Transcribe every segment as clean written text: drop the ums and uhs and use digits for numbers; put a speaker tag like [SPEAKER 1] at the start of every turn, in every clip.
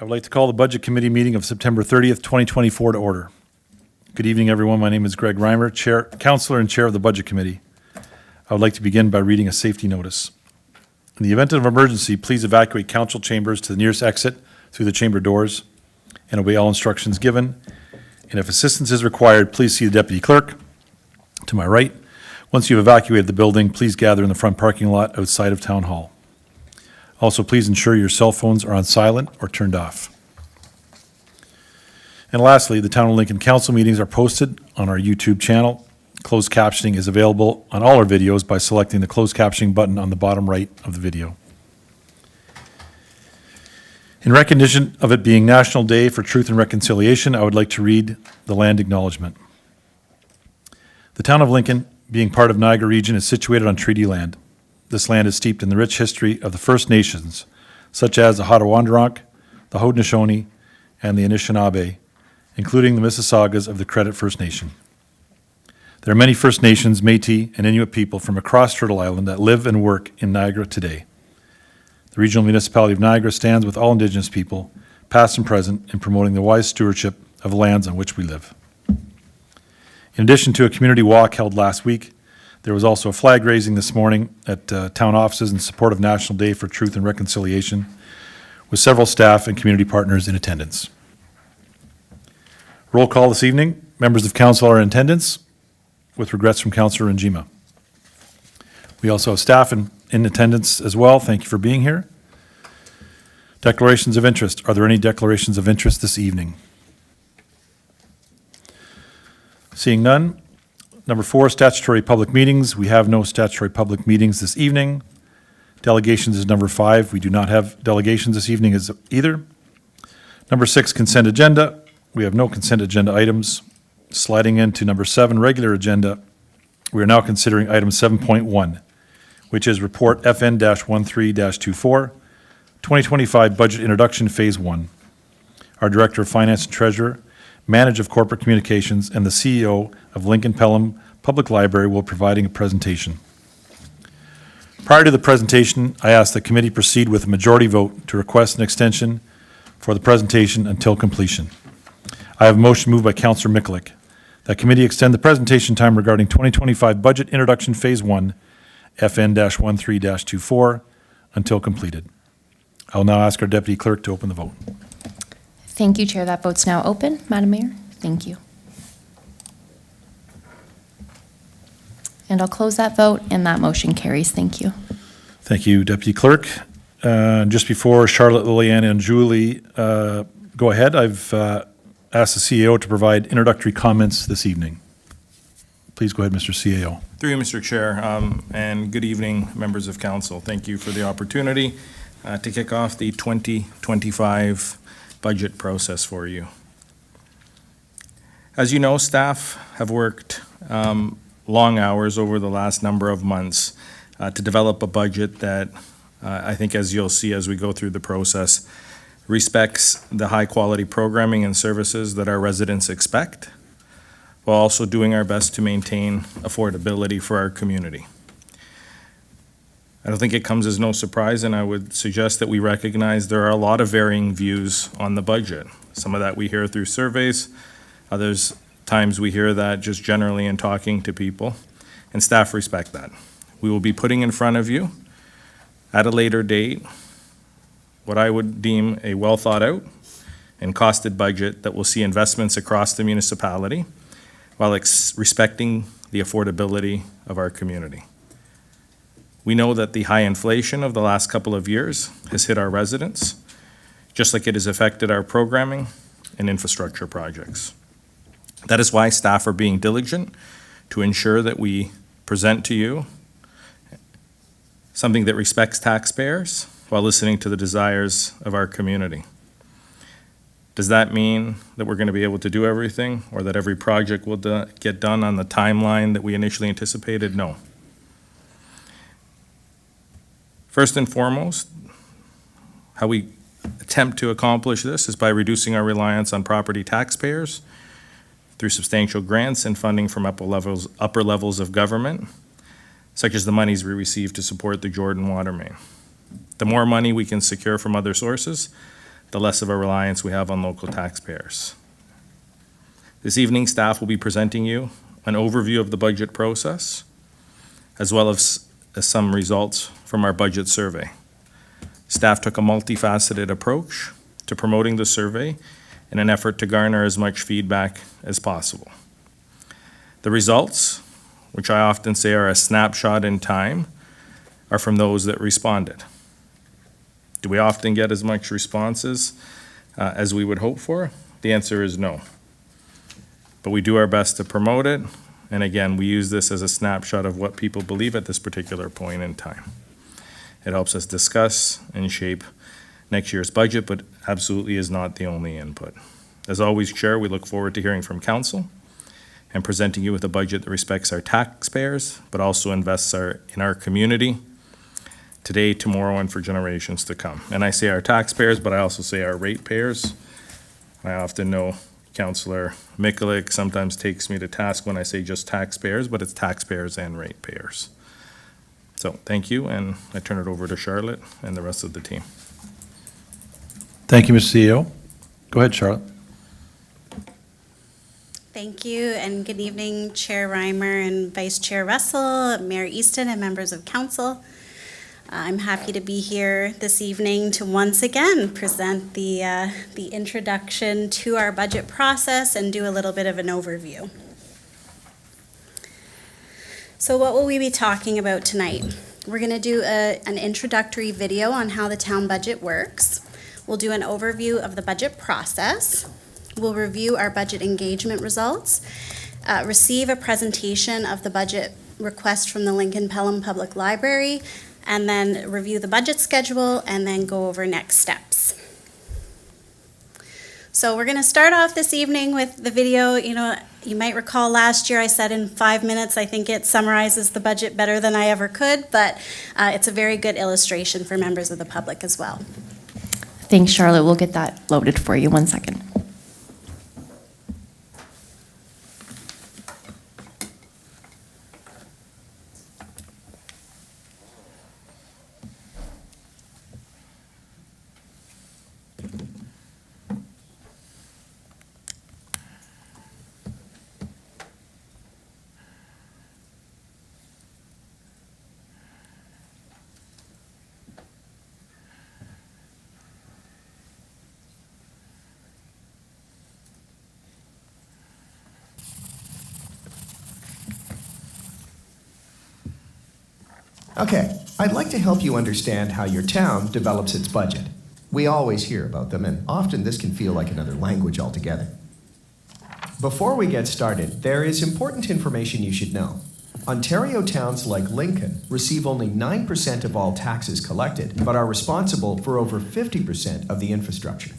[SPEAKER 1] I would like to call the Budget Committee meeting of September 30th, 2024 to order. Good evening, everyone. My name is Greg Reimer, Councillor and Chair of the Budget Committee. I would like to begin by reading a safety notice. In the event of emergency, please evacuate council chambers to the nearest exit through the chamber doors and obey all instructions given. And if assistance is required, please see the Deputy Clerk to my right. Once you've evacuated the building, please gather in the front parking lot outside of Town Hall. Also, please ensure your cell phones are on silent or turned off. And lastly, the Town of Lincoln Council meetings are posted on our YouTube channel. Closed captioning is available on all our videos by selecting the closed captioning button on the bottom right of the video. In recognition of it being National Day for Truth and Reconciliation, I would like to read the land acknowledgement. The Town of Lincoln, being part of Niagara Region, is situated on treaty land. This land is steeped in the rich history of the First Nations, such as the Haudenosaunee, the Haudenosaunee, and the Anishinaabe, including the Mississaugas of the Credit First Nation. There are many First Nations, Métis, and Inuit people from across Turtle Island that live and work in Niagara today. The Regional Municipality of Niagara stands with all Indigenous people, past and present, in promoting the wise stewardship of lands on which we live. In addition to a community walk held last week, there was also a flag raising this morning at town offices in support of National Day for Truth and Reconciliation, with several staff and community partners in attendance. Roll call this evening. Members of council are in attendance, with regrets from Councillor Njima. We also have staff in attendance as well. Thank you for being here. Declarations of interest. Are there any declarations of interest this evening? Seeing none. Number 4, statutory public meetings. We have no statutory public meetings this evening. Delegations is number 5. We do not have delegations this evening either. Number 6, consent agenda. We have no consent agenda items. Sliding into number 7, regular agenda. We are now considering item 7.1, which is report FN-13-24, 2025 budget introduction phase 1. Our Director of Finance and Treasurer, Manager of Corporate Communications, and the CEO of Lincoln Pelham Public Library will be providing a presentation. Prior to the presentation, I ask the committee proceed with a majority vote to request an extension for the presentation until completion. I have a motion moved by Councillor Mikulik that committee extend the presentation time regarding 2025 budget introduction phase 1, FN-13-24, until completed. I will now ask our Deputy Clerk to open the vote.
[SPEAKER 2] Thank you, Chair. That vote's now open. Madam Mayor, thank you. And I'll close that vote, and that motion carries. Thank you.
[SPEAKER 1] Thank you, Deputy Clerk. Just before Charlotte, Liliana, and Julie go ahead, I've asked the CEO to provide introductory comments this evening. Please go ahead, Mr. CAO.
[SPEAKER 3] Through you, Mr. Chair, and good evening, members of council. Thank you for the opportunity to kick off the 2025 budget process for you. As you know, staff have worked long hours over the last number of months to develop a budget that I think, as you'll see as we go through the process, respects the high-quality programming and services that our residents expect, while also doing our best to maintain affordability for our community. I don't think it comes as no surprise, and I would suggest that we recognize there are a lot of varying views on the budget. Some of that we hear through surveys, others times we hear that just generally in talking to people, and staff respect that. We will be putting in front of you at a later date what I would deem a well thought out and costed budget that will see investments across the municipality while respecting the affordability of our community. We know that the high inflation of the last couple of years has hit our residents, just like it has affected our programming and infrastructure projects. That is why staff are being diligent to ensure that we present to you something that respects taxpayers while listening to the desires of our community. Does that mean that we're going to be able to do everything, or that every project will get done on the timeline that we initially anticipated? No. First and foremost, how we attempt to accomplish this is by reducing our reliance on property taxpayers through substantial grants and funding from upper levels of government, such as the monies we receive to support the Jordan Water Main. The more money we can secure from other sources, the less of a reliance we have on local taxpayers. This evening, staff will be presenting you an overview of the budget process, as well as some results from our budget survey. Staff took a multifaceted approach to promoting the survey in an effort to garner as much feedback as possible. The results, which I often say are a snapshot in time, are from those that responded. Do we often get as much responses as we would hope for? The answer is no. But we do our best to promote it, and again, we use this as a snapshot of what people believe at this particular point in time. It helps us discuss and shape next year's budget, but absolutely is not the only input. As always, Chair, we look forward to hearing from Council and presenting you with a budget that respects our taxpayers, but also invests in our community today, tomorrow, and for generations to come. And I say our taxpayers, but I also say our ratepayers. I often know Councillor Mikulik sometimes takes me to task when I say just taxpayers, but it's taxpayers and ratepayers. So thank you, and I turn it over to Charlotte and the rest of the team.
[SPEAKER 1] Thank you, Mr. CEO. Go ahead, Charlotte.
[SPEAKER 4] Thank you, and good evening, Chair Reimer and Vice Chair Russell, Mayor Easton, and members of council. I'm happy to be here this evening to once again present the introduction to our budget process and do a little bit of an overview. So what will we be talking about tonight? We're going to do an introductory video on how the town budget works. We'll do an overview of the budget process. We'll review our budget engagement results, receive a presentation of the budget request from the Lincoln Pelham Public Library, and then review the budget schedule and then go over next steps. So we're going to start off this evening with the video. You know, you might recall last year I said in 5 minutes, I think it summarizes the budget better than I ever could, but it's a very good illustration for members of the public as well.
[SPEAKER 2] Thanks, Charlotte. We'll get that loaded for you. 1 second.
[SPEAKER 5] Okay, I'd like to help you understand how your town develops its budget. We always hear about them, and often this can feel like another language altogether. Before we get started, there is important information you should know. Ontario towns like Lincoln receive only 9% of all taxes collected, but are responsible for over 50% of the infrastructure.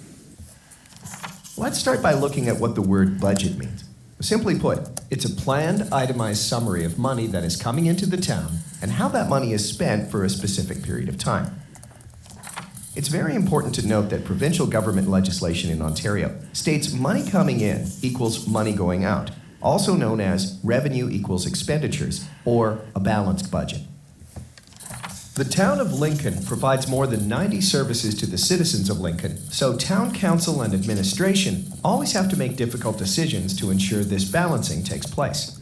[SPEAKER 5] Let's start by looking at what the word budget means. Simply put, it's a planned, itemized summary of money that is coming into the town and how that money is spent for a specific period of time. It's very important to note that provincial government legislation in Ontario states money coming in equals money going out, also known as revenue equals expenditures, or a balanced budget. The town of Lincoln provides more than 90 services to the citizens of Lincoln, so town council and administration always have to make difficult decisions to ensure this balancing takes place.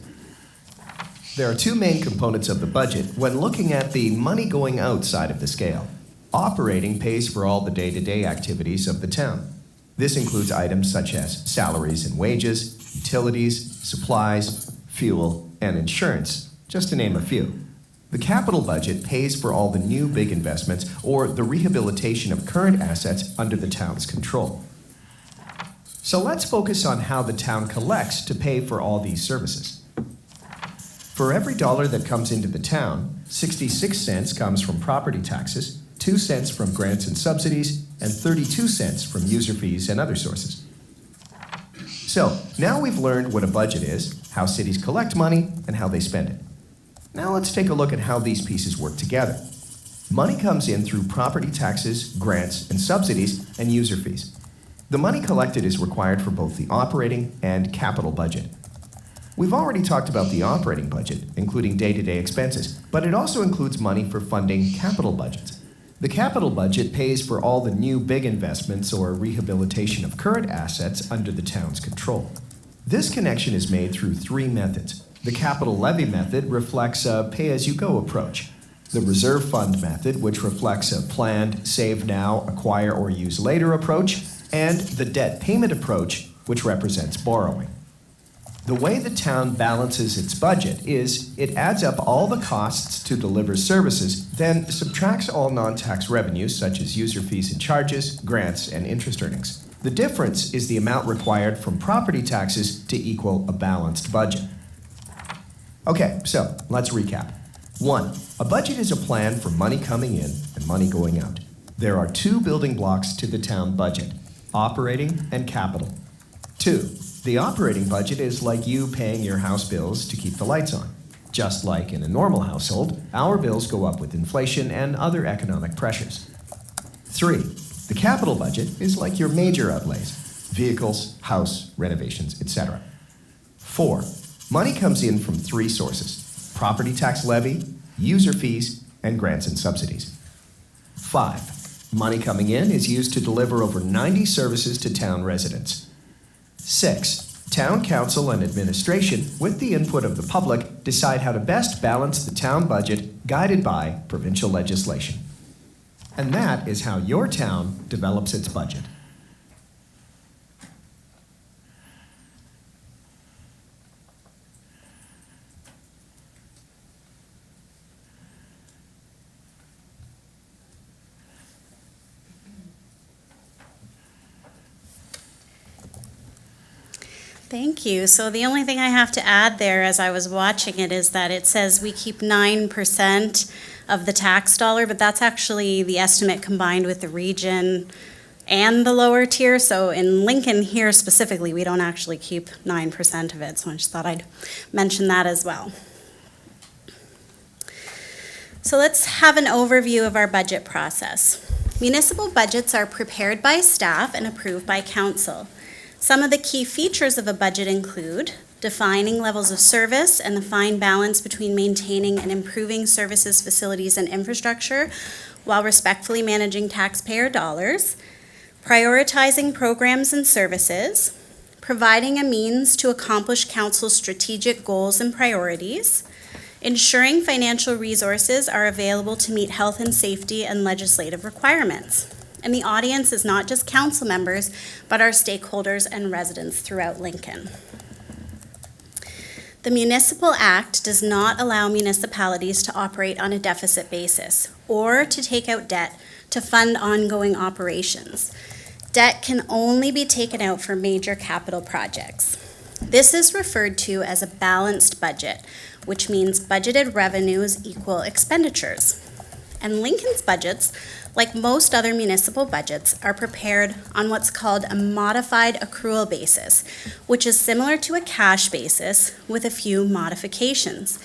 [SPEAKER 5] There are two main components of the budget when looking at the money going out side of the scale. Operating pays for all the day-to-day activities of the town. This includes items such as salaries and wages, utilities, supplies, fuel, and insurance, just to name a few. The capital budget pays for all the new big investments or the rehabilitation of current assets under the town's control. So let's focus on how the town collects to pay for all these services. For every dollar that comes into the town, 66 cents comes from property taxes, 2 cents from grants and subsidies, and 32 cents from user fees and other sources. So now we've learned what a budget is, how cities collect money, and how they spend it. Now let's take a look at how these pieces work together. Money comes in through property taxes, grants, and subsidies, and user fees. The money collected is required for both the operating and capital budget. We've already talked about the operating budget, including day-to-day expenses, but it also includes money for funding capital budgets. The capital budget pays for all the new big investments or rehabilitation of current assets under the town's control. This connection is made through three methods. The capital levy method reflects a pay-as-you-go approach. The reserve fund method, which reflects a planned, save now, acquire or use later approach, and the debt payment approach, which represents borrowing. The way the town balances its budget is it adds up all the costs to deliver services, then subtracts all non-tax revenues such as user fees and charges, grants, and interest earnings. The difference is the amount required from property taxes to equal a balanced budget. Okay, so let's recap. 1. A budget is a plan for money coming in and money going out. There are two building blocks to the town budget: operating and capital. 2. The operating budget is like you paying your house bills to keep the lights on. Just like in a normal household, our bills go up with inflation and other economic pressures. 3. The capital budget is like your major outlays: vehicles, house, renovations, etc. 4. Money comes in from three sources: property tax levy, user fees, and grants and subsidies. 5. Money coming in is used to deliver over 90 services to town residents. 6. Town council and administration, with the input of the public, decide how to best balance the town budget guided by provincial legislation. And that is how your town develops its budget.
[SPEAKER 4] Thank you. So the only thing I have to add there as I was watching it is that it says we keep 9% of the tax dollar, but that's actually the estimate combined with the region and the lower tier. So in Lincoln here specifically, we don't actually keep 9% of it. So I just thought I'd mention that as well. So let's have an overview of our budget process. Municipal budgets are prepared by staff and approved by council. Some of the key features of a budget include defining levels of service and the fine balance between maintaining and improving services, facilities, and infrastructure while respectfully managing taxpayer dollars, prioritizing programs and services, providing a means to accomplish council's strategic goals and priorities, ensuring financial resources are available to meet health and safety and legislative requirements. And the audience is not just council members, but our stakeholders and residents throughout Lincoln. The Municipal Act does not allow municipalities to operate on a deficit basis or to take out debt to fund ongoing operations. Debt can only be taken out for major capital projects. This is referred to as a balanced budget, which means budgeted revenues equal expenditures. And Lincoln's budgets, like most other municipal budgets, are prepared on what's called a modified accrual basis, which is similar to a cash basis with a few modifications.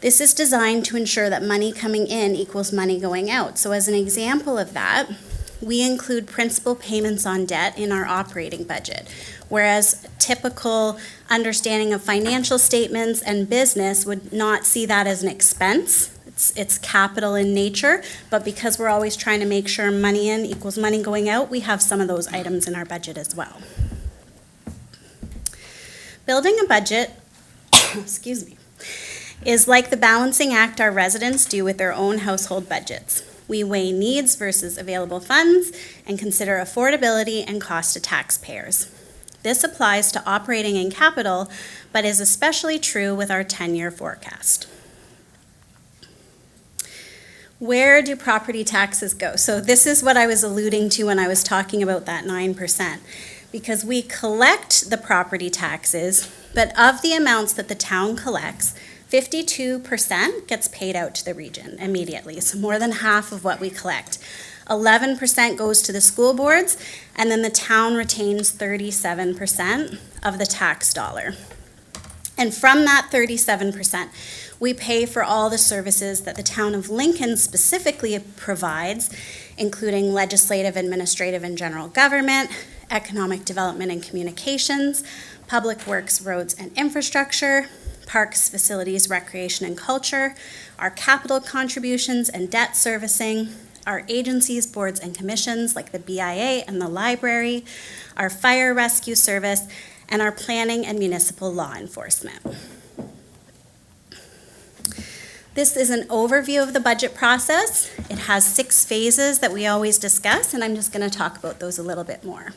[SPEAKER 4] This is designed to ensure that money coming in equals money going out. So as an example of that, we include principal payments on debt in our operating budget, whereas typical understanding of financial statements and business would not see that as an expense. It's capital in nature, but because we're always trying to make sure money in equals money going out, we have some of those items in our budget as well. Building a budget, excuse me, is like the balancing act our residents do with their own household budgets. We weigh needs versus available funds and consider affordability and cost to taxpayers. This applies to operating and capital, but is especially true with our 10-year forecast. Where do property taxes go? So this is what I was alluding to when I was talking about that 9%. Because we collect the property taxes, but of the amounts that the town collects, 52% gets paid out to the region immediately. So more than half of what we collect. 11% goes to the school boards, and then the town retains 37% of the tax dollar. And from that 37%, we pay for all the services that the town of Lincoln specifically provides, including legislative, administrative, and general government, economic development and communications, public works, roads, and infrastructure, parks, facilities, recreation, and culture, our capital contributions and debt servicing, our agencies, boards, and commissions like the BIA and the library, our fire rescue service, and our planning and municipal law enforcement. This is an overview of the budget process. It has 6 phases that we always discuss, and I'm just going to talk about those a little bit more.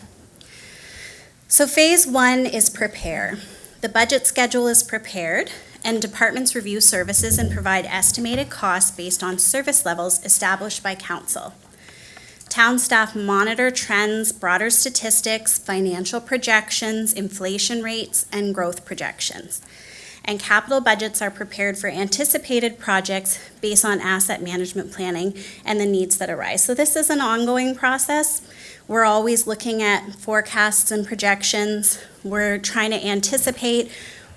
[SPEAKER 4] So phase 1 is prepare. The budget schedule is prepared, and departments review services and provide estimated costs based on service levels established by council. Town staff monitor trends, broader statistics, financial projections, inflation rates, and growth projections. And capital budgets are prepared for anticipated projects based on asset management planning and the needs that arise. So this is an ongoing process. We're always looking at forecasts and projections. We're trying to anticipate,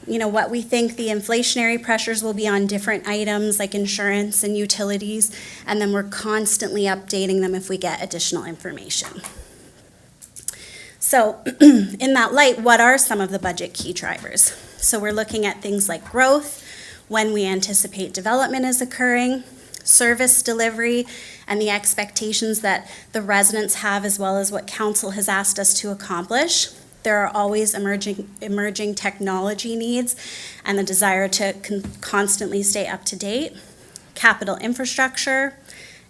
[SPEAKER 4] what we think the inflationary pressures will be on different items like insurance and utilities, and then we're constantly updating them if we get additional information. So in that light, what are some of the budget key drivers? So we're looking at things like growth, when we anticipate development is occurring, service delivery, and the expectations that the residents have, as well as what council has asked us to accomplish. There are always emerging technology needs and the desire to constantly stay up to date, capital infrastructure,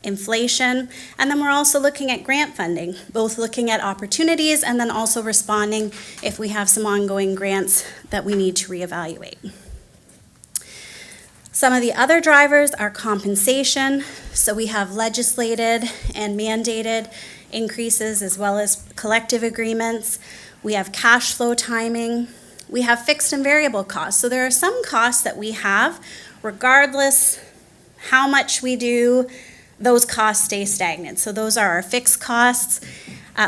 [SPEAKER 4] inflation, and then we're also looking at grant funding, both looking at opportunities and then also responding if we have some ongoing grants that we need to reevaluate. Some of the other drivers are compensation. So we have legislated and mandated increases as well as collective agreements. We have cash flow timing. We have fixed and variable costs. So there are some costs that we have, regardless how much we do, those costs stay stagnant. So those are our fixed costs.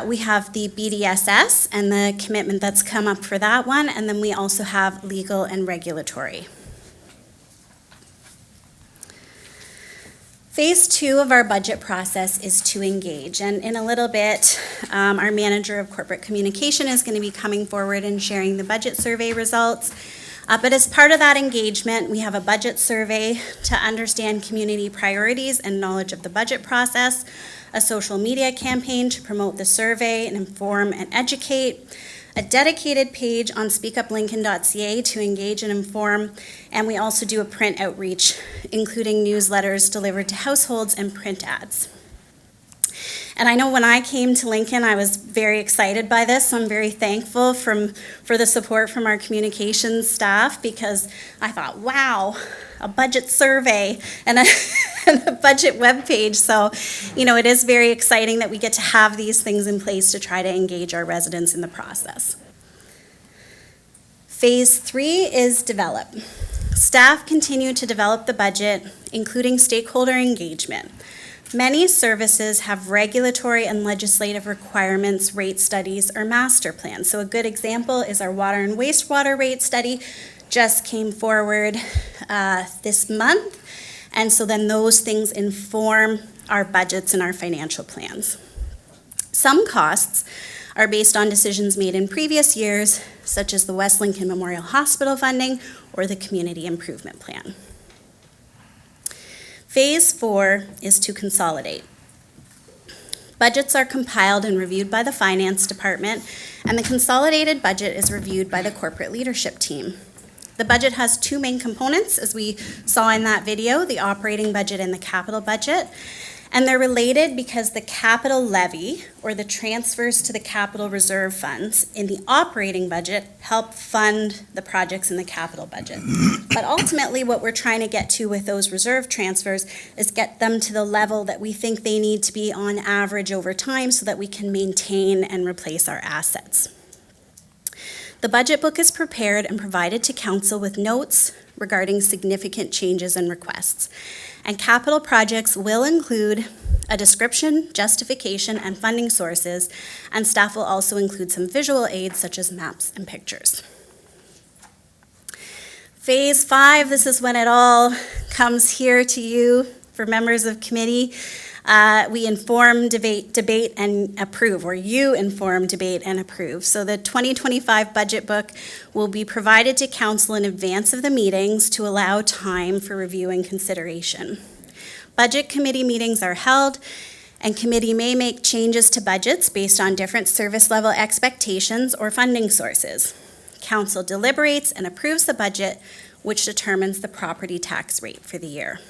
[SPEAKER 4] We have the BDSS and the commitment that's come up for that one. And then we also have legal and regulatory. Phase 2 of our budget process is to engage. And in a little bit, our manager of corporate communication is going to be coming forward and sharing the budget survey results. But as part of that engagement, we have a budget survey to understand community priorities and knowledge of the budget process, a social media campaign to promote the survey and inform and educate, a dedicated page on speakuplincoln.ca to engage and inform, and we also do a print outreach, including newsletters delivered to households and print ads. And I know when I came to Lincoln, I was very excited by this. I'm very thankful for the support from our communications staff because I thought, wow, a budget survey and a budget webpage. So, it is very exciting that we get to have these things in place to try to engage our residents in the process. Phase 3 is develop. Staff continue to develop the budget, including stakeholder engagement. Many services have regulatory and legislative requirements, rate studies, or master plans. So a good example is our water and wastewater rate study just came forward this month. And so then those things inform our budgets and our financial plans. Some costs are based on decisions made in previous years, such as the West Lincoln Memorial Hospital funding or the Community Improvement Plan. Phase 4 is to consolidate. Budgets are compiled and reviewed by the Finance Department, and the consolidated budget is reviewed by the corporate leadership team. The budget has 2 main components, as we saw in that video, the operating budget and the capital budget. And they're related because the capital levy, or the transfers to the capital reserve funds in the operating budget, help fund the projects in the capital budget. But ultimately, what we're trying to get to with those reserve transfers is get them to the level that we think they need to be on average over time so that we can maintain and replace our assets. The budget book is prepared and provided to council with notes regarding significant changes and requests. And capital projects will include a description, justification, and funding sources, and staff will also include some visual aids such as maps and pictures. Phase 5, this is when it all comes here to you for members of committee. We inform, debate, and approve, or you inform, debate, and approve. So the 2025 budget book will be provided to council in advance of the meetings to allow time for review and consideration. Budget committee meetings are held, And committee may make changes to budgets based on different service level expectations or funding sources. Council deliberates and approves the budget, which determines the property tax rate for the year.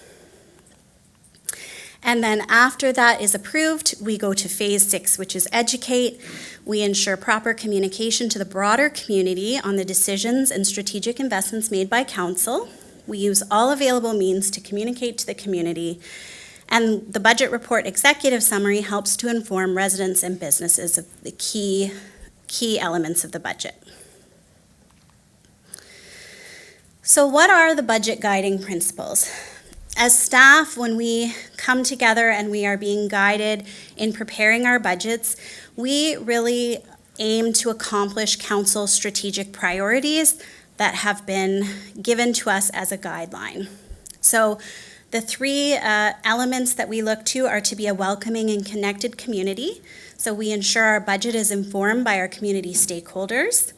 [SPEAKER 4] And then after that is approved, we go to phase 6, which is educate. We ensure proper communication to the broader community on the decisions and strategic investments made by council. We use all available means to communicate to the community. And the budget report executive summary helps to inform residents and businesses of the key elements of the budget. So what are the budget guiding principles? As staff, when we come together and we are being guided in preparing our budgets, we really aim to accomplish council's strategic priorities that have been given to us as a guideline. So the 3 elements that we look to are to be a welcoming and connected community. So we ensure our budget is informed by our community stakeholders.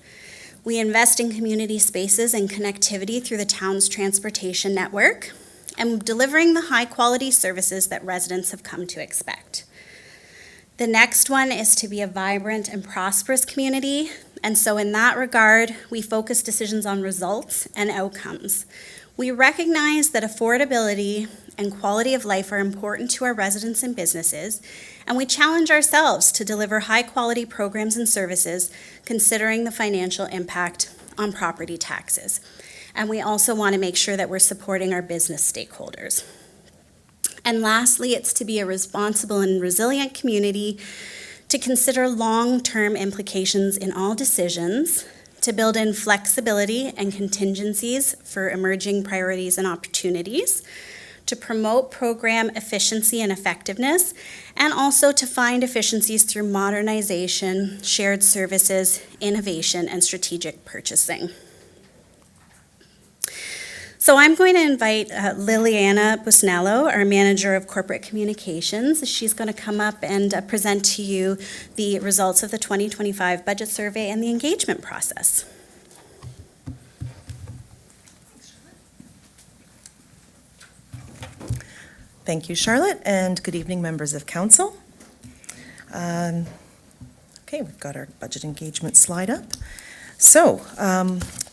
[SPEAKER 4] We invest in community spaces and connectivity through the town's transportation network, and delivering the high-quality services that residents have come to expect. The next one is to be a vibrant and prosperous community, and so in that regard, we focus decisions on results and outcomes. We recognize that affordability and quality of life are important to our residents and businesses, and we challenge ourselves to deliver high-quality programs and services considering the financial impact on property taxes. And we also want to make sure that we're supporting our business stakeholders. And lastly, it's to be a responsible and resilient community, to consider long-term implications in all decisions, to build in flexibility and contingencies for emerging priorities and opportunities, to promote program efficiency and effectiveness, and also to find efficiencies through modernization, shared services, innovation, and strategic purchasing. So I'm going to invite Liliana Busnello, our Manager of Corporate Communications. She's going to come up and present to you the results of the 2025 budget survey and the engagement process.
[SPEAKER 6] Thank you, Charlotte, and good evening, members of council. Okay, we've got our budget engagement slide up. So,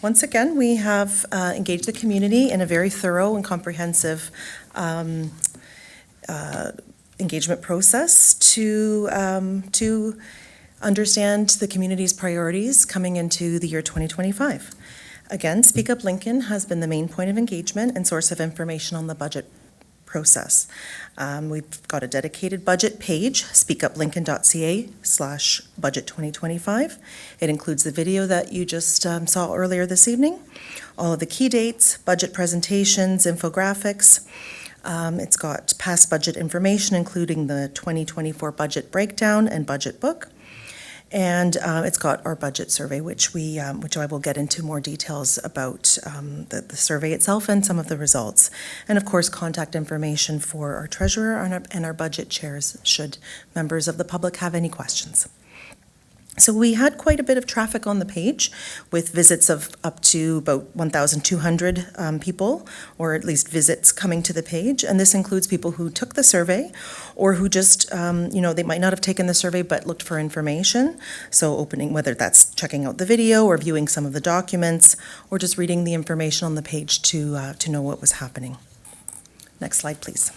[SPEAKER 6] once again, we have engaged the community in a very thorough and comprehensive engagement process to understand the community's priorities coming into the year 2025. Again, Speak Up Lincoln has been the main point of engagement and source of information on the budget process. We've got a dedicated budget page, speakuplincoln.ca/budget 2025. It includes the video that you just saw earlier this evening, all of the key dates, budget presentations, infographics. It's got past budget information, including the 2024 budget breakdown and budget book. And it's got our budget survey, which I will get into more details about the survey itself and some of the results. And of course, contact information for our treasurer and our budget chairs should members of the public have any questions. So we had quite a bit of traffic on the page with visits of up to about 1,200 people, or at least visits coming to the page. And this includes people who took the survey or who just, they might not have taken the survey but looked for information. So opening, whether that's checking out the video or viewing some of the documents or just reading the information on the page to know what was happening. Next slide, please.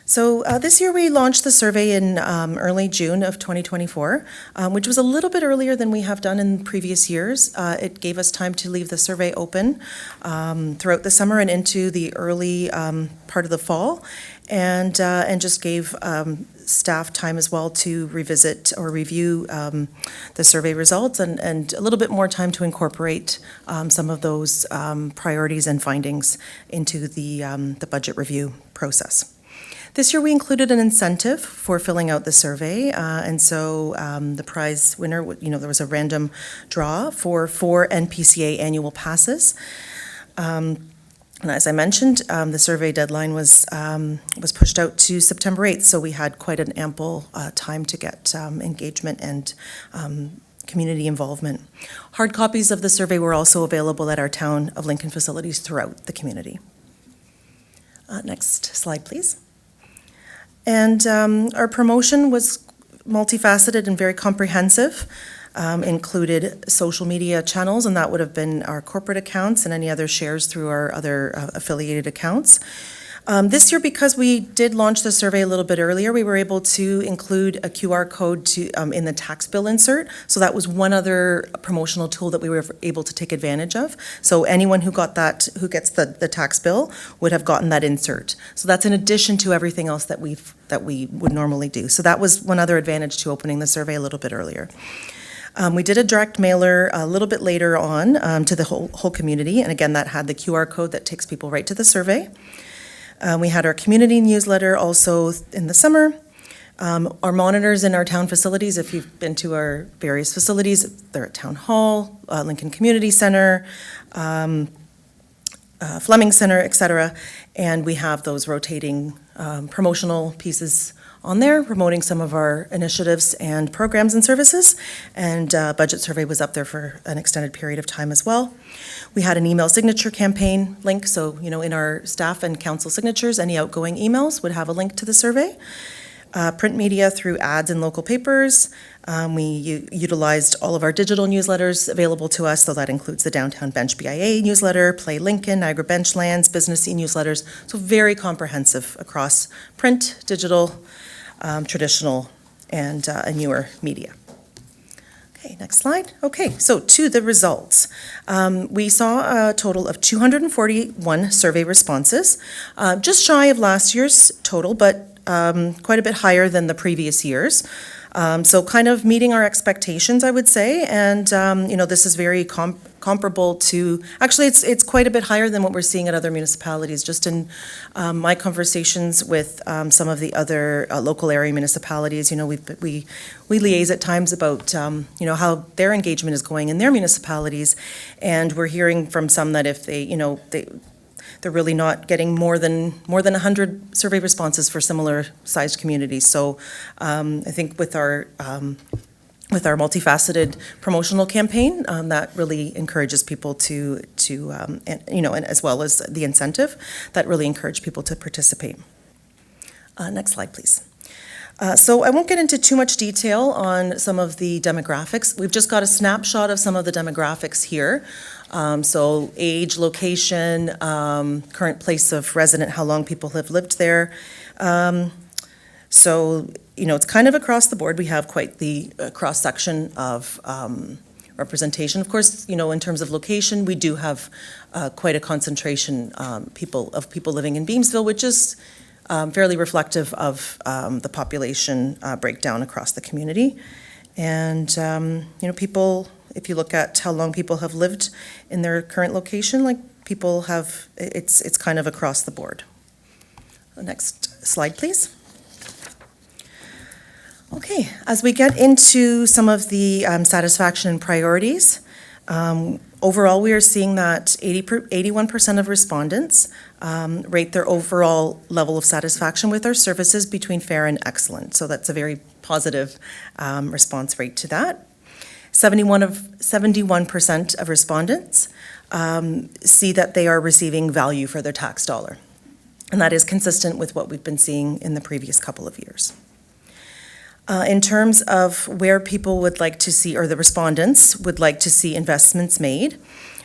[SPEAKER 6] So this year we launched the survey in early June of 2024, which was a little bit earlier than we have done in previous years. It gave us time to leave the survey open throughout the summer and into the early part of the fall, and just gave staff time as well to revisit or review the survey results and a little bit more time to incorporate some of those priorities and findings into the budget review process. This year, we included an incentive for filling out the survey, and so the prize winner, there was a random draw for 4 NPCA annual passes. And as I mentioned, the survey deadline was pushed out to September 8th, so we had quite an ample time to get engagement and community involvement. Hard copies of the survey were also available at our Town of Lincoln facilities throughout the community. Next slide, please. And our promotion was multifaceted and very comprehensive. Included social media channels, and that would have been our corporate accounts and any other shares through our other affiliated accounts. This year, because we did launch the survey a little bit earlier, we were able to include a QR code in the tax bill insert. So that was one other promotional tool that we were able to take advantage of. So anyone who gets the tax bill would have gotten that insert. So that's in addition to everything else that we would normally do. So that was one other advantage to opening the survey a little bit earlier. We did a direct mailer a little bit later on to the whole community, and again, that had the QR code that takes people right to the survey. We had our community newsletter also in the summer. Our monitors in our town facilities, if you've been to our various facilities, they're at Town Hall, Lincoln Community Center, Fleming Center, et cetera, and we have those rotating promotional pieces on there, promoting some of our initiatives and programs and services, and budget survey was up there for an extended period of time as well. We had an email signature campaign link, so in our staff and council signatures, any outgoing emails would have a link to the survey. Print media through ads in local papers. We utilized all of our digital newsletters available to us, so that includes the Downtown Bench BIA newsletter, Play Lincoln, Niagara Benchlands, Business e-newsletters, so very comprehensive across print, digital, traditional, and newer media. Okay, next slide. Okay, so to the results. We saw a total of 241 survey responses, just shy of last year's total, but quite a bit higher than the previous years. So kind of meeting our expectations, I would say, and this is very comparable to, actually it's quite a bit higher than what we're seeing at other municipalities. Just in my conversations with some of the other local area municipalities, we liaise at times about how their engagement is going in their municipalities, and we're hearing from some that if they're really not getting more than 100 survey responses for similar sized communities. So I think with our multifaceted promotional campaign, that really encourages people and as well as the incentive, that really encourage people to participate. Next slide, please. So I won't get into too much detail on some of the demographics. We've just got a snapshot of some of the demographics here. So age, location, current place of resident, how long people have lived there. So, it's kind of across the board. We have quite the cross-section of representation. Of course, in terms of location, we do have quite a concentration of people living in Beamsville, which is fairly reflective of the population breakdown across the community. And, people, if you look at how long people have lived in their current location, it's kind of across the board. Next slide, please. Okay, as we get into some of the satisfaction and priorities, overall, we are seeing that 81% of respondents rate their overall level of satisfaction with our services between fair and excellent. So that's a very positive response rate to that. 71% of respondents see that they are receiving value for their tax dollar. And that is consistent with what we've been seeing in the previous couple of years. In terms of where people would like to see, or the respondents would like to see investments made,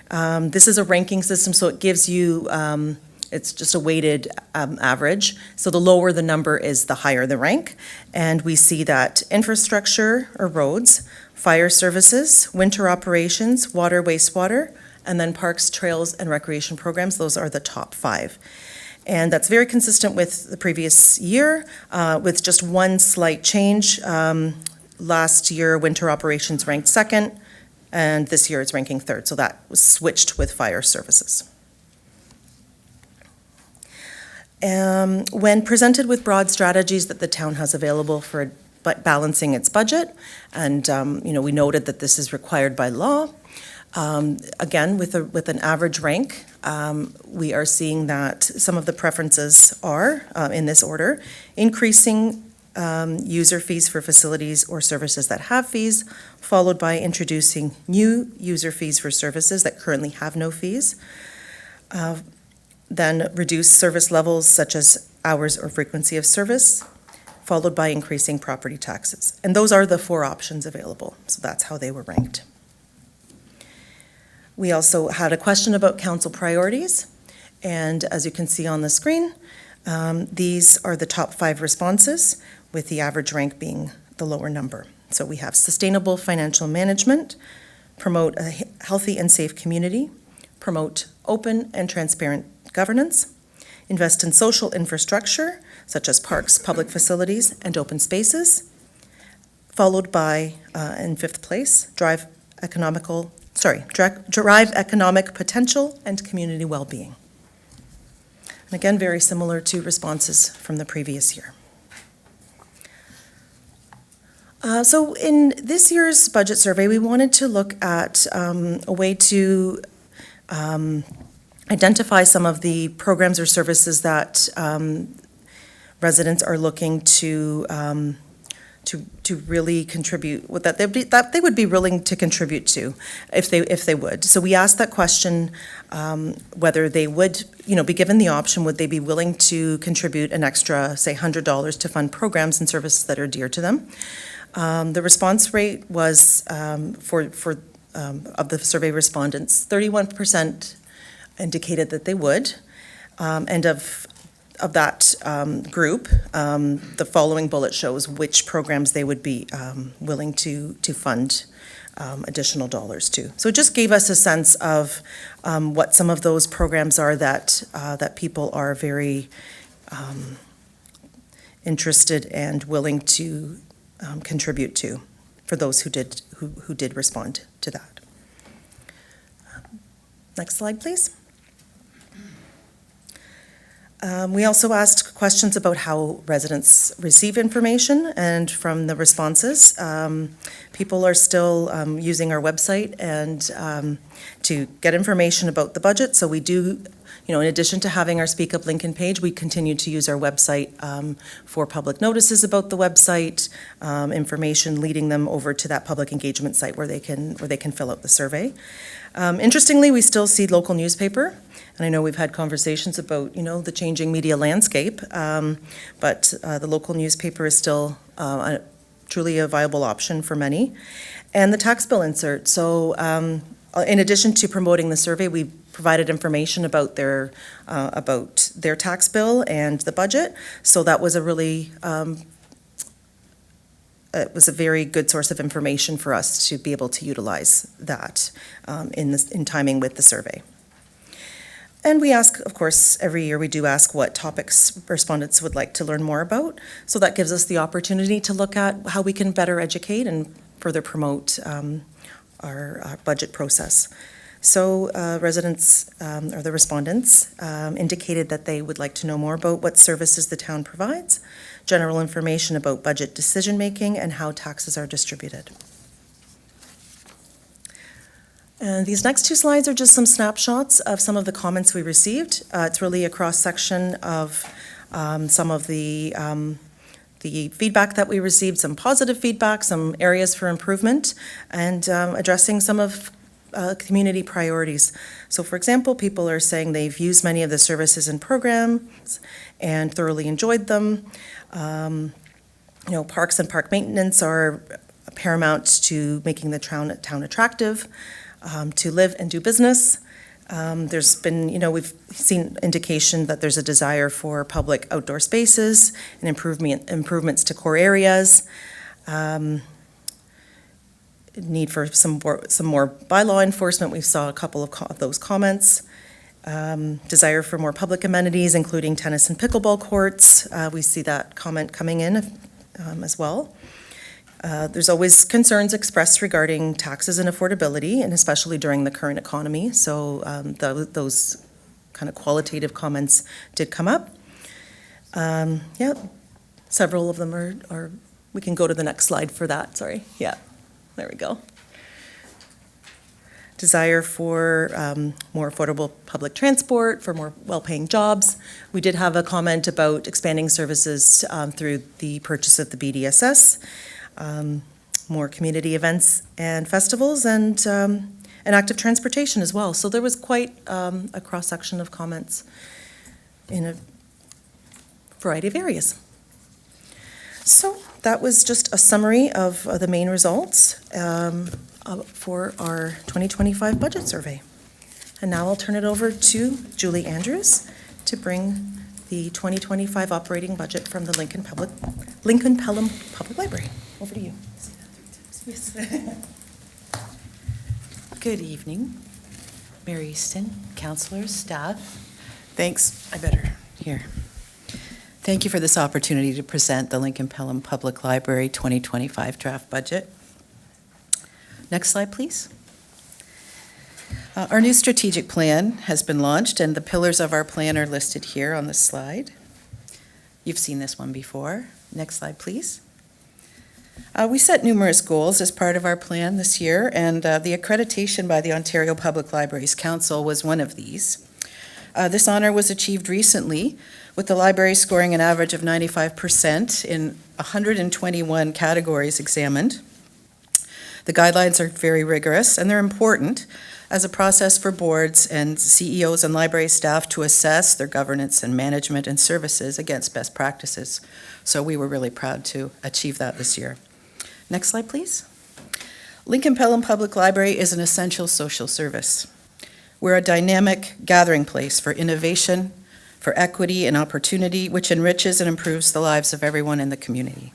[SPEAKER 6] this is a ranking system, so it gives you, it's just a weighted average. So the lower the number is, the higher the rank. And we see that infrastructure or roads, fire services, winter operations, water, wastewater, and then parks, trails, and recreation programs, those are the top 5. And that's very consistent with the previous year, with just one slight change. Last year, winter operations ranked 2nd, and this year it's ranking 3rd. So that was switched with fire services. When presented with broad strategies that the town has available for balancing its budget, and we noted that this is required by law. Again, with an average rank, we are seeing that some of the preferences are, in this order, increasing user fees for facilities or services that have fees, followed by introducing new user fees for services that currently have no fees. Then reduce service levels such as hours or frequency of service, followed by increasing property taxes. And those are the 4 options available, so that's how they were ranked. We also had a question about council priorities, and as you can see on the screen, these are the top 5 responses, with the average rank being the lower number. So we have sustainable financial management, promote a healthy and safe community, promote open and transparent governance, invest in social infrastructure, such as parks, public facilities, and open spaces, followed by, in 5th place, drive economic potential and community well-being. And again, very similar to responses from the previous year. So in this year's budget survey, we wanted to look at a way to identify some of the programs or services that residents are looking to really contribute, that they would be willing to contribute to if they would. So we asked that question, whether they would, be given the option, would they be willing to contribute an extra, say, $100 to fund programs and services that are dear to them. The response rate was, of the survey respondents, 31% indicated that they would, and of that group, the following bullet shows which programs they would be willing to fund additional dollars to. So it just gave us a sense of what some of those programs are that people are very interested and willing to contribute to, for those who did respond to that. Next slide, please. We also asked questions about how residents receive information, and from the responses, people are still using our website and to get information about the budget. So we do, in addition to having our Speak Up Lincoln page, we continue to use our website for public notices about the website, information leading them over to that public engagement site where they can fill out the survey. Interestingly, we still see local newspaper. And I know we've had conversations about, the changing media landscape, but the local newspaper is still truly a viable option for many. And the tax bill insert. So in addition to promoting the survey, we provided information about their tax bill and the budget. So that was it was a very good source of information for us to be able to utilize that in timing with the survey. And we ask, of course, every year we do ask what topics respondents would like to learn more about. So that gives us the opportunity to look at how we can better educate and further promote our budget process. So residents, or the respondents, indicated that they would like to know more about what services the town provides, general information about budget decision-making, and how taxes are distributed. And these next 2 slides are just some snapshots of some of the comments we received. It's really a cross-section of some of the feedback that we received, some positive feedback, some areas for improvement, and addressing some of community priorities. So for example, people are saying they've used many of the services and programs and thoroughly enjoyed them. Parks and park maintenance are paramount to making the town attractive. To live and do business. There's been, we've seen indication that there's a desire for public outdoor spaces and improvements to core areas. Need for some more bylaw enforcement. We saw a couple of those comments. Desire for more public amenities, including tennis and pickleball courts. We see that comment coming in as well. There's always concerns expressed regarding taxes and affordability, and especially during the current economy. So those kind of qualitative comments did come up. Several of them are, we can go to the next slide for that, sorry. Yeah, there we go. Desire for more affordable public transport, for more well-paying jobs. We did have a comment about expanding services through the purchase of the BDSS. More community events and festivals, and active transportation as well. So there was quite a cross-section of comments in a variety of areas. So that was just a summary of the main results for our 2025 budget survey. And now I'll turn it over to Julie Andrews to bring the 2025 operating budget from the Lincoln Pelham Public Library. Over to you.
[SPEAKER 7] Good evening, Mayor Easton, councilors, staff. Thanks, here. Thank you for this opportunity to present the Lincoln Pelham Public Library 2025 draft budget. Next slide, please. Our new strategic plan has been launched, and the pillars of our plan are listed here on the slide. You've seen this one before. Next slide, please. We set numerous goals as part of our plan this year, and the accreditation by the Ontario Public Libraries Council was one of these. This honor was achieved recently, with the library scoring an average of 95% in 121 categories examined. The guidelines are very rigorous, and they're important as a process for boards and CEOs and library staff to assess their governance and management and services against best practices. So we were really proud to achieve that this year. Next slide, please. Lincoln Pelham Public Library is an essential social service. We're a dynamic gathering place for innovation, for equity and opportunity, which enriches and improves the lives of everyone in the community.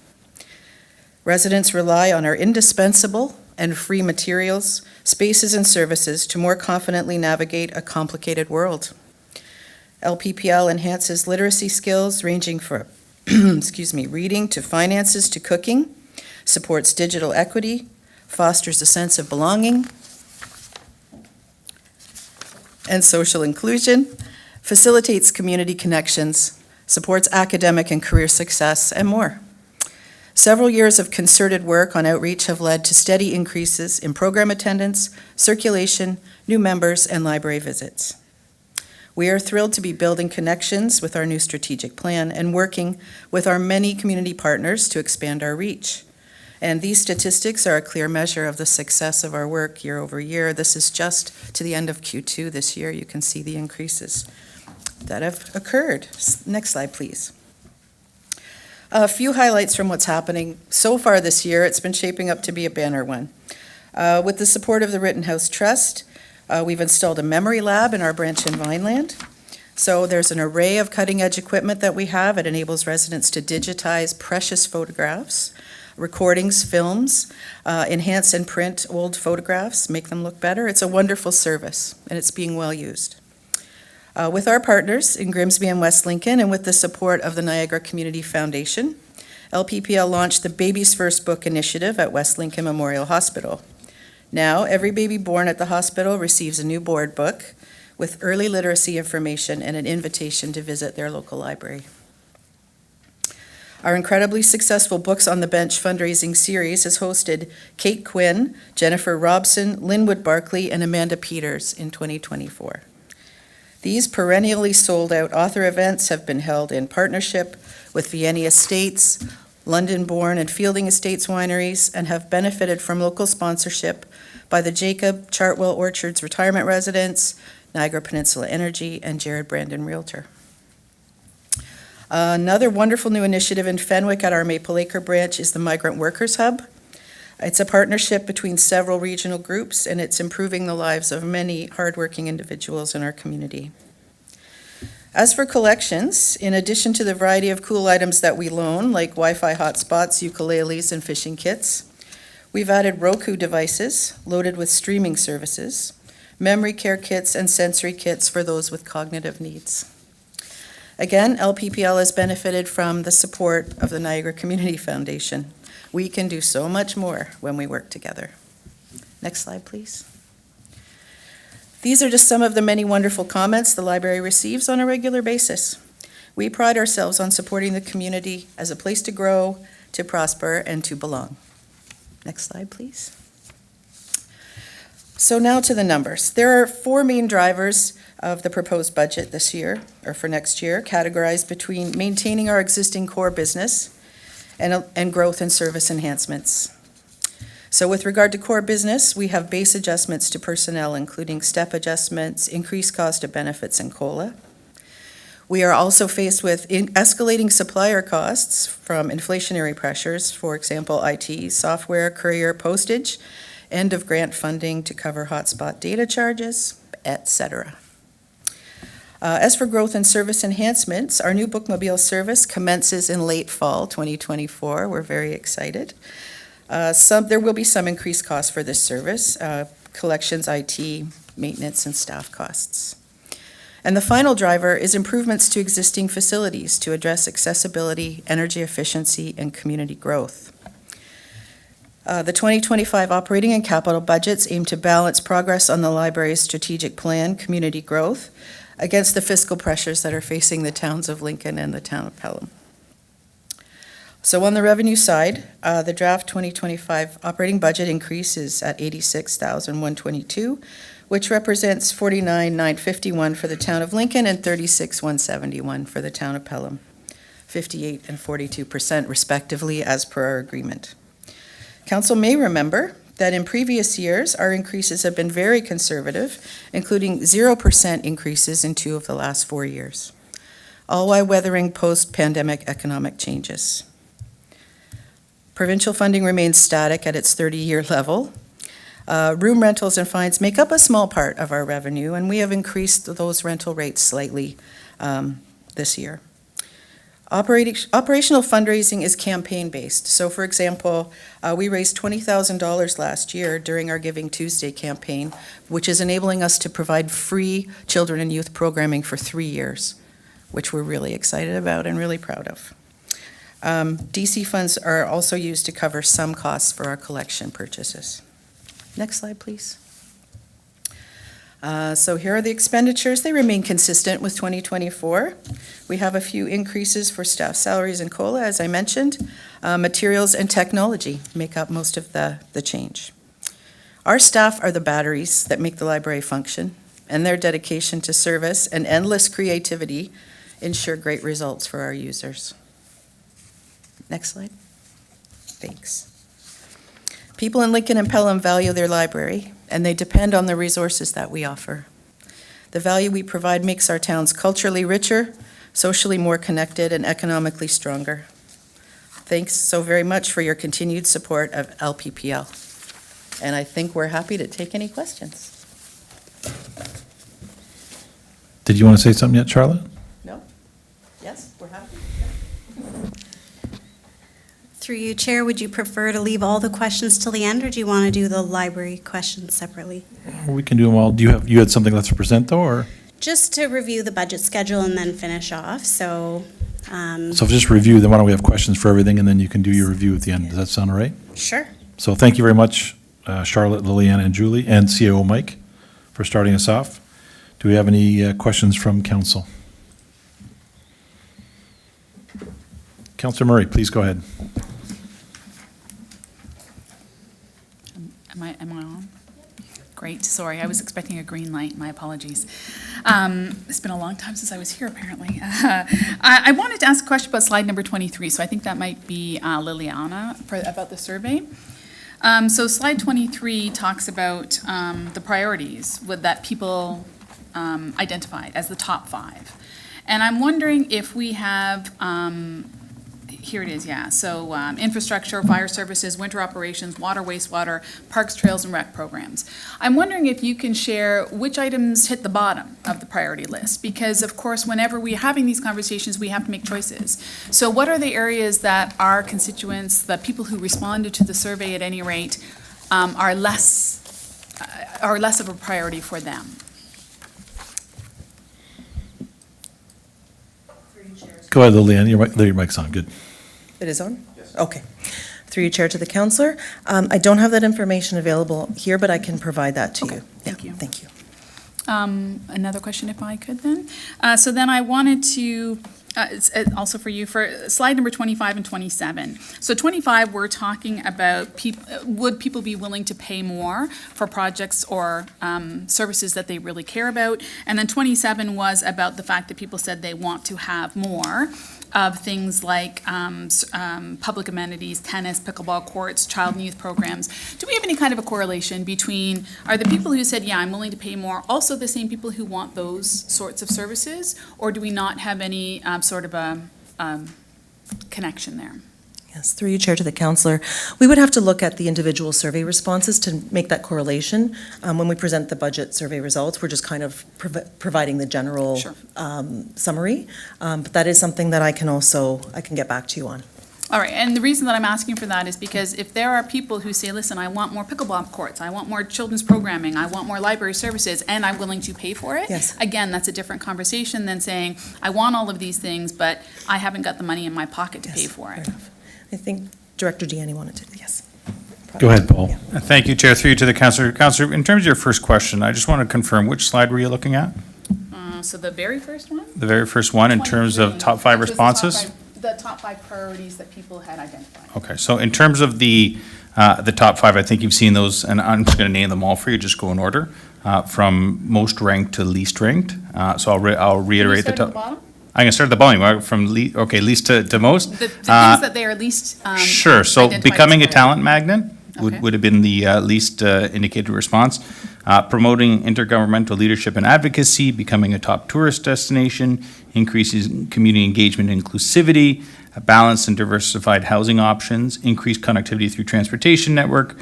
[SPEAKER 7] Residents rely on our indispensable and free materials, spaces, and services to more confidently navigate a complicated world. LPPL enhances literacy skills ranging from reading to finances to cooking, supports digital equity, fosters a sense of belonging and social inclusion, facilitates community connections, supports academic and career success, and more. Several years of concerted work on outreach have led to steady increases in program attendance, circulation, new members, and library visits. We are thrilled to be building connections with our new strategic plan and working with our many community partners to expand our reach. And these statistics are a clear measure of the success of our work year over year. This is just to the end of Q2 this year. You can see the increases that have occurred. Next slide, please. A few highlights from what's happening so far this year. It's been shaping up to be a banner one. With the support of the Rittenhouse Trust, we've installed a memory lab in our branch in Vineland. So there's an array of cutting-edge equipment that we have. It enables residents to digitize precious photographs, recordings, films, enhance and print old photographs, make them look better. It's a wonderful service, and it's being well used. With our partners in Grimsby and West Lincoln, and with the support of the Niagara Community Foundation, LPPL launched the Baby's First Book initiative at West Lincoln Memorial Hospital. Now, every baby born at the hospital receives a new board book with early literacy information and an invitation to visit their local library. Our incredibly successful Books on the Bench fundraising series has hosted Kate Quinn, Jennifer Robson, Linwood Barkley, and Amanda Peters in 2024. These perennially sold-out author events have been held in partnership with Vienna Estates, London-born and Fielding Estates wineries, and have benefited from local sponsorship by the Jacob Chartwell Orchards Retirement Residence, Niagara Peninsula Energy, and Jared Brandon Realtor. Another wonderful new initiative in Fenwick at our Maple Acre branch is the Migrant Workers Hub. It's a partnership between several regional groups, and it's improving the lives of many hardworking individuals in our community. As for collections, in addition to the variety of cool items that we loan, like Wi-Fi hotspots, ukuleles, and fishing kits, we've added Roku devices loaded with streaming services, memory care kits, and sensory kits for those with cognitive needs. Again, LPPL has benefited from the support of the Niagara Community Foundation. We can do so much more when we work together. Next slide, please. These are just some of the many wonderful comments the library receives on a regular basis. We pride ourselves on supporting the community as a place to grow, to prosper, and to belong. Next slide, please. So now to the numbers. There are four main drivers of the proposed budget this year, or for next year, categorized between maintaining our existing core business and growth and service enhancements. So with regard to core business, we have base adjustments to personnel, including step adjustments, increased cost of benefits, and COLA. We are also faced with escalating supplier costs from inflationary pressures, for example, IT, software, courier, postage, end of grant funding to cover hotspot data charges, etc. As for growth and service enhancements, our new bookmobile service commences in late fall 2024. We're very excited. There will be some increased costs for this service, collections, IT, maintenance, and staff costs. And the final driver is improvements to existing facilities to address accessibility, energy efficiency, and community growth. The 2025 operating and capital budgets aim to balance progress on the library's strategic plan, community growth, against the fiscal pressures that are facing the towns of Lincoln and the town of Pelham. So on the revenue side, the draft 2025 operating budget increase is at $86,122, which represents $49,951 for the town of Lincoln and $36,171 for the town of Pelham, 58% and 42% respectively as per our agreement. Council may remember that in previous years, our increases have been very conservative, including 0% increases in 2 of the last 4 years, all while weathering post-pandemic economic changes. Provincial funding remains static at its 30-year level. Room rentals and fines make up a small part of our revenue, and we have increased those rental rates slightly this year. Operational fundraising is campaign-based. So, for example, we raised $20,000 last year during our Giving Tuesday campaign, which is enabling us to provide free children and youth programming for 3 years, which we're really excited about and really proud of. DC funds are also used to cover some costs for our collection purchases. Next slide, please. So here are the expenditures. They remain consistent with 2024. We have a few increases for staff salaries and COLA, as I mentioned. Materials and technology make up most of the change. Our staff are the batteries that make the library function, and their dedication to service and endless creativity ensure great results for our users. Next slide. Thanks. People in Lincoln and Pelham value their library, and they depend on the resources that we offer. The value we provide makes our towns culturally richer, socially more connected, and economically stronger. Thanks so very much for your continued support of LPPL. And I think we're happy to take any questions.
[SPEAKER 1] Did you want to say something yet, Charlotte?
[SPEAKER 7] No? Yes, we're happy.
[SPEAKER 4] Through you, Chair, would you prefer to leave all the questions till the end, or do you want to do the library questions separately?
[SPEAKER 1] We can do them all. You had something left to present, though, or?
[SPEAKER 4] Just to review the budget schedule and then finish off, so.
[SPEAKER 1] So just review, then why don't we have questions for everything, and then you can do your review at the end. Does that sound all right?
[SPEAKER 4] Sure.
[SPEAKER 1] So thank you very much, Charlotte, Liliana, and Julie, and CAO Mike, for starting us off. Do we have any questions from council? Councillor Murray, please go ahead.
[SPEAKER 8] Am I on? Great, sorry, I was expecting a green light, my apologies. It's been a long time since I was here, apparently. I wanted to ask a question about slide number 23, so I think that might be Liliana about the survey. So slide 23 talks about the priorities that people identified as the top 5. And I'm wondering if we have here it is, yeah. So infrastructure, fire services, winter operations, water, wastewater, parks, trails, and rec programs. I'm wondering if you can share which items hit the bottom of the priority list, because of course, whenever we're having these conversations, we have to make choices. So what are the areas that our constituents, the people who responded to the survey at any rate, are less of a priority for them?
[SPEAKER 1] Go ahead, Liliana, your mic's on, good.
[SPEAKER 6] It is on? Yes. Okay. Through you, Chair, to the councillor. I don't have that information available here, but I can provide that to you.
[SPEAKER 8] Thank you.
[SPEAKER 6] Thank you.
[SPEAKER 8] Another question, if I could then. So then I wanted to, also for you, for slide number 25 and 27. So 25, we're talking about would people be willing to pay more for projects or services that they really care about? And then 27 was about the fact that people said they want to have more. of things like public amenities, tennis, pickleball courts, child and youth programs. Do we have any kind of a correlation between, are the people who said, yeah, I'm willing to pay more, also the same people who want those sorts of services? Or do we not have any sort of a connection there?
[SPEAKER 6] Yes, through you, Chair, to the councillor. We would have to look at the individual survey responses to make that correlation. When we present the budget survey results, we're just kind of providing the general
[SPEAKER 8] Sure.
[SPEAKER 6] Summary. But that is something that I can get back to you on.
[SPEAKER 8] All right, and the reason that I'm asking for that is because if there are people who say, listen, I want more pickleball courts, I want more children's programming, I want more library services, and I'm willing to pay for it.
[SPEAKER 6] Yes.
[SPEAKER 8] Again, that's a different conversation than saying, I want all of these things, but I haven't got the money in my pocket to
[SPEAKER 6] Yes,
[SPEAKER 8] pay for
[SPEAKER 6] fair
[SPEAKER 8] it.
[SPEAKER 6] enough. I think Director Deanne wanted to, yes.
[SPEAKER 1] Go ahead, Paul.
[SPEAKER 6] Yeah.
[SPEAKER 9] Thank you, Chair. Through you to the councillor. Councillor, in terms of your first question, I just want to confirm, which slide were you looking at?
[SPEAKER 8] So the very first one?
[SPEAKER 9] The very first one, in terms of
[SPEAKER 8] 23,
[SPEAKER 9] top 5
[SPEAKER 8] which was the top
[SPEAKER 9] responses?
[SPEAKER 8] The top 5 priorities that people had identified.
[SPEAKER 9] Okay, so in terms of the top 5, I think you've seen those, and I'm just going to name them all for you, just go in order, from most ranked to least ranked. So I'll reiterate the
[SPEAKER 8] Can you start at the
[SPEAKER 9] top.
[SPEAKER 8] bottom?
[SPEAKER 9] I'm going to start at the bottom, from least to most.
[SPEAKER 8] The things that they are least
[SPEAKER 9] Sure, so
[SPEAKER 8] identified
[SPEAKER 9] becoming a
[SPEAKER 8] as priority.
[SPEAKER 9] talent magnet
[SPEAKER 8] Okay.
[SPEAKER 9] would have been the least indicated response. Promoting intergovernmental leadership and advocacy, becoming a top tourist destination, increases community engagement and inclusivity, a balanced and diversified housing options, increased connectivity through transportation network,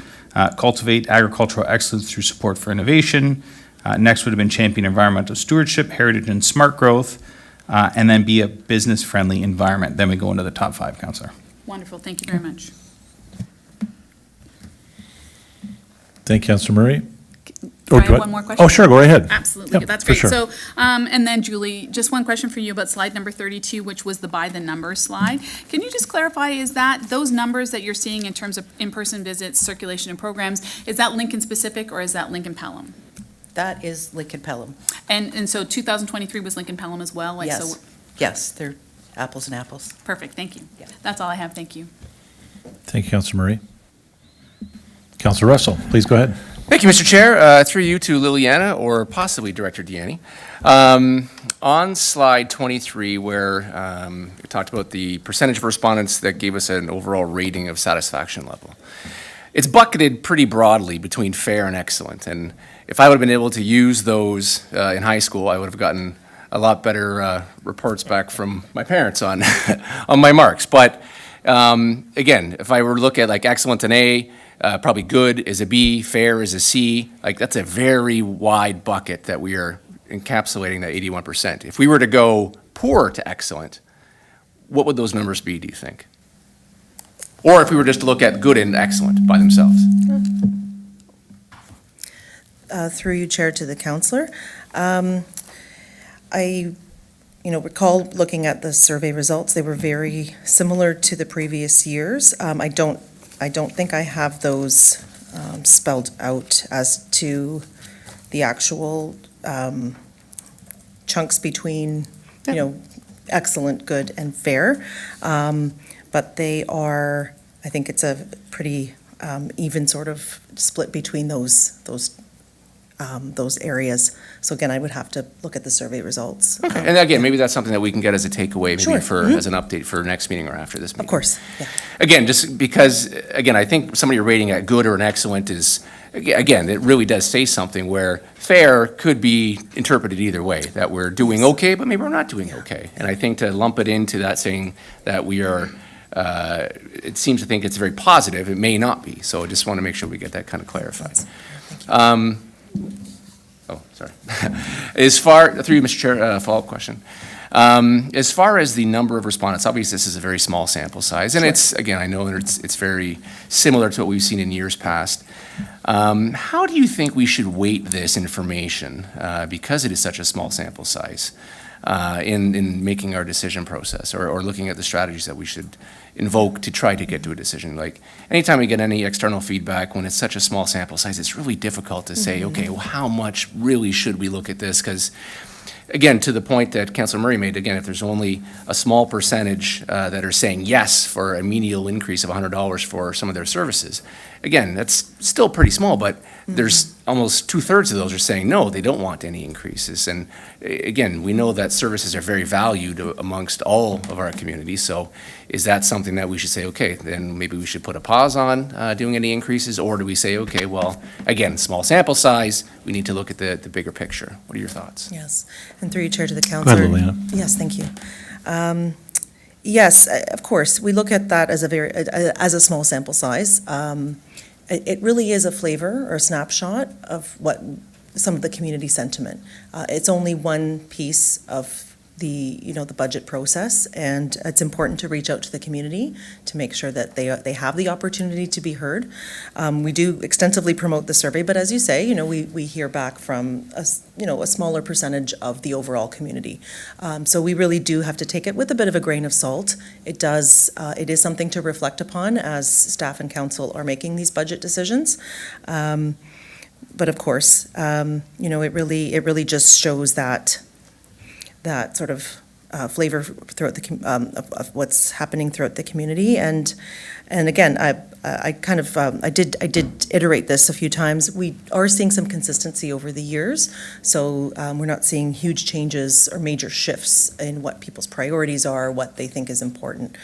[SPEAKER 9] cultivate agricultural excellence through support for innovation. Next would have been champion environmental stewardship, heritage and smart growth, and then be a business-friendly environment. Then we go into the top 5, Councillor.
[SPEAKER 8] Wonderful, thank you very much.
[SPEAKER 1] Thank you, Councillor Murray.
[SPEAKER 8] Do I
[SPEAKER 1] go
[SPEAKER 8] have
[SPEAKER 1] ahead.
[SPEAKER 8] one more question?
[SPEAKER 1] Oh, sure, go right ahead.
[SPEAKER 8] Absolutely,
[SPEAKER 1] Yep,
[SPEAKER 8] that's
[SPEAKER 1] for
[SPEAKER 8] great.
[SPEAKER 1] sure.
[SPEAKER 8] So, and then Julie, just one question for you about slide number 32, which was the by the number slide. Can you just clarify, is that, those numbers that you're seeing in terms of in-person visits, circulation and programs, is that Lincoln specific or is that Lincoln Pelham?
[SPEAKER 7] That is Lincoln Pelham.
[SPEAKER 8] And so 2023 was Lincoln Pelham as well? Like, so
[SPEAKER 7] Yes, yes, they're apples and apples.
[SPEAKER 8] Perfect, thank you.
[SPEAKER 7] Yeah.
[SPEAKER 8] That's all I have, thank you.
[SPEAKER 1] Thank you, Councillor Murray. Councillor Russell, please go ahead.
[SPEAKER 10] Thank you, Mr. Chair. Through you to Liliana, or possibly Director Deanne. On slide 23, where we talked about the percentage of respondents that gave us an overall rating of satisfaction level. It's bucketed pretty broadly between fair and excellent. And if I would have been able to use those in high school, I would have gotten a lot better reports back from my parents on, on my marks. But again, if I were to look at like excellent and A, probably good is a B, fair is a C. Like, that's a very wide bucket that we are encapsulating that 81%. If we were to go poor to excellent, what would those numbers be, do you think? Or if we were just to look at good and excellent by themselves?
[SPEAKER 6] Through you, Chair, to the councillor. I recall looking at the survey results. They were very similar to the previous years. I don't think I have those spelled out as to the actual chunks between, excellent, good, and fair. But they are, I think it's a pretty even sort of split between those areas. So again, I would have to look at the survey results.
[SPEAKER 10] And again, maybe that's something that we can get as a takeaway, maybe
[SPEAKER 6] Sure.
[SPEAKER 10] for, as an update for next meeting or after this meeting.
[SPEAKER 6] Of course, yeah.
[SPEAKER 10] Again, just because, again, I think somebody rating at good or an excellent is, again, it really does say something where fair could be interpreted either way, that we're doing okay, but maybe we're not doing okay. And I think to lump it into that saying that we are, it seems to think it's very positive, it may not be. So I just want to make sure we get that kind of clarified. Oh, sorry. Through you, Mr. Chair, follow-up question. As far as the number of respondents, obviously this is a very small sample size, and it's, again, I know that it's very similar to what we've seen in years past. How do you think we should weight this information, because it is such a small sample size, in making our decision process, or looking at the strategies that we should invoke to try to get to a decision? Like, anytime we get any external feedback, when it's such a small sample size, it's really difficult to say, okay, well, how much really should we look at this? Because, again, to the point that Councillor Murray made, again, if there's only a small percentage that are saying yes for a menial increase of $100 for some of their services, again, that's still pretty small, but there's almost 2/3 of those are saying, no, they don't want any increases. And again, we know that services are very valued amongst all of our communities. So is that something that we should say, okay, then maybe we should put a pause on doing any increases? Or do we say, okay, well, again, small sample size, we need to look at the bigger picture? What are your thoughts?
[SPEAKER 6] Yes, and through you, Chair, to the
[SPEAKER 1] ahead,
[SPEAKER 6] councillor.
[SPEAKER 1] Liliana.
[SPEAKER 6] Yes, thank you. Yes, of course, we look at that as as a small sample size. It really is a flavor or a snapshot of what some of the community sentiment. It's only one piece of the budget process, and it's important to reach out to the community to make sure that they have the opportunity to be heard. We do extensively promote the survey, but as you say, we hear back from a smaller percentage of the overall community. So we really do have to take it with a bit of a grain of salt. It is something to reflect upon as staff and council are making these budget decisions. But of course, it really just shows that sort of flavor throughout of what's happening throughout the community. And again, I did iterate this a few times. We are seeing some consistency over the years, so we're not seeing huge changes or major shifts in what people's priorities are, what they think is important.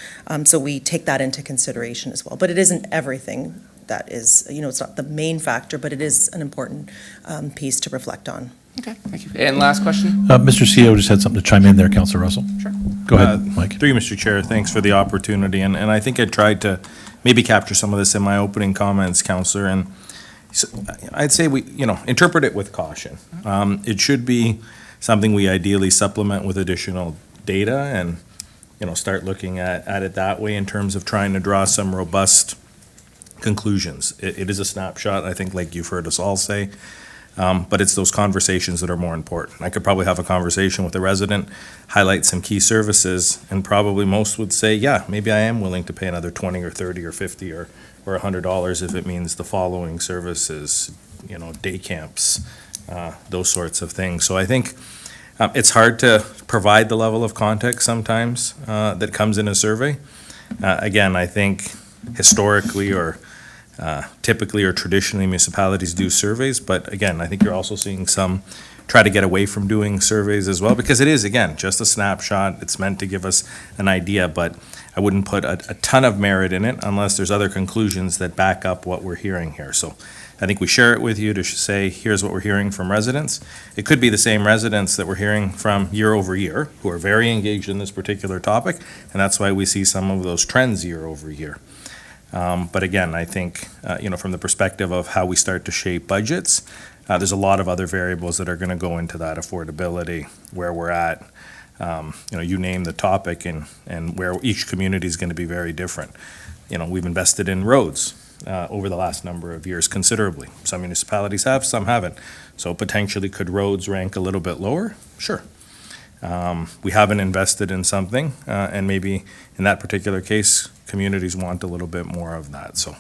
[SPEAKER 6] So we take that into consideration as well. But it isn't everything that is, it's not the main factor, but it is an important piece to reflect on.
[SPEAKER 10] Okay, thank you. And last question?
[SPEAKER 1] Mr. CEO just had something to chime in there, Councillor Russell.
[SPEAKER 10] Sure.
[SPEAKER 1] Go ahead, Mike.
[SPEAKER 3] Through you, Mr. Chair, thanks for the opportunity, and I think I tried to maybe capture some of this in my opening comments, Councillor, and so I'd say we, interpret it with caution. It should be something we ideally supplement with additional data and, start looking at it that way in terms of trying to draw some robust conclusions. It is a snapshot, I think, like you've heard us all say. But it's those conversations that are more important. I could probably have a conversation with a resident, highlight some key services, and probably most would say, yeah, maybe I am willing to pay another 20 or 30 or 50 or $100 if it means the following services, day camps, those sorts of things. So I think it's hard to provide the level of context sometimes that comes in a survey. Again, I think historically or typically or traditionally municipalities do surveys, but again, I think you're also seeing some try to get away from doing surveys as well, because it is, again, just a snapshot. It's meant to give us an idea, but I wouldn't put a ton of merit in it unless there's other conclusions that back up what we're hearing here. So I think we share it with you to say, here's what we're hearing from residents. It could be the same residents that we're hearing from year over year who are very engaged in this particular topic, and that's why we see some of those trends year over year. But again, I think, from the perspective of how we start to shape budgets, there's a lot of other variables that are going to go into that affordability, where we're at. You name the topic and where each community is going to be very different. We've invested in roads over the last number of years considerably. Some municipalities have, some haven't. So potentially could roads rank a little bit lower? Sure. We haven't invested in something, and maybe in that particular case, communities want a little bit more of that. So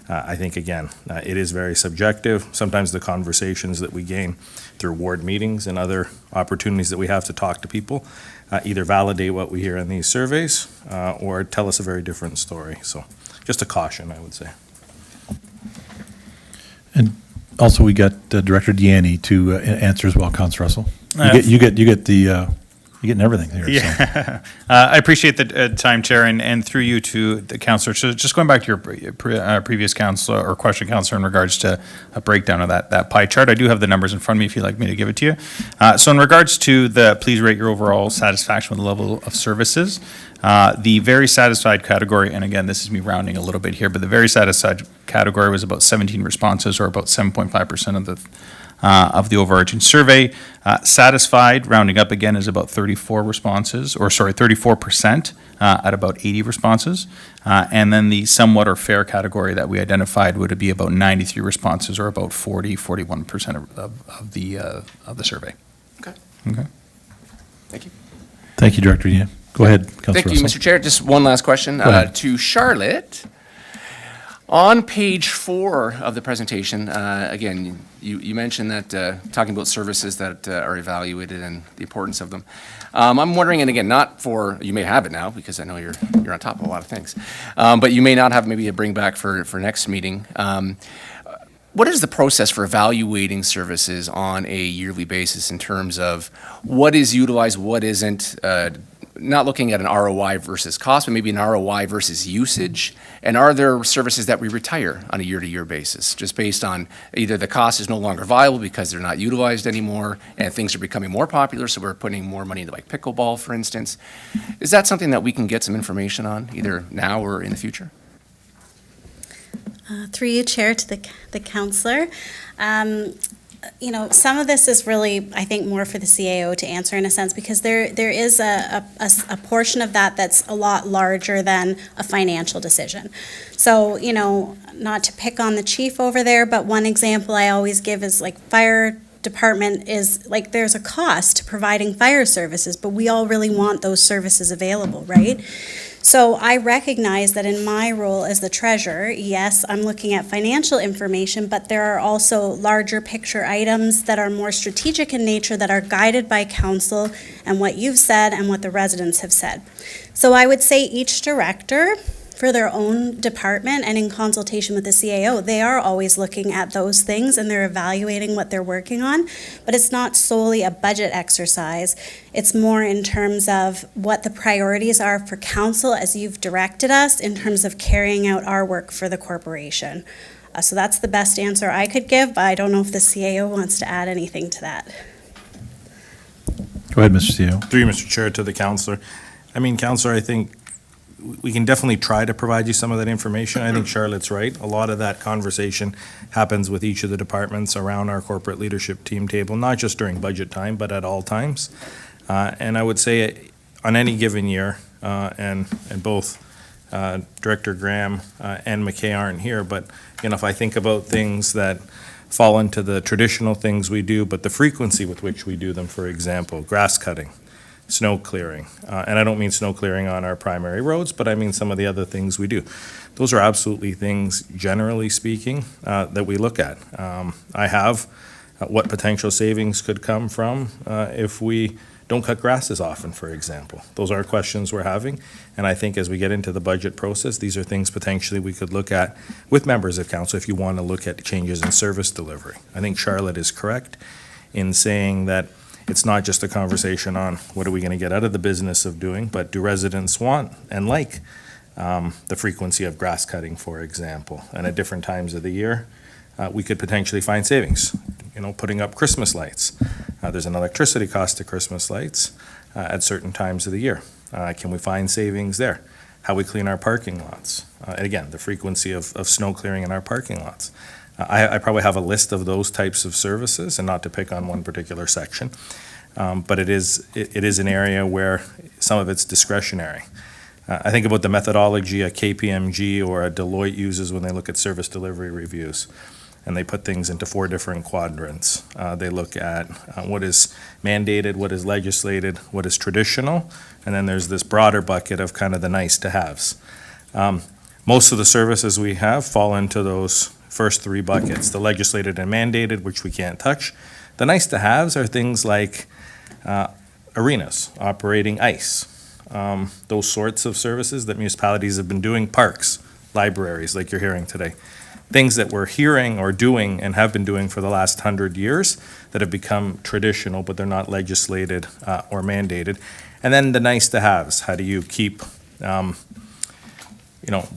[SPEAKER 3] I think, again, it is very subjective. Sometimes the conversations that we gain through ward meetings and other opportunities that we have to talk to people either validate what we hear in these surveys or tell us a very different story. So just a caution, I would say.
[SPEAKER 1] And also, we got Director Deanne to answer as well, Councillor Russell. You're getting everything here.
[SPEAKER 9] Yeah, I appreciate the time, Chair, and through you to the councillor. So just going back to your previous councillor or question, councillor, in regards to a breakdown of that pie chart. I do have the numbers in front of me if you'd like me to give it to you. So in regards to please rate your overall satisfaction with the level of services. The very satisfied category, and again, this is me rounding a little bit here, but the very satisfied category was about 17 responses, or about 7.5% of the overarching survey. Satisfied, rounding up again, is about 34% at about 80 responses. And then the somewhat or fair category that we identified would be about 93 responses, or about 41% of the survey.
[SPEAKER 10] Okay.
[SPEAKER 9] Okay.
[SPEAKER 10] Thank you.
[SPEAKER 1] Thank you, Director Deanne. Go ahead, Councillor
[SPEAKER 10] Thank you,
[SPEAKER 1] Russell.
[SPEAKER 10] Mr. Chair. Just one last question to Charlotte. On page 4 of the presentation, again, you mentioned that talking about services that are evaluated and the importance of them. I'm wondering, and again, not for, you may have it now because I know you're on top of a lot of things, but you may not have maybe a bring back for next meeting. what is the process for evaluating services on a yearly basis in terms of what is utilized, what isn't? Not looking at an ROI versus cost, but maybe an ROI versus usage. And are there services that we retire on a year-to-year basis, just based on either the cost is no longer viable because they're not utilized anymore and things are becoming more popular, so we're putting more money into like pickleball, for instance. Is that something that we can get some information on, either now or in the future?
[SPEAKER 4] Through you, Chair, to the counselor. You know, some of this is really, I think, more for the CAO to answer in a sense, because there is a portion of that that's a lot larger than a financial decision. So, you know, not to pick on the chief over there, but one example I always give is like fire department is like, there's a cost to providing fire services, but we all really want those services available, right? So I recognize that in my role as the treasurer, yes, I'm looking at financial information, but there are also larger picture items that are more strategic in nature that are guided by council and what you've said and what the residents have said. So I would say each director for their own department and in consultation with the CAO, they are always looking at those things and they're evaluating what they're working on, but it's not solely a budget exercise. It's more in terms of what the priorities are for council as you've directed us in terms of carrying out our work for the corporation. So that's the best answer I could give, but I don't know if the CAO wants to add anything to that.
[SPEAKER 1] Go ahead, Mr. CEO.
[SPEAKER 3] Through you, Mr. Chair, to the counselor. I mean, counselor, I think we can definitely try to provide you some of that information. I think Charlotte's right. A lot of that conversation happens with each of the departments around our corporate leadership team table, not just during budget time, but at all times. And I would say on any given year, and both Director Graham and McKay aren't here, but you know, if I think about things that fall into the traditional things we do, but the frequency with which we do them, for example, grass cutting, snow clearing, and I don't mean snow clearing on our primary roads, but I mean some of the other things we do. Those are absolutely things, generally speaking, that we look at. I have what potential savings could come from if we don't cut grass as often, for example. Those are questions we're having, and I think as we get into the budget process, these are things potentially we could look at with members of council if you want to look at changes in service delivery. I think Charlotte is correct in saying that it's not just a conversation on what are we going to get out of the business of doing, but do residents want and like the frequency of grass cutting, for example, and at different times of the year, we could potentially find savings. You know, putting up Christmas lights. There's an electricity cost to Christmas lights at certain times of the year. Can we find savings there? How we clean our parking lots. And again, the frequency of snow clearing in our parking lots. I probably have a list of those types of services, and not to pick on one particular section, but it is an area where some of it's discretionary. I think about the methodology a KPMG or a Deloitte uses when they look at service delivery reviews, and they put things into 4 different quadrants. They look at what is mandated, what is legislated, what is traditional, and then there's this broader bucket of kind of the nice-to-haves. Most of the services we have fall into those first 3 buckets, the legislated and mandated, which we can't touch. The nice-to-haves are things like arenas, operating ice, those sorts of services that municipalities have been doing, parks, libraries, like you're hearing today. Things that we're hearing or doing and have been doing for the last 100 years that have become traditional, but they're not legislated or mandated. And then the nice-to-haves, how do you keep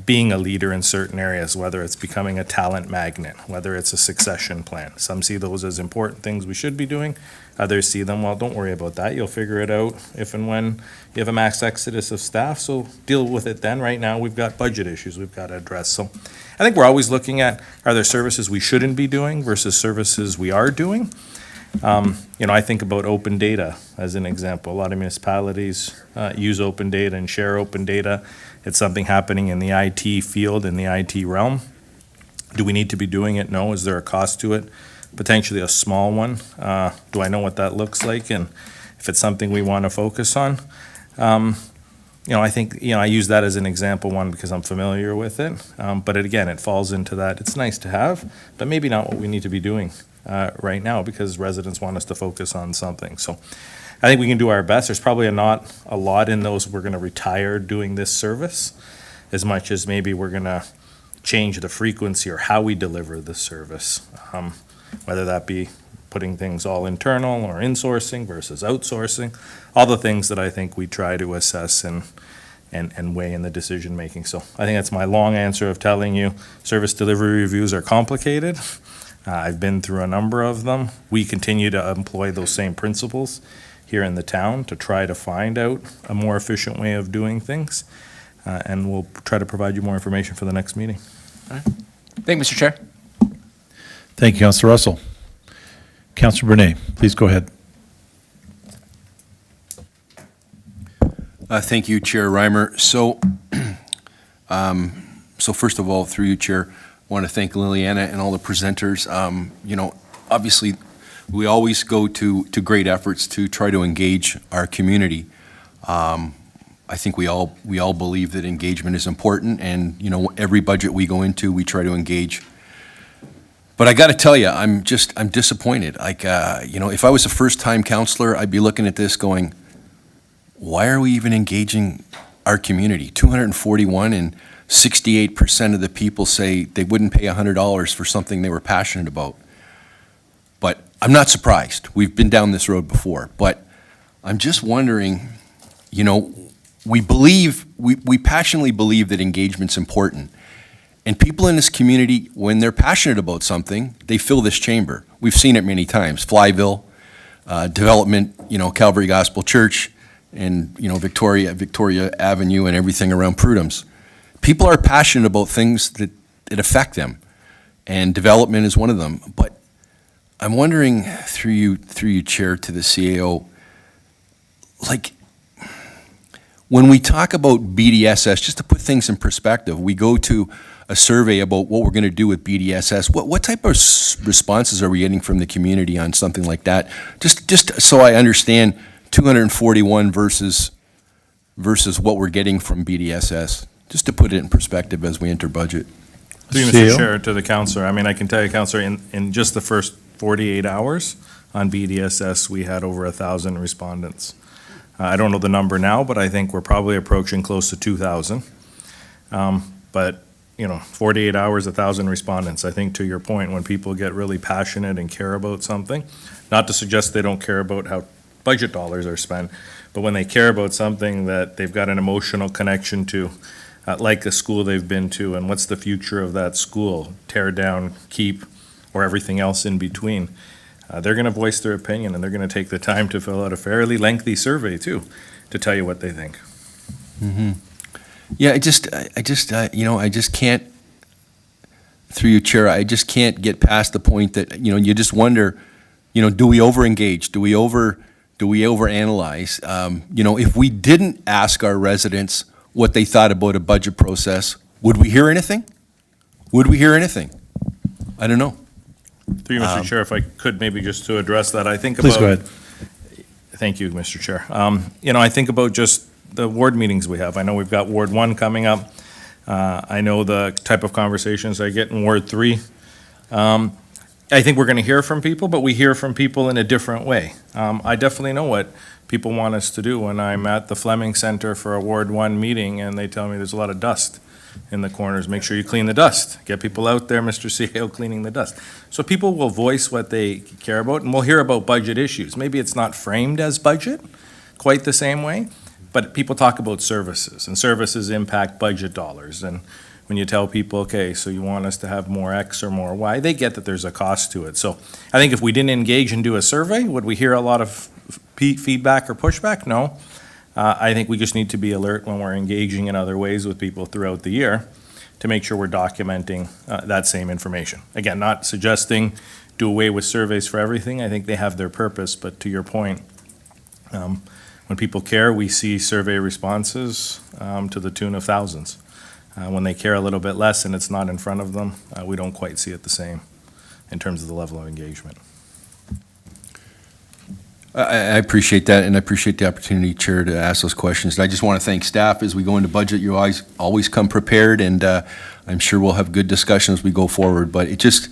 [SPEAKER 3] being a leader in certain areas, whether it's becoming a talent magnet, whether it's a succession plan. Some see those as important things we should be doing. Others see them, well, don't worry about that. You'll figure it out if and when you have a mass exodus of staff, so deal with it then. Right now, we've got budget issues we've got to address. So I think we're always looking at, are there services we shouldn't be doing versus services we are doing? I think about open data as an example. A lot of municipalities use open data and share open data. It's something happening in the IT field, in the IT realm. Do we need to be doing it? No. Is there a cost to it? Potentially a small one. Do I know what that looks like? And if it's something we want to focus on? I think, I use that as an example, one, because I'm familiar with it. But again, it falls into that. It's nice to have, but maybe not what we need to be doing right now, because residents want us to focus on something. So I think we can do our best. There's probably not a lot in those we're going to retire doing this service, as much as maybe we're going to change the frequency or how we deliver the service, whether that be putting things all internal or insourcing versus outsourcing, all the things that I think we try to assess and weigh in the decision-making. So I think that's my long answer of telling you service delivery reviews are complicated. I've been through a number of them. We continue to employ those same principles here in the town to try to find out a more efficient way of doing things. And we'll try to provide you more information for the next meeting.
[SPEAKER 10] Thank you, Mr. Chair.
[SPEAKER 1] Thank you, Councillor Russell. Councillor Brunei, please go ahead.
[SPEAKER 11] Thank you, Chair Reimer. So first of all, through you, Chair, I want to thank Liliana and all the presenters. Obviously, we always go to great efforts to try to engage our community. I think we all believe that engagement is important, and every budget we go into, we try to engage. But I got to tell you, I'm disappointed. If I was a first-time counselor, I'd be looking at this going, why are we even engaging our community? 241 and 68% of the people say they wouldn't pay $100 for something they were passionate about. But I'm not surprised. We've been down this road before. But I'm just wondering, we passionately believe that engagement's important. And people in this community, when they're passionate about something, they fill this chamber. We've seen it many times. Flyville, development, Calvary Gospel Church, and Victoria Avenue and everything around Prudhome's. People are passionate about things that affect them, and development is one of them. But I'm wondering, through you, Chair, to the CAO, when we talk about BDSS, just to put things in perspective, we go to a survey about what we're going to do with BDSS. What type of responses are we getting from the community on something like that? Just so I understand 241 versus what we're getting from BDSS, just to put it in perspective as we enter budget.
[SPEAKER 3] Through you, Mr. Chair, to the councillor, I can tell you, councillor, in just the first 48 hours on BDSS, we had over 1,000 respondents. I don't know the number now, but I think we're probably approaching close to 2,000. But 48 hours, 1,000 respondents. I think, to your point, when people get really passionate and care about something, not to suggest they don't care about how budget dollars are spent, but when they care about something that they've got an emotional connection to, like a school they've been to, and what's the future of that school, tear down, keep, or everything else in between, they're going to voice their opinion, and they're going to take the time to fill out a fairly lengthy survey, too, to tell you what they think.
[SPEAKER 11] Mm-hmm. Yeah, I just can't, through you, Chair, I just can't get past the point that, you just wonder, do we over-engage? Do we over-analyze? If we didn't ask our residents what they thought about a budget process, would we hear anything? I don't know.
[SPEAKER 3] Through you, Mr. Chair, if I could maybe just to address that, I think
[SPEAKER 1] Please
[SPEAKER 3] about.
[SPEAKER 1] go ahead.
[SPEAKER 3] Thank you, Mr. Chair. I think about just the ward meetings we have. I know we've got Ward 1 coming up. I know the type of conversations I get in Ward 3. I think we're going to hear from people, but we hear from people in a different way. I definitely know what people want us to do when I'm at the Fleming Center for a Ward 1 meeting and they tell me there's a lot of dust in the corners. Make sure you clean the dust. Get people out there, Mr. CAO, cleaning the dust. So people will voice what they care about, and we'll hear about budget issues. Maybe it's not framed as budget quite the same way, but people talk about services, and services impact budget dollars. And when you tell people, okay, so you want us to have more X or more Y, they get that there's a cost to it. So I think if we didn't engage and do a survey, would we hear a lot of feedback or pushback? No. I think we just need to be alert when we're engaging in other ways with people throughout the year to make sure we're documenting that same information. Again, not suggesting do away with surveys for everything. I think they have their purpose, but to your point, when people care, we see survey responses to the tune of thousands. When they care a little bit less and it's not in front of them, we don't quite see it the same in terms of the level of engagement.
[SPEAKER 11] I appreciate that, and I appreciate the opportunity, Chair, to ask those questions. And I just want to thank staff as we go into budget. You always come prepared, and I'm sure we'll have good discussions as we go forward. But it just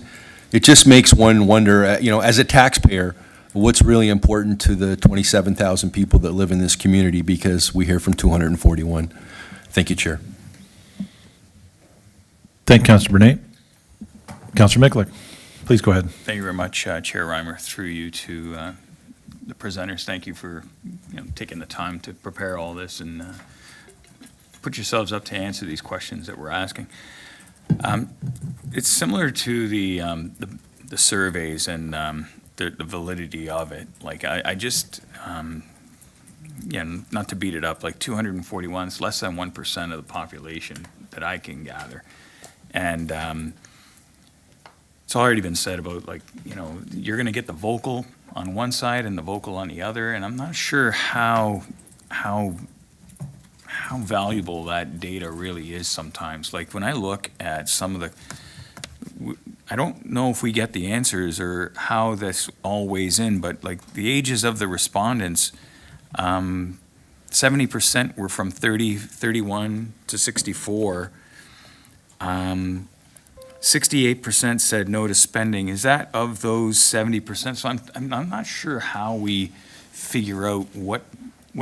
[SPEAKER 11] makes one wonder, as a taxpayer, what's really important to the 27,000 people that live in this community, because we hear from 241. Thank you, Chair.
[SPEAKER 1] Thank you, Councillor Bernate. Councillor Miklik, please go ahead.
[SPEAKER 12] Thank you very much, Chair Reimer. Through you to the presenters, thank you for taking the time to prepare all this and put yourselves up to answer these questions that we're asking. It's similar to the surveys and the validity of it. Like I just, not to beat it up, like 241 is less than 1% of the population that I can gather. And it's already been said about you're going to get the vocal on one side and the vocal on the other, and I'm not sure how valuable that data really is sometimes. Like when I look at some of the, I don't know if we get the answers or how this all weighs in, but like the ages of the respondents, 70% were from 31 to 64. 68% said no to spending. Is that of those 70%? So I'm not sure how we figure out what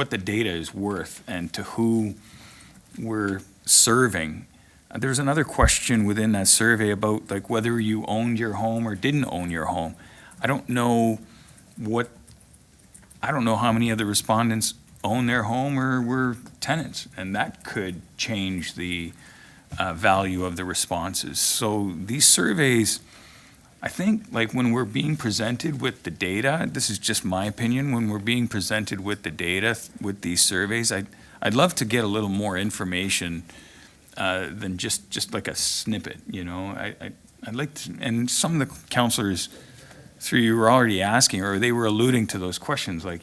[SPEAKER 12] the data is worth and to who we're serving. There's another question within that survey about like whether you owned your home or didn't own your home. I don't know how many of the respondents own their home or were tenants, and that could change the value of the responses. So these surveys, I think, like when we're being presented with the data, this is just my opinion, when we're being presented with the data with these surveys, I'd love to get a little more information than just like a snippet, I'd like to, and some of the councillors through you were already asking, or they were alluding to those questions, like,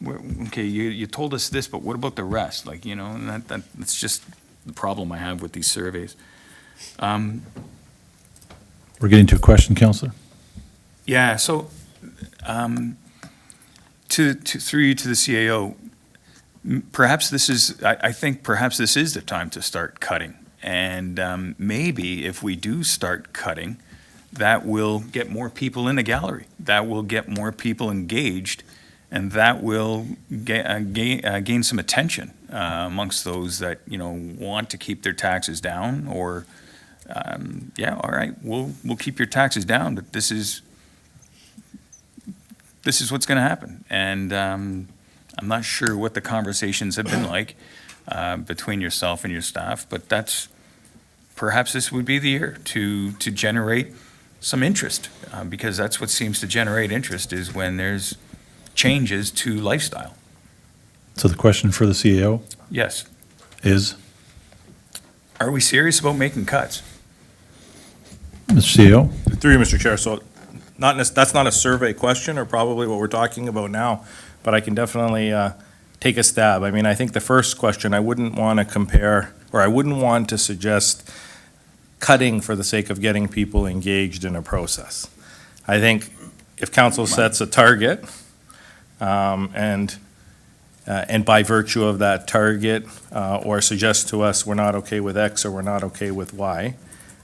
[SPEAKER 12] okay, you told us this, but what about the rest? Like, and that's just the problem I have with these surveys.
[SPEAKER 1] We're getting to a question, Councillor.
[SPEAKER 12] Yeah, so through you to the CAO, perhaps this is, I think perhaps this is the time to start cutting. And maybe if we do start cutting, that will get more people in the gallery. That will get more people engaged, and that will gain some attention amongst those that want to keep their taxes down. Or all right, we'll keep your taxes down, but this is what's going to happen. And I'm not sure what the conversations have been like between yourself and your staff, but perhaps this would be the year to generate some interest, because that's what seems to generate interest is when there's changes to lifestyle.
[SPEAKER 1] So the question for the CAO
[SPEAKER 12] Yes.
[SPEAKER 1] is,
[SPEAKER 12] Are we serious about making cuts?
[SPEAKER 1] Mr. CEO?
[SPEAKER 3] Through you, Mr. Chair, so that's not a survey question or probably what we're talking about now, but I can definitely take a stab. I mean, I think the first question, I wouldn't want to compare, or I wouldn't want to suggest cutting for the sake of getting people engaged in a process. I think if council sets a target, and by virtue of that target, or suggests to us we're not okay with X or we're not okay with Y,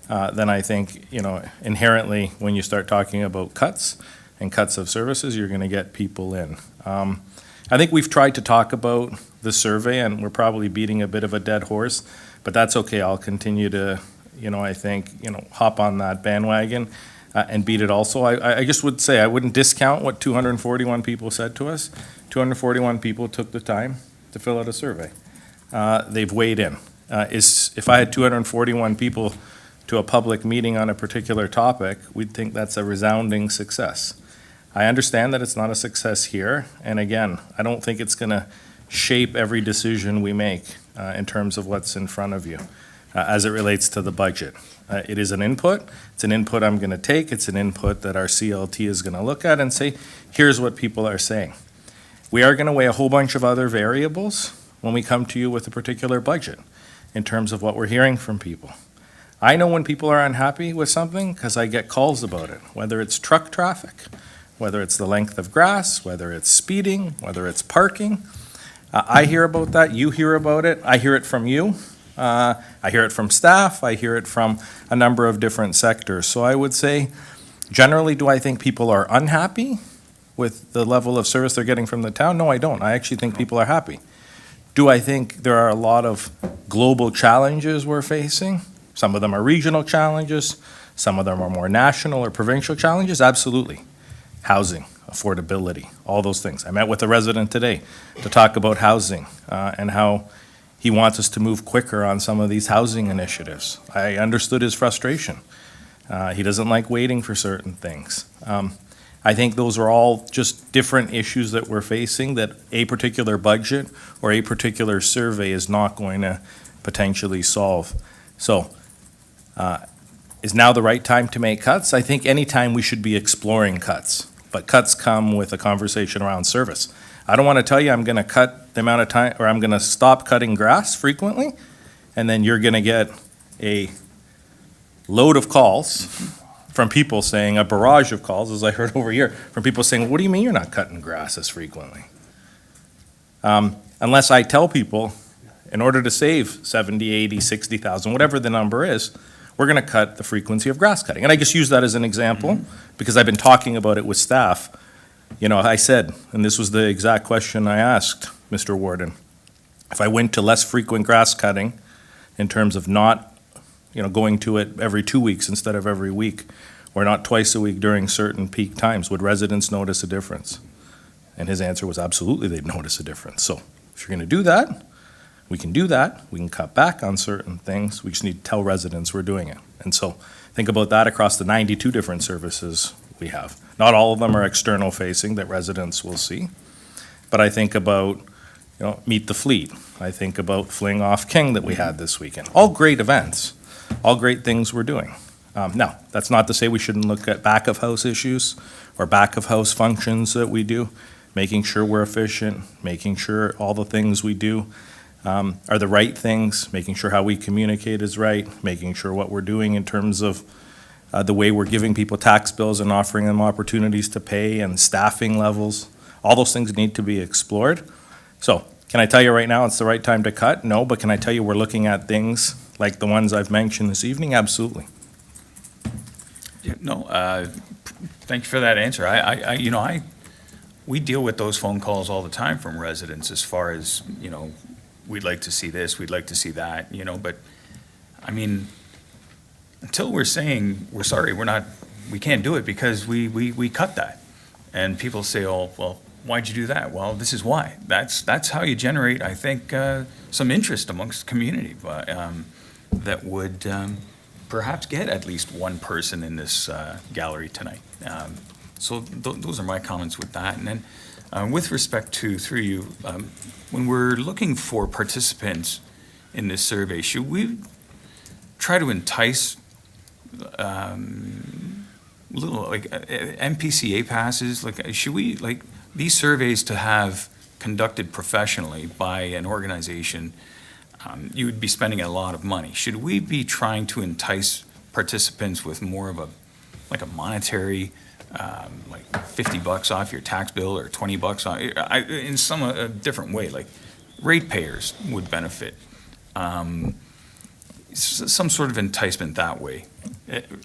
[SPEAKER 3] then I think, inherently, when you start talking about cuts and cuts of services, you're going to get people in. I think we've tried to talk about the survey, and we're probably beating a bit of a dead horse, but that's okay. I'll continue to, hop on that bandwagon and beat it also. I just would say I wouldn't discount what 241 people said to us. 241 people took the time to fill out a survey. They've weighed in. If I had 241 people to a public meeting on a particular topic, we'd think that's a resounding success. I understand that it's not a success here, and again, I don't think it's going to shape every decision we make in terms of what's in front of you as it relates to the budget. It is an input. It's an input I'm going to take. It's an input that our CLT is going to look at and say, here's what people are saying. We are going to weigh a whole bunch of other variables when we come to you with a particular budget in terms of what we're hearing from people. I know when people are unhappy with something because I get calls about it, whether it's truck traffic, whether it's the length of grass, whether it's speeding, whether it's parking. I hear about that. You hear about it. I hear it from you. I hear it from staff. I hear it from a number of different sectors. So I would say, generally, do I think people are unhappy with the level of service they're getting from the town? No, I don't. I actually think people are happy. Do I think there are a lot of global challenges we're facing? Some of them are regional challenges, some of them are more national or provincial challenges, absolutely. Housing, affordability, all those things. I met with a resident today to talk about housing and how he wants us to move quicker on some of these housing initiatives. I understood his frustration. He doesn't like waiting for certain things. I think those are all just different issues that we're facing that a particular budget or a particular survey is not going to potentially solve. So, is now the right time to make cuts? I think anytime we should be exploring cuts, but cuts come with a conversation around service. I don't want to tell you I'm going to cut the amount of time, or I'm going to stop cutting grass frequently, and then you're going to get a load of calls from people saying, a barrage of calls, as I heard over here, from people saying, what do you mean you're not cutting grass as frequently? Unless I tell people, in order to save 70, 80, 60,000, whatever the number is, we're going to cut the frequency of grass cutting. And I just use that as an example because I've been talking about it with staff. You know, I said, and this was the exact question I asked Mr. Warden, if I went to less frequent grass cutting in terms of not, going to it every 2 weeks instead of every week, or not twice a week during certain peak times, would residents notice a difference? And his answer was absolutely they'd notice a difference. So if you're going to do that, we can do that. We can cut back on certain things. We just need to tell residents we're doing it. And so think about that across the 92 different services we have. Not all of them are external facing that residents will see. But I think about, Meet the Fleet. I think about Fling Off King that we had this weekend. All great events, all great things we're doing. Now, that's not to say we shouldn't look at back of house issues or back of house functions that we do, making sure we're efficient, making sure all the things we do are the right things, making sure how we communicate is right, making sure what we're doing in terms of the way we're giving people tax bills and offering them opportunities to pay and staffing levels. All those things need to be explored. So can I tell you right now it's the right time to cut? No, but can I tell you we're looking at things like the ones I've mentioned this evening? Absolutely.
[SPEAKER 12] Yeah, no, thank you for that answer. We deal with those phone calls all the time from residents as far as, we'd like to see this, we'd like to see that, but, I mean, until we're saying, we're sorry, we can't do it because we cut that. And people say, oh, well, why'd you do that? Well, this is why. That's how you generate, I think, some interest amongst the community, that would perhaps get at least one person in this gallery tonight. So those are my comments with that. And then with respect to, through you, when we're looking for participants in this survey, should we try to entice little like MPCA passes? Like, should we like these surveys to have conducted professionally by an organization? You would be spending a lot of money. Should we be trying to entice participants with more of a monetary, like $50 off your tax bill or $20 off, in a different way, like ratepayers would benefit. Some sort of enticement that way.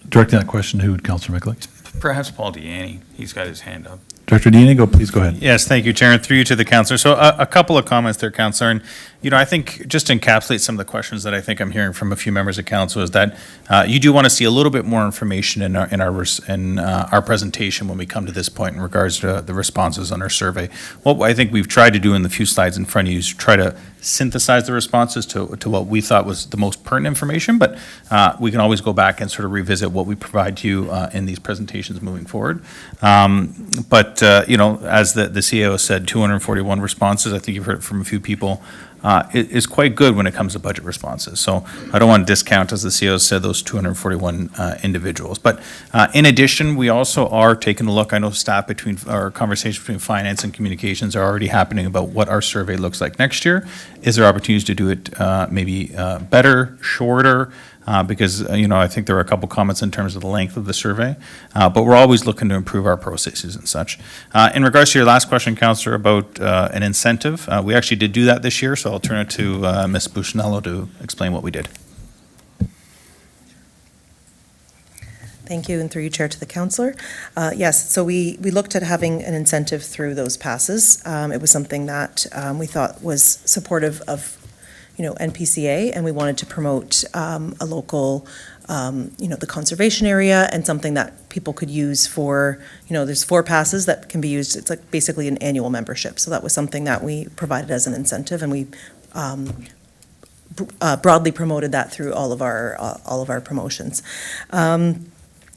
[SPEAKER 1] Directing that question to who, Councillor Mickley?
[SPEAKER 12] Perhaps Paul Deaney, he's got his hand up.
[SPEAKER 1] Director Deaney, please go ahead.
[SPEAKER 9] Yes, thank you, Chair, and through you to the councillor. So a couple of comments there, councillor, and I think just to encapsulate some of the questions that I think I'm hearing from a few members of council is that you do want to see a little bit more information in our presentation when we come to this point in regards to the responses on our survey. What I think we've tried to do in the few slides in front of you is try to synthesize the responses to what we thought was the most pertinent information, but we can always go back and sort of revisit what we provide to you in these presentations moving forward. But as the CEO said, 241 responses, I think you've heard it from a few people, is quite good when it comes to budget responses. So I don't want to discount, as the CEO said, those 241 individuals. But in addition, we also are taking a look, I know staff our conversations between finance and communications are already happening about what our survey looks like next year. Is there opportunities to do it maybe better, shorter? Because, I think there are a couple comments in terms of the length of the survey, but we're always looking to improve our processes and such. In regards to your last question, Councillor, about an incentive, we actually did do that this year, so I'll turn it to Ms. Bushnello to explain what we did.
[SPEAKER 6] Thank you, and through you, Chair, to the councillor. Yes, so we looked at having an incentive through those passes. It was something that we thought was supportive of NPCA, and we wanted to promote a local, the conservation area, and something that people could use for, there's 4 passes that can be used. It's like basically an annual membership. So that was something that we provided as an incentive, and we broadly promoted that through all of our promotions.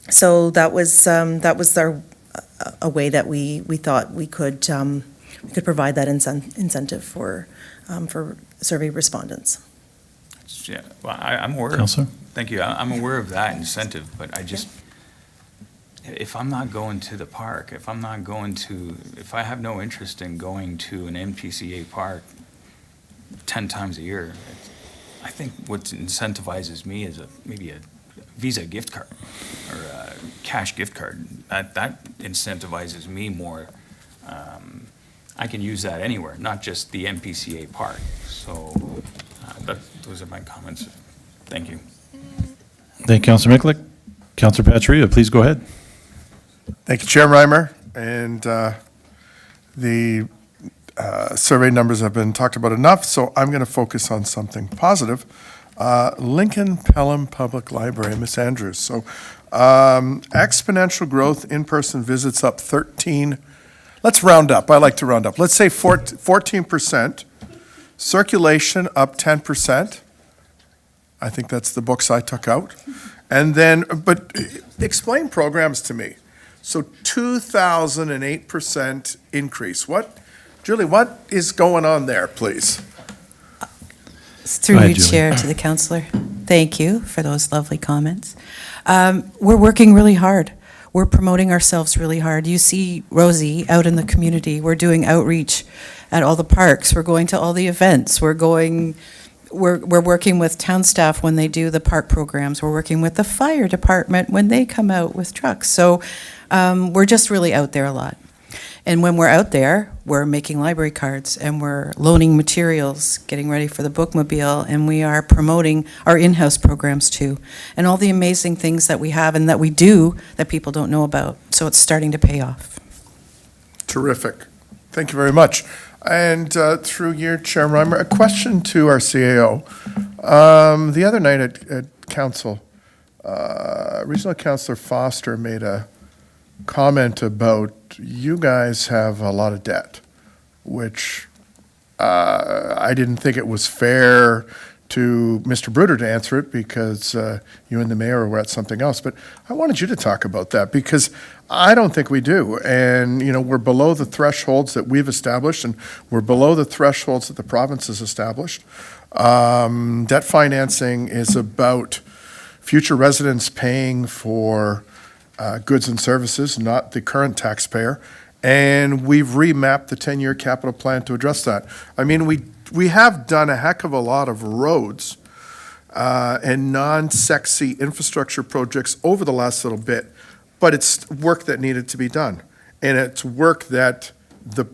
[SPEAKER 6] So that was a way that we thought we could provide that incentive for survey respondents.
[SPEAKER 12] Yeah, well, I'm aware.
[SPEAKER 1] Counselor?
[SPEAKER 12] Thank you. I'm aware of that incentive, but if I'm not going to the park, if I have no interest in going to an MPCA park 10 times a year, I think what incentivizes me is maybe a Visa gift card or a cash gift card. That incentivizes me more. I can use that anywhere, not just the MPCA park. So those are my comments. Thank you.
[SPEAKER 1] Thank you, Councilor Miklik. Councilor Patria, please go ahead.
[SPEAKER 13] Thank you, Chair Reimer. And the survey numbers have been talked about enough, so I'm going to focus on something positive. Lincoln Pelham Public Library, Miss Andrews. So exponential growth, in-person visits up 13. Let's round up. I like to round up. Let's say 14%. Circulation up 10%. I think that's the books I took out. And then, but explain programs to me. So 2,008% increase. Julie, what is going on there, please?
[SPEAKER 7] Through
[SPEAKER 1] Go ahead,
[SPEAKER 7] you,
[SPEAKER 1] Julie.
[SPEAKER 7] Chair, to the councillor. Thank you for those lovely comments. We're working really hard. We're promoting ourselves really hard. You see Rosie out in the community. We're doing outreach at all the parks. We're going to all the events. We're working with town staff when they do the park programs. We're working with the fire department when they come out with trucks. So we're just really out there a lot. And when we're out there, we're making library cards and we're loaning materials, getting ready for the bookmobile, and we are promoting our in-house programs too, and all the amazing things that we have and that we do that people don't know about. So it's starting to pay off.
[SPEAKER 13] Terrific. Thank you very much. And through your Chair Reimer, a question to our CAO. The other night at council, Regional Councillor Foster made a comment about you guys have a lot of debt, which I didn't think it was fair to Mr. Bruder to answer it because you and the mayor were at something else. But I wanted you to talk about that because I don't think we do. And, we're below the thresholds that we've established and we're below the thresholds that the province has established. Debt financing is about future residents paying for goods and services, not the current taxpayer. And we've remapped the 10-year capital plan to address that. I mean, we have done a heck of a lot of roads and non-sexy infrastructure projects over the last little bit, but it's work that needed to be done. And it's work that,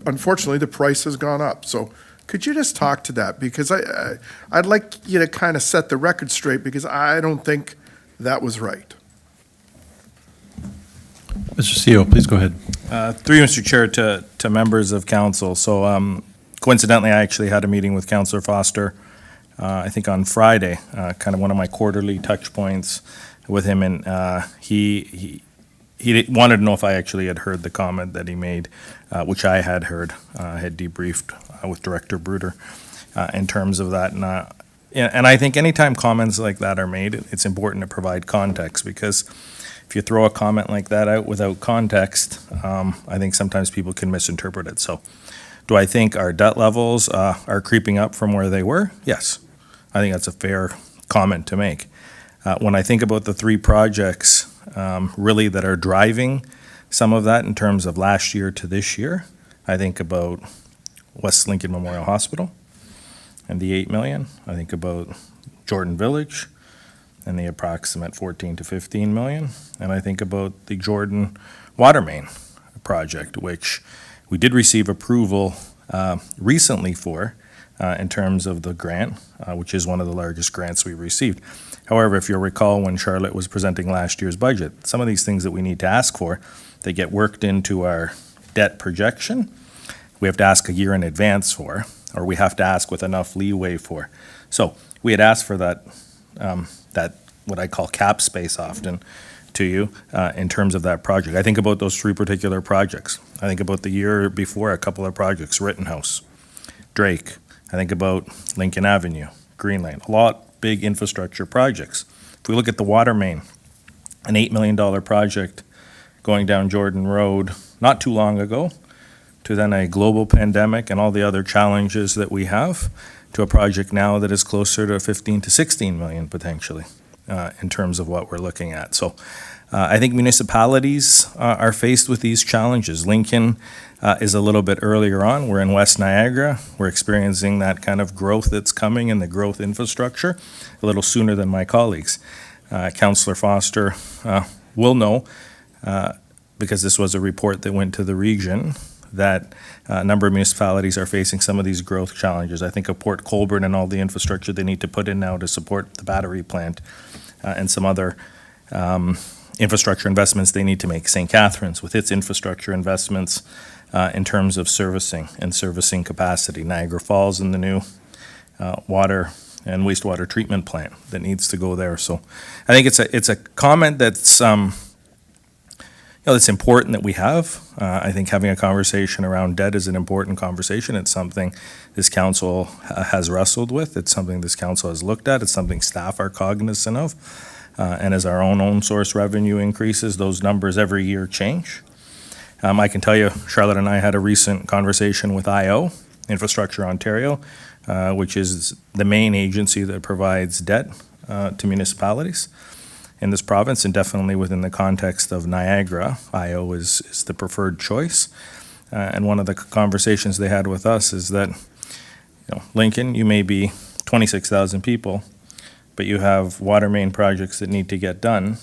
[SPEAKER 13] unfortunately, the price has gone up. So could you just talk to that? Because I'd like you to kind of set the record straight because I don't think that was right.
[SPEAKER 1] Mr. CEO, please go ahead.
[SPEAKER 3] Through you, Mr. Chair, to members of council. So coincidentally, I actually had a meeting with Councillor Foster, I think on Friday, kind of one of my quarterly touch points with him. And he wanted to know if I actually had heard the comment that he made, which I had heard, had debriefed with Director Bruder in terms of that. And I think anytime comments like that are made, it's important to provide context because if you throw a comment like that out without context, I think sometimes people can misinterpret it. So do I think our debt levels are creeping up from where they were? Yes. I think that's a fair comment to make. When I think about the 3 projects really that are driving some of that in terms of last year to this year, I think about West Lincoln Memorial Hospital and the 8 million. I think about Jordan Village and the approximate 14 to 15 million. And I think about the Jordan Water Main project, which we did receive approval recently for in terms of the grant, which is one of the largest grants we've received. However, if you'll recall when Charlotte was presenting last year's budget, some of these things that we need to ask for, they get worked into our debt projection. We have to ask a year in advance for, or we have to ask with enough leeway for. So we had asked for that, that what I call cap space often to you in terms of that project. I think about those three particular projects. I think about the year before, a couple of projects, Rittenhouse, Drake. I think about Lincoln Avenue, Green Lane, a lot big infrastructure projects. If we look at the water main, an $8 million project going down Jordan Road not too long ago, to then a global pandemic and all the other challenges that we have, to a project now that is closer to 15 to 16 million potentially in terms of what we're looking at. So I think municipalities are faced with these challenges. Lincoln is a little bit earlier on. We're in West Niagara. We're experiencing that kind of growth that's coming in the growth infrastructure a little sooner than my colleagues. Councillor Foster will know, because this was a report that went to the region, that a number of municipalities are facing some of these growth challenges. I think of Port Colborne and all the infrastructure they need to put in now to support the battery plant and some other infrastructure investments they need to make. St. Catharines with its infrastructure investments in terms of servicing and servicing capacity. Niagara Falls and the new water and wastewater treatment plant that needs to go there. So I think it's a comment that's it's important that we have. I think having a conversation around debt is an important conversation. It's something this council has wrestled with. It's something this council has looked at. It's something staff are cognizant of. And as our own source revenue increases, those numbers every year change. I can tell you, Charlotte and I had a recent conversation with IO, Infrastructure Ontario, which is the main agency that provides debt to municipalities in this province, and definitely within the context of Niagara, IO is the preferred choice. And one of the conversations they had with us is that, Lincoln, you may be 26,000 people, but you have water main projects that need to get done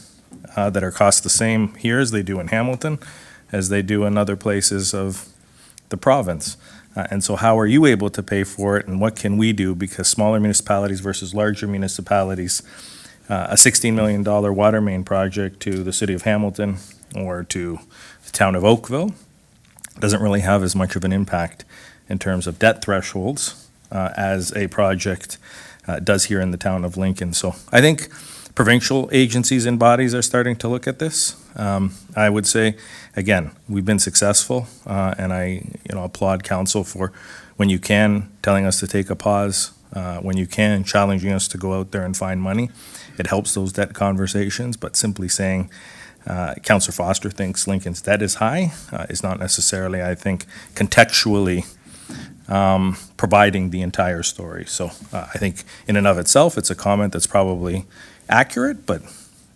[SPEAKER 3] that are cost the same here as they do in Hamilton, as they do in other places of the province. And so how are you able to pay for it, and what can we do? Because smaller municipalities versus larger municipalities, a $16 million water main project to the city of Hamilton or to the town of Oakville doesn't really have as much of an impact in terms of debt thresholds as a project does here in the town of Lincoln. So I think provincial agencies and bodies are starting to look at this. I would say, again, we've been successful, and I applaud council for, when you can, telling us to take a pause, when you can, challenging us to go out there and find money. It helps those debt conversations, but simply saying Councillor Foster thinks Lincoln's debt is high is not necessarily, I think, contextually providing the entire story. So I think in and of itself, it's a comment that's probably accurate, but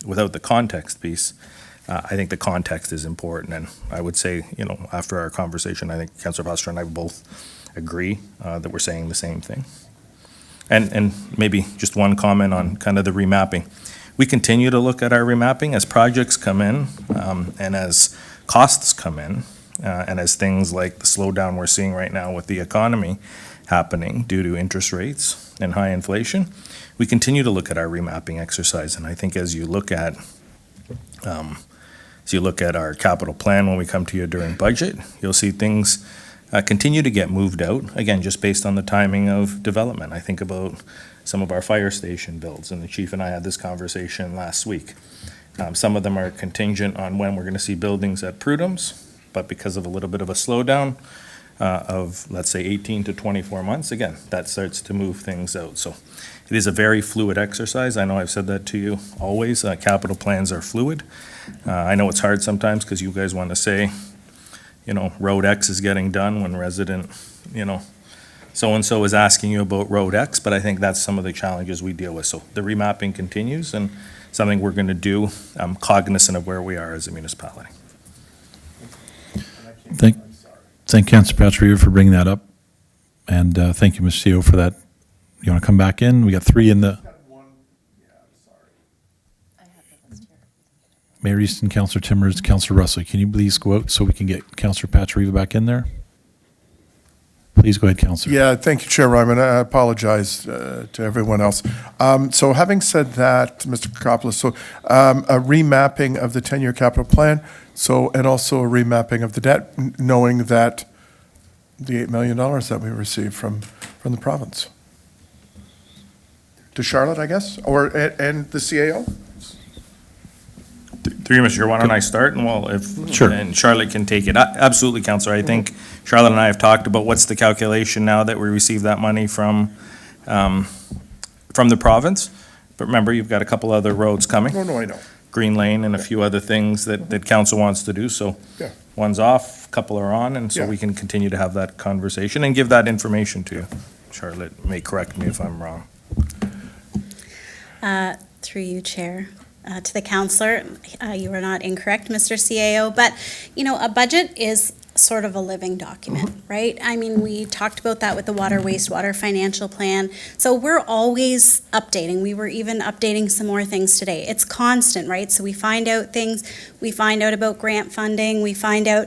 [SPEAKER 3] without the context piece, I think the context is important. And I would say, after our conversation, I think Councillor Foster and I both agree that we're saying the same thing. And maybe just one comment on kind of the remapping. We continue to look at our remapping as projects come in and as costs come in and as things like the slowdown we're seeing right now with the economy happening due to interest rates and high inflation. We continue to look at our remapping exercise. And I think as you look at our capital plan when we come to you during budget, you'll see things continue to get moved out, again, just based on the timing of development. I think about some of our fire station builds, and the chief and I had this conversation last week. Some of them are contingent on when we're going to see buildings at Prudhome's, but because of a little bit of a slowdown of, let's say, 18 to 24 months, again, that starts to move things out. So it is a very fluid exercise. I know I've said that to you always. Capital plans are fluid. I know it's hard sometimes because you guys want to say, Road X is getting done when resident, so-and-so is asking you about Road X, but I think that's some of the challenges we deal with. So the remapping continues and something we're going to do. I'm cognizant of where we are as a municipality.
[SPEAKER 1] Thank Councillor Patry for bringing that up. And thank you, Ms. CEO, for that. You want to come back in? We got three in the... Mayor Easton, Councillor Timmers, Councillor Russell, can you please go out so we can get Councillor Patry back in there? Please go ahead, Councillor.
[SPEAKER 13] Yeah, thank you, Chair Ryman. I apologize to everyone else. So having said that, Mr. Kokopoulos, so a remapping of the 10-year capital plan, and also a remapping of the debt, knowing that the $8 million that we received from the province. to Charlotte, I guess, or, and the CAO?
[SPEAKER 3] Through you, Mr. Chair, why don't I start, and well, if,
[SPEAKER 1] Sure.
[SPEAKER 3] and Charlotte can take it. Absolutely, Counselor. I think Charlotte and I have talked about what's the calculation now that we receive that money from the province. But remember, you've got a couple other roads coming.
[SPEAKER 13] No, I know.
[SPEAKER 3] Green Lane and a few other things that council wants to do, so
[SPEAKER 13] Yeah.
[SPEAKER 3] one's off, a couple are on, and so
[SPEAKER 13] Yeah.
[SPEAKER 3] we can continue to have that conversation and give that information to you. Charlotte may correct me if I'm wrong.
[SPEAKER 4] Through you, Chair, to the counselor, you are not incorrect, Mr. CAO, but, you know, a budget is sort of a living document, right? I mean, we talked about that with the water wastewater financial plan. So we're always updating. We were even updating some more things today. It's constant, right? So we find out things, we find out about grant funding, we find out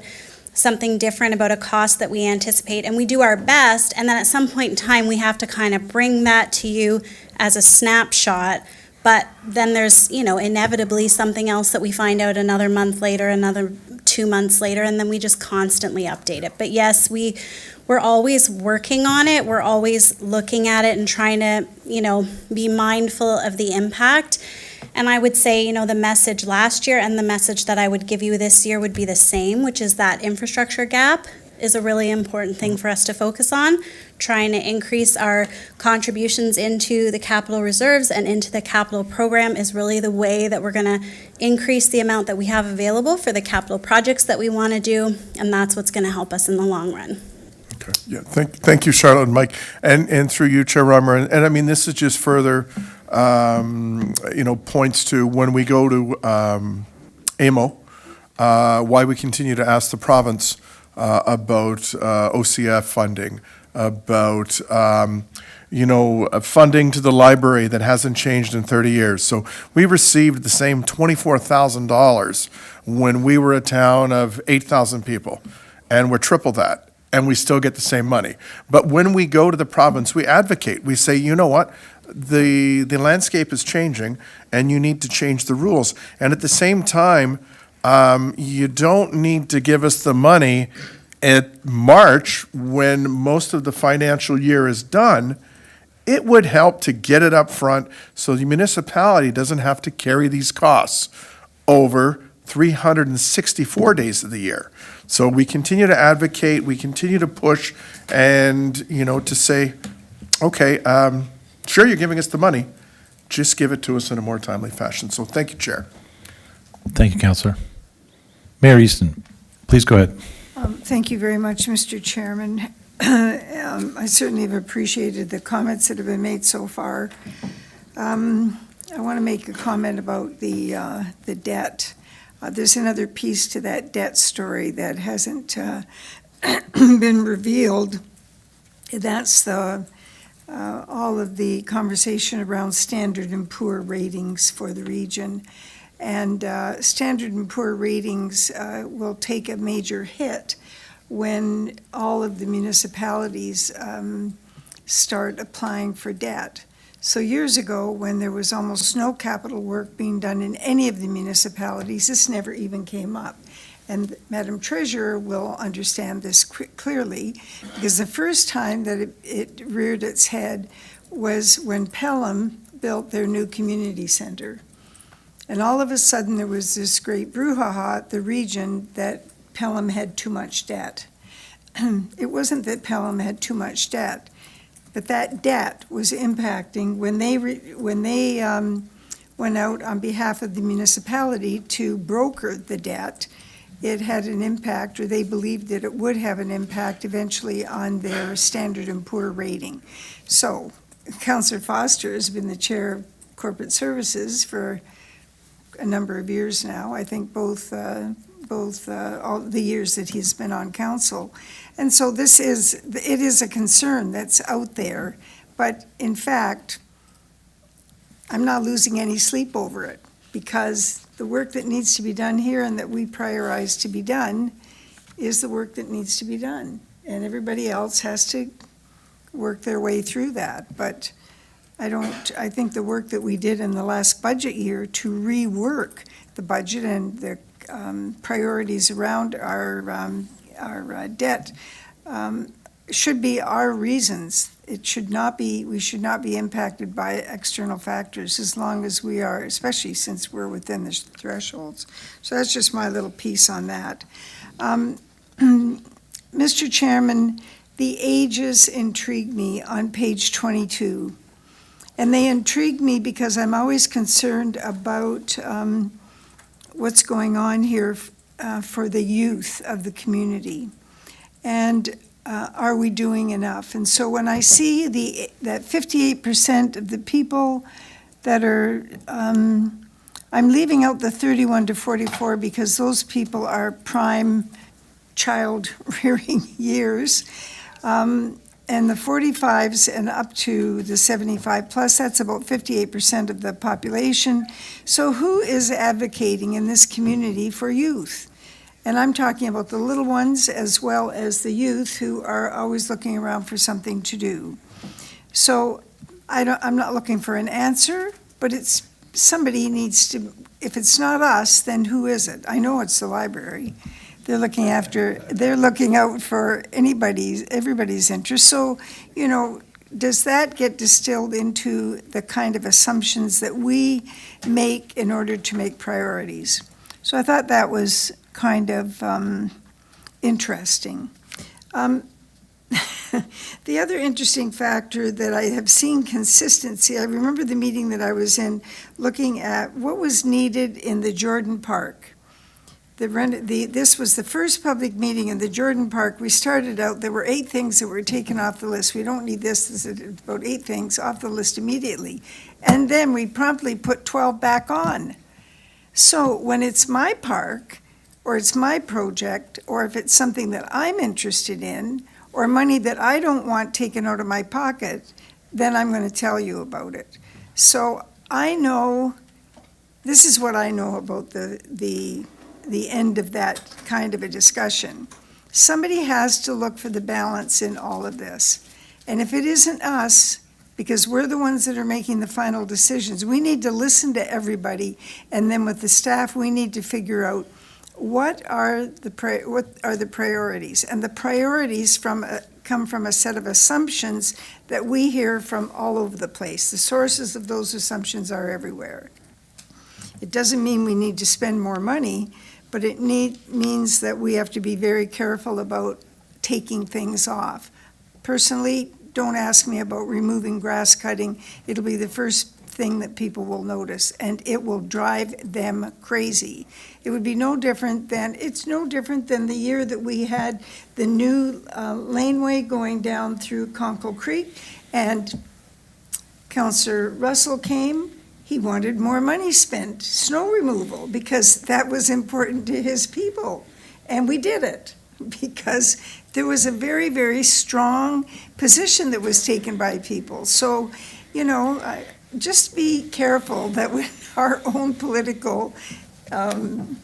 [SPEAKER 4] something different about a cost that we anticipate, and we do our best, and then at some point in time, we have to kind of bring that to you as a snapshot. But then there's, you know, inevitably something else that we find out another month later, another 2 months later, and then we just constantly update it. But yes, we're always working on it. We're always looking at it and trying to, you know, be mindful of the impact. And I would say, you know, the message last year and the message that I would give you this year would be the same, which is that infrastructure gap is a really important thing for us to focus on, trying to increase our contributions into the capital reserves and into the capital program is really the way that we're going to increase the amount that we have available for the capital projects that we want to do, and that's what's going to help us in the long run.
[SPEAKER 13] Okay, yeah, thank you, Charlotte and Mike, and through you, Chair Reimer, and I mean, this is just further, you know, points to when we go to AMO, why we continue to ask the province about OCF funding, about, you know, funding to the library that hasn't changed in 30 years. So we received the same $24,000 when we were a town of 8,000 people, and we're triple that, and we still get the same money. But when we go to the province, we advocate. We say, you know what? The landscape is changing, and you need to change the rules. And at the same time, you don't need to give us the money at March when most of the financial year is done. It would help to get it up front so the municipality doesn't have to carry these costs over 364 days of the year. So we continue to advocate, we continue to push, and, you know, to say, okay, sure, you're giving us the money, just give it to us in a more timely fashion. So thank you, Chair.
[SPEAKER 1] Thank you, Counselor. Mayor Easton, please go ahead.
[SPEAKER 14] Thank you very much, Mr. Chairman. I certainly have appreciated the comments that have been made so far. I want to make a comment about the debt. There's another piece to that debt story that hasn't been revealed. That's all of the conversation around Standard & Poor ratings for the region. And Standard & Poor ratings will take a major hit when all of the municipalities start applying for debt. So years ago, when there was almost no capital work being done in any of the municipalities, this never even came up. And Madam Treasurer will understand this clearly, because the first time that it reared its head was when Pelham built their new community center. And all of a sudden, there was this great brouhaha at the region that Pelham had too much debt. It wasn't that Pelham had too much debt, but that debt was impacting when they went out on behalf of the municipality to broker the debt. It had an impact, or they believed that it would have an impact eventually on their Standard & Poor rating. So Councillor Foster has been the chair of corporate services for a number of years now. I think both all the years that he's been on council. And so it is a concern that's out there, but in fact, I'm not losing any sleep over it, because the work that needs to be done here and that we prioritize to be done is the work that needs to be done. And everybody else has to work their way through that. But I think the work that we did in the last budget year to rework the budget and the priorities around our debt should be our reasons. It should not be, we should not be impacted by external factors as long as we are, especially since we're within the thresholds. So that's just my little piece on that. Mr. Chairman, the ages intrigue me on page 22. And they intrigue me because I'm always concerned about what's going on here for the youth of the community. And are we doing enough? And so when I see that 58% of the people that are, I'm leaving out the 31 to 44 because those people are prime child rearing years. And the 45s and up to the 75 plus, that's about 58% of the population. So who is advocating in this community for youth? And I'm talking about the little ones as well as the youth who are always looking around for something to do. So I'm not looking for an answer, but it's somebody needs to, if it's not us, then who is it? I know it's the library. They're looking out for everybody's interest. So, you know, does that get distilled into the kind of assumptions that we make in order to make priorities? So I thought that was kind of interesting. The other interesting factor that I have seen consistency, I remember the meeting that I was in looking at what was needed in the Jordan Park. This was the first public meeting in the Jordan Park. We started out, there were 8 things that were taken off the list. We don't need this, this is about 8 things off the list immediately. And then we promptly put 12 back on. So when it's my park, or it's my project, or if it's something that I'm interested in, or money that I don't want taken out of my pocket, then I'm going to tell you about it. So I know, this is what I know about the end of that kind of a discussion. Somebody has to look for the balance in all of this. And if it isn't us, because we're the ones that are making the final decisions, we need to listen to everybody, and then with the staff, we need to figure out what are the priorities. And the priorities come from a set of assumptions that we hear from all over the place. The sources of those assumptions are everywhere. It doesn't mean we need to spend more money, but it means that we have to be very careful about taking things off. Personally, don't ask me about removing grass cutting. It'll be the first thing that people will notice, and it will drive them crazy. It would be no different than, it's no different than the year that we had the new laneway going down through Conkle Creek, and Councillor Russell came. He wanted more money spent, snow removal, because that was important to his people. And we did it because there was a very, very strong position that was taken by people. So, you know, just be careful that when our own political, I'm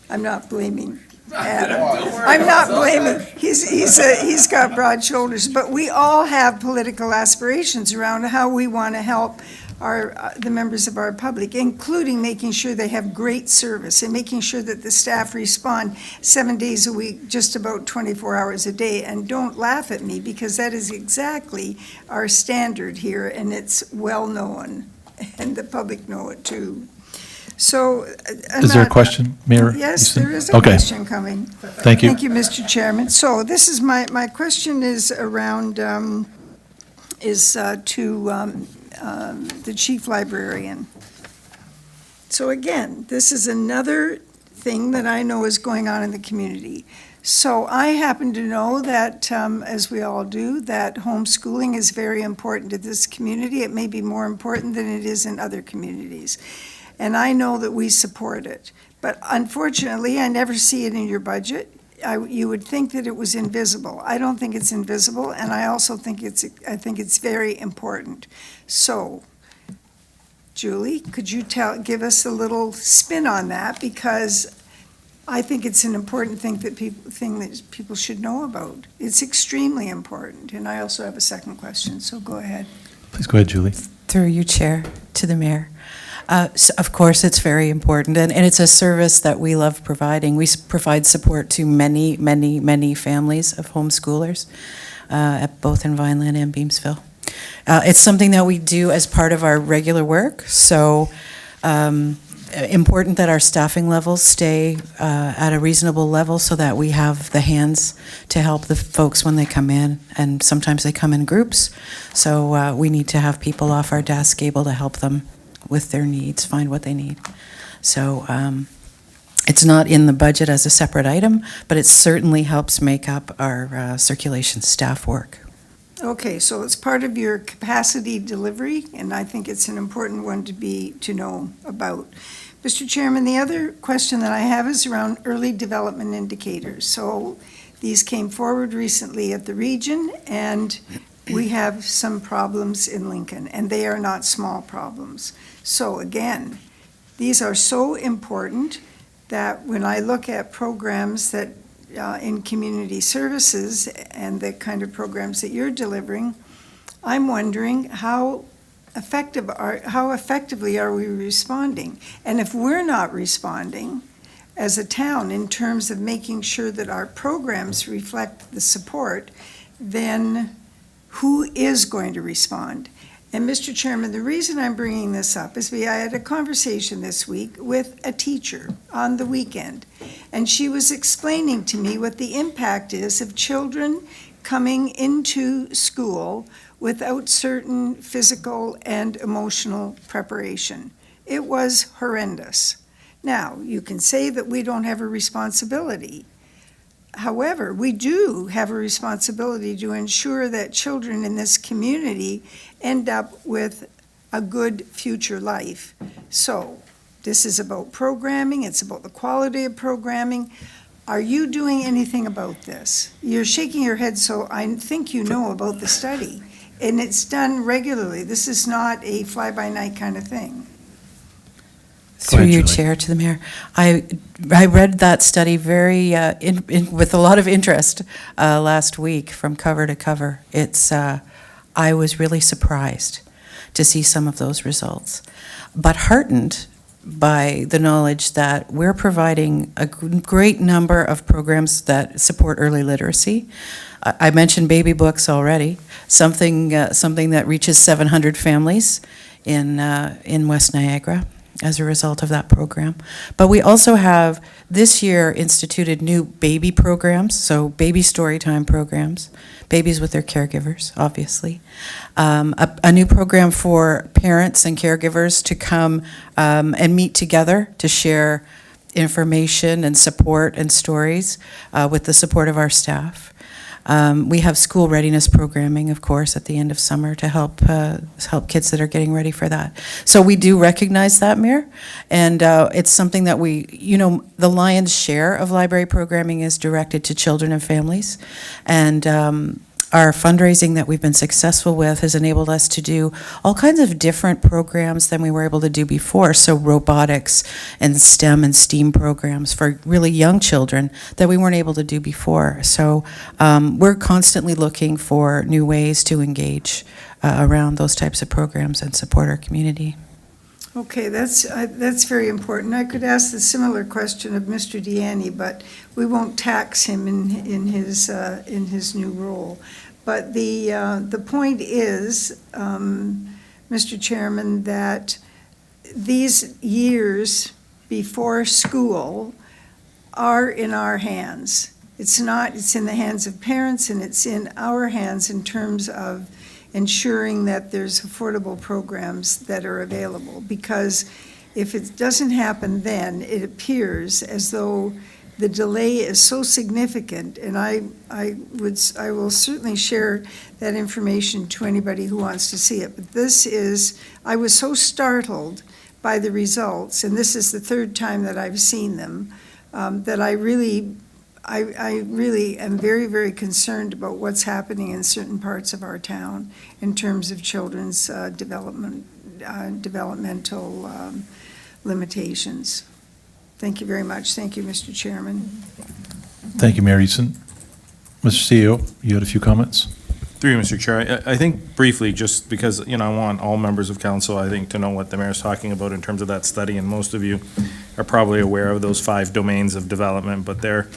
[SPEAKER 14] not blaming Adam. I'm not blaming, he's got broad shoulders, but we all have political aspirations around how we want to help the members of our public, including making sure they have great service and making sure that the staff respond 7 days a week, just about 24 hours a day. And don't laugh at me, because that is exactly our standard here, and it's well known, and the public know it too. So.
[SPEAKER 1] Is there a question, Mayor?
[SPEAKER 14] Yes, there is a
[SPEAKER 1] Okay.
[SPEAKER 14] question coming.
[SPEAKER 1] Thank you.
[SPEAKER 14] Thank you, Mr. Chairman. So this is my question is around, to the chief librarian. So again, this is another thing that I know is going on in the community. So I happen to know that, as we all do, that homeschooling is very important to this community. It may be more important than it is in other communities. And I know that we support it. But unfortunately, I never see it in your budget. You would think that it was invisible. I don't think it's invisible, and I also think it's very important. So, Julie, could you give us a little spin on that, because I think it's an important thing that people should know about. It's extremely important, and I also have a second question. So go ahead.
[SPEAKER 1] Please go ahead, Julie.
[SPEAKER 7] Through you, Chair, to the Mayor. So of course, it's very important, and it's a service that we love providing. We provide support to many, many, many families of homeschoolers. at both in Vineland and Beamsville. It's something that we do as part of our regular work, so important that our staffing levels stay at a reasonable level so that we have the hands to help the folks when they come in, and sometimes they come in groups, so we need to have people off our desk able to help them with their needs, find what they need. So it's not in the budget as a separate item, but it certainly helps make up our circulation staff work.
[SPEAKER 14] Okay, so it's part of your capacity delivery, and I think it's an important one to know about. Mr. Chairman, the other question that I have is around early development indicators. So these came forward recently at the region, and we have some problems in Lincoln, and they are not small problems. So again, these are so important that when I look at programs that in community services and the kind of programs that you're delivering, I'm wondering how effectively are we responding? And if we're not responding as a town in terms of making sure that our programs reflect the support, then who is going to respond? And Mr. Chairman, the reason I'm bringing this up is I had a conversation this week with a teacher on the weekend, and she was explaining to me what the impact is of children coming into school without certain physical and emotional preparation. It was horrendous. Now, you can say that we don't have a responsibility. However, we do have a responsibility to ensure that children in this community end up with a good future life. So, this is about programming, it's about the quality of programming. Are you doing anything about this? You're shaking your head, so I think you know about the study. And it's done regularly. This is not a fly-by-night kind of thing.
[SPEAKER 7] Through
[SPEAKER 1] ahead,
[SPEAKER 7] your
[SPEAKER 1] Julie.
[SPEAKER 7] chair to the mayor. I read that study very with a lot of interest last week from cover to cover. I was really surprised to see some of those results, but heartened by the knowledge that we're providing a great number of programs that support early literacy. I mentioned baby books already, something that reaches 700 families in West Niagara as a result of that program. But we also have this year instituted new baby programs, so baby story time programs, babies with their caregivers, obviously. A new program for parents and caregivers to come and meet together to share information and support and stories with the support of our staff. We have school readiness programming, of course, at the end of summer to help kids that are getting ready for that. So we do recognize that, Mayor, and it's something that the lion's share of library programming is directed to children and families, and our fundraising that we've been successful with has enabled us to do all kinds of different programs than we were able to do before. So robotics and STEM and STEAM programs for really young children that we weren't able to do before. So we're constantly looking for new ways to engage around those types of programs and support our community.
[SPEAKER 14] Okay, that's very important. I could ask the similar question of Mr. Deanne, but we won't tax him in his new role. But the point is, Mr. Chairman, that these years before school are in our hands. It's in the hands of parents, and it's in our hands in terms of ensuring that there's affordable programs that are available. Because if it doesn't happen then, it appears as though the delay is so significant, and I will certainly share that information to anybody who wants to see it. But I was so startled by the results, and this is the third time that I've seen them, that I really am very, very concerned about what's happening in certain parts of our town in terms of children's developmental limitations. Thank you very much. Thank you, Mr. Chairman.
[SPEAKER 1] Thank you, Mayor Easton. Mr. CEO, you had a few comments?
[SPEAKER 3] Through you, Mr. Chair, I think briefly, just because, I want all members of council, I think, to know what the mayor's talking about in terms of that study, and most of you are probably aware of those 5 domains of development, but they're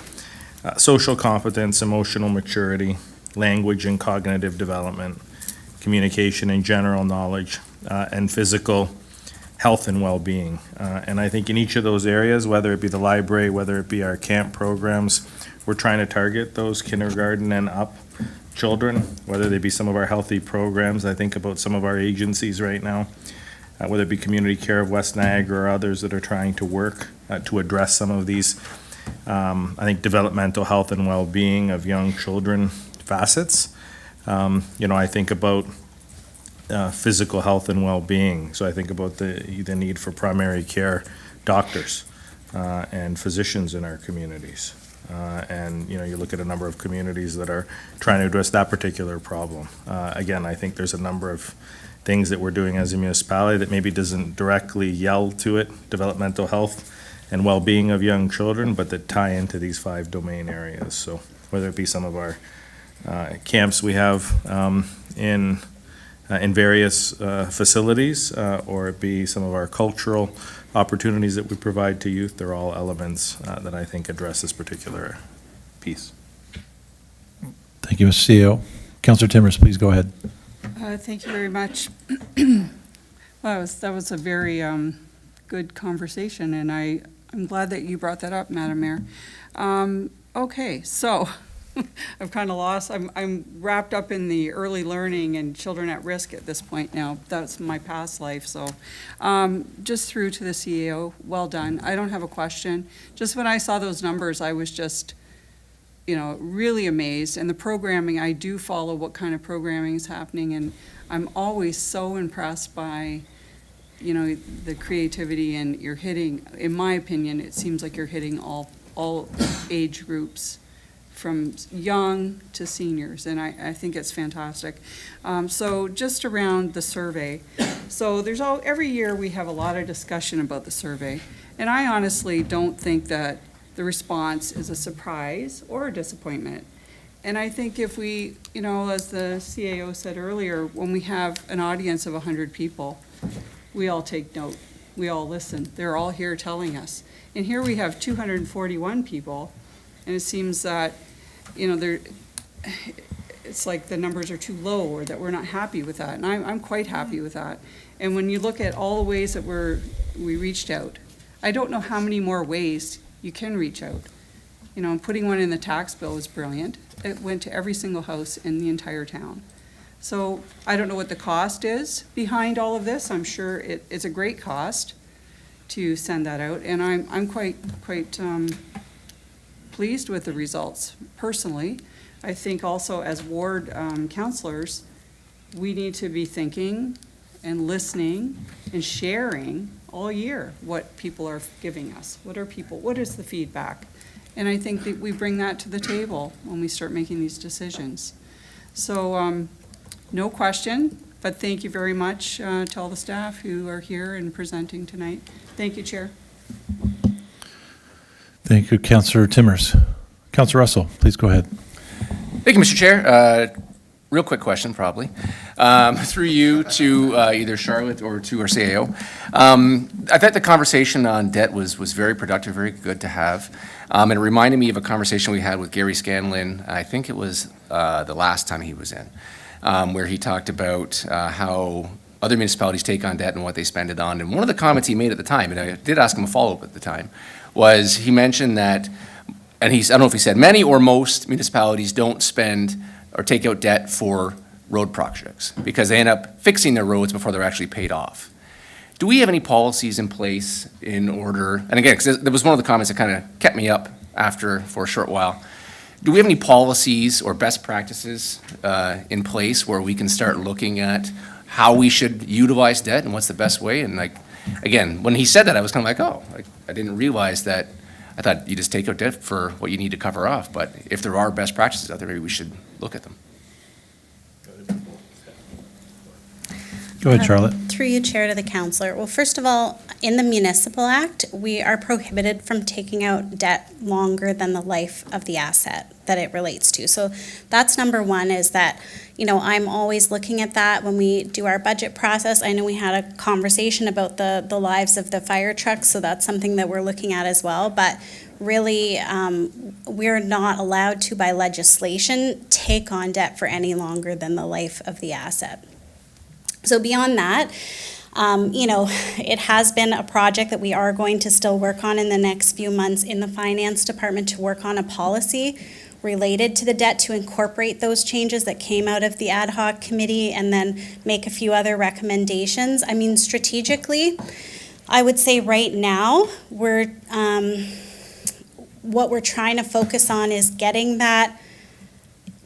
[SPEAKER 3] social competence, emotional maturity, language and cognitive development, communication and general knowledge, and physical health and well-being. And I think in each of those areas, whether it be the library, whether it be our camp programs, we're trying to target those kindergarten and up children, whether they be some of our healthy programs. I think about some of our agencies right now, whether it be Community Care of West Niagara or others that are trying to work to address some of these, I think, developmental health and well-being of young children facets. I think about physical health and well-being. So I think about the need for primary care doctors and physicians in our communities. And you look at a number of communities that are trying to address that particular problem. Again, I think there's a number of things that we're doing as a municipality that maybe doesn't directly yell to it, developmental health and well-being of young children, but that tie into these 5 domain areas. So whether it be some of our camps we have in various facilities, or it be some of our cultural opportunities that we provide to youth, they're all elements that I think address this particular piece.
[SPEAKER 1] Thank you, Mr. CEO. Councillor Timmers, please go ahead.
[SPEAKER 15] Thank you very much. Well, that was a very good conversation, and I'm glad that you brought that up, Madam Mayor. Okay, so I've kind of lost. I'm wrapped up in the early learning and children at risk at this point now. That's my past life. So just through to the CEO, well done. I don't have a question. Just when I saw those numbers, I was just, really amazed. And the programming, I do follow what kind of programming is happening, and I'm always so impressed by, the creativity, and you're hitting, in my opinion, it seems like you're hitting all age groups, from young to seniors, and I think it's fantastic. So just around the survey, so every year we have a lot of discussion about the survey, and I honestly don't think that the response is a surprise or a disappointment. And I think if we, as the CAO said earlier, when we have an audience of 100 people, we all take note, we all listen, they're all here telling us. And here we have 241 people, and it seems that it's like the numbers are too low, or that we're not happy with that, and I'm quite happy with that. And when you look at all the ways that we reached out, I don't know how many more ways you can reach out. Putting one in the tax bill was brilliant. It went to every single house in the entire town. So I don't know what the cost is behind all of this. I'm sure it's a great cost to send that out, and I'm quite pleased with the results personally. I think also as ward councillors, we need to be thinking and listening and sharing all year what people are giving us. What is the feedback? And I think that we bring that to the table when we start making these decisions. So no question, but thank you very much to all the staff who are here and presenting tonight. Thank you, Chair.
[SPEAKER 1] Thank you, Councillor Timmers. Councillor Russell, please go ahead.
[SPEAKER 10] Thank you, Mr. Chair. Real quick question, probably, through you to either Charlotte or to our CAO. I thought the conversation on debt was very productive, very good to have. And it reminded me of a conversation we had with Gary Scanlon, I think it was the last time he was in, where he talked about how other municipalities take on debt and what they spend it on. And one of the comments he made at the time, and I did ask him a follow-up at the time, was he mentioned that, and I don't know if he said many or most municipalities don't spend or take out debt for road projects because they end up fixing their roads before they're actually paid off. Do we have any policies in place in order, and again, because there was one of the comments that kind of kept me up for a short while. Do we have any policies or best practices in place where we can start looking at how we should utilize debt and what's the best way? And again, when he said that, I was kind of like, I didn't realize that. I thought you just take out debt for what you need to cover off, but if there are best practices out there, maybe we should look at them.
[SPEAKER 1] Go Go ahead, Charlotte.
[SPEAKER 4] Through you, Chair, to the Councillor. Well, first of all, in the Municipal Act, we are prohibited from taking out debt longer than the life of the asset that it relates to. So that's number one, is that, I'm always looking at that when we do our budget process. I know we had a conversation about the lives of the fire trucks, so that's something that we're looking at as well. But really, we're not allowed to, by legislation, take on debt for any longer than the life of the asset. So beyond that, it has been a project that we are going to still work on in the next few months in the Finance Department, to work on a policy related to the debt, to incorporate those changes that came out of the ad hoc committee, and then make a few other recommendations. I mean, strategically, I would say right now, what we're trying to focus on is getting that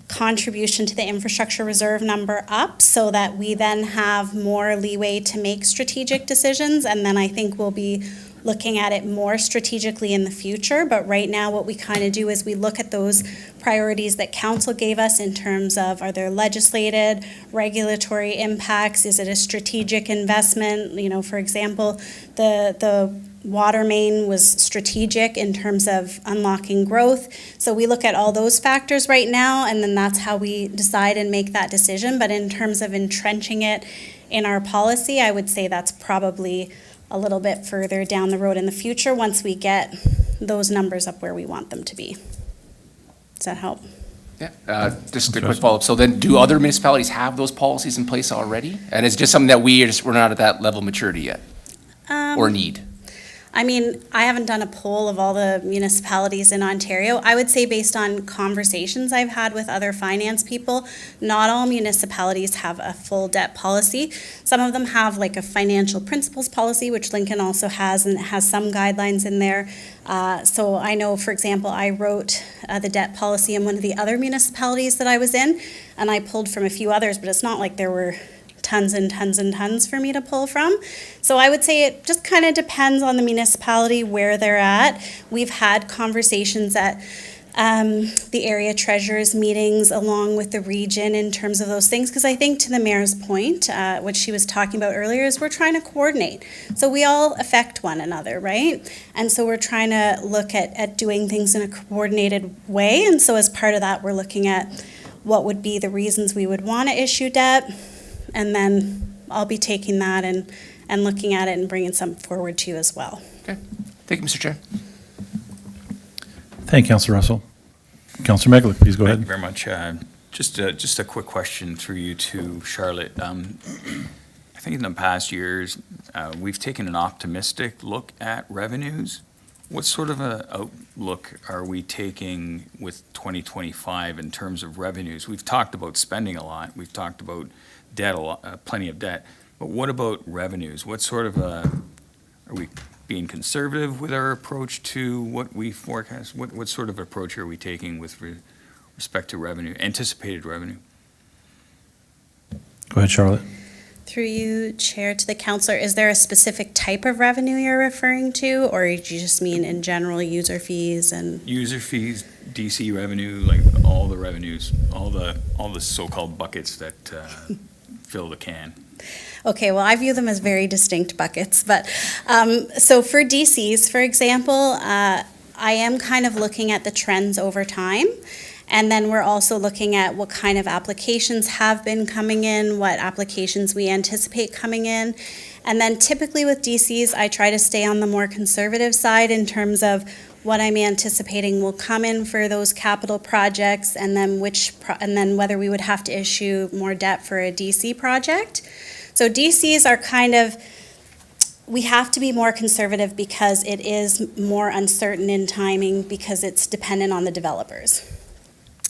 [SPEAKER 4] contribution to the infrastructure reserve number up, so that we then have more leeway to make strategic decisions. And then I think we'll be looking at it more strategically in the future. But right now, what we kind of do is we look at those priorities that council gave us in terms of, are there legislated, regulatory impacts? Is it a strategic investment? For example, the water main was strategic in terms of unlocking growth. So we look at all those factors right now, and then that's how we decide and make that decision. But in terms of entrenching it in our policy, I would say that's probably a little bit further down the road in the future, once we get those numbers up where we want them to be. Does that help?
[SPEAKER 10] Yeah, just a quick follow-up. So then, do other municipalities have those policies in place already? And it's just something that we're not at that level of maturity yet, or need?
[SPEAKER 4] I mean, I haven't done a poll of all the municipalities in Ontario. I would say, based on conversations I've had with other finance people, not all municipalities have a full debt policy. Some of them have like a financial principles policy, which Lincoln also has, and it has some guidelines in there. So I know, for example, I wrote the debt policy in one of the other municipalities that I was in, and I pulled from a few others, but it's not like there were tons and tons and tons for me to pull from. So I would say it just kind of depends on the municipality, where they're at. We've had conversations at the area treasurers meetings along with the region in terms of those things, because I think, to the mayor's point, what she was talking about earlier, is we're trying to coordinate. So we all affect one another, right? And so we're trying to look at doing things in a coordinated way. And so as part of that, we're looking at what would be the reasons we would want to issue debt. And then I'll be taking that and looking at it and bringing some forward to you as well.
[SPEAKER 10] Okay. Thank you, Mr. Chair.
[SPEAKER 1] Thank you, Councillor Russell. Councillor Meglick, please go
[SPEAKER 12] Thank
[SPEAKER 1] ahead.
[SPEAKER 12] you very much. Just a quick question through you to Charlotte. I think in the past years, we've taken an optimistic look at revenues. What sort of a outlook are we taking with 2025 in terms of revenues? We've talked about spending a lot. We've talked about debt, plenty of debt. But what about revenues? What sort of are we being conservative with our approach to what we forecast? What sort of approach are we taking with respect to revenue, anticipated revenue?
[SPEAKER 1] Go ahead, Charlotte.
[SPEAKER 4] Through you, Chair, to the councillor, is there a specific type of revenue you're referring to, or do you just mean in general user fees and?
[SPEAKER 12] User fees, DC revenue, like all the revenues, all the so-called buckets that fill the can.
[SPEAKER 4] Okay, well, I view them as very distinct buckets, but, so for DCs, for example, I am kind of looking at the trends over time, and then we're also looking at what kind of applications have been coming in, what applications we anticipate coming in, and then typically with DCs, I try to stay on the more conservative side in terms of what I'm anticipating will come in for those capital projects, and then whether we would have to issue more debt for a DC project. So DCs are kind of, we have to be more conservative because it is more uncertain in timing, because it's dependent on the developers.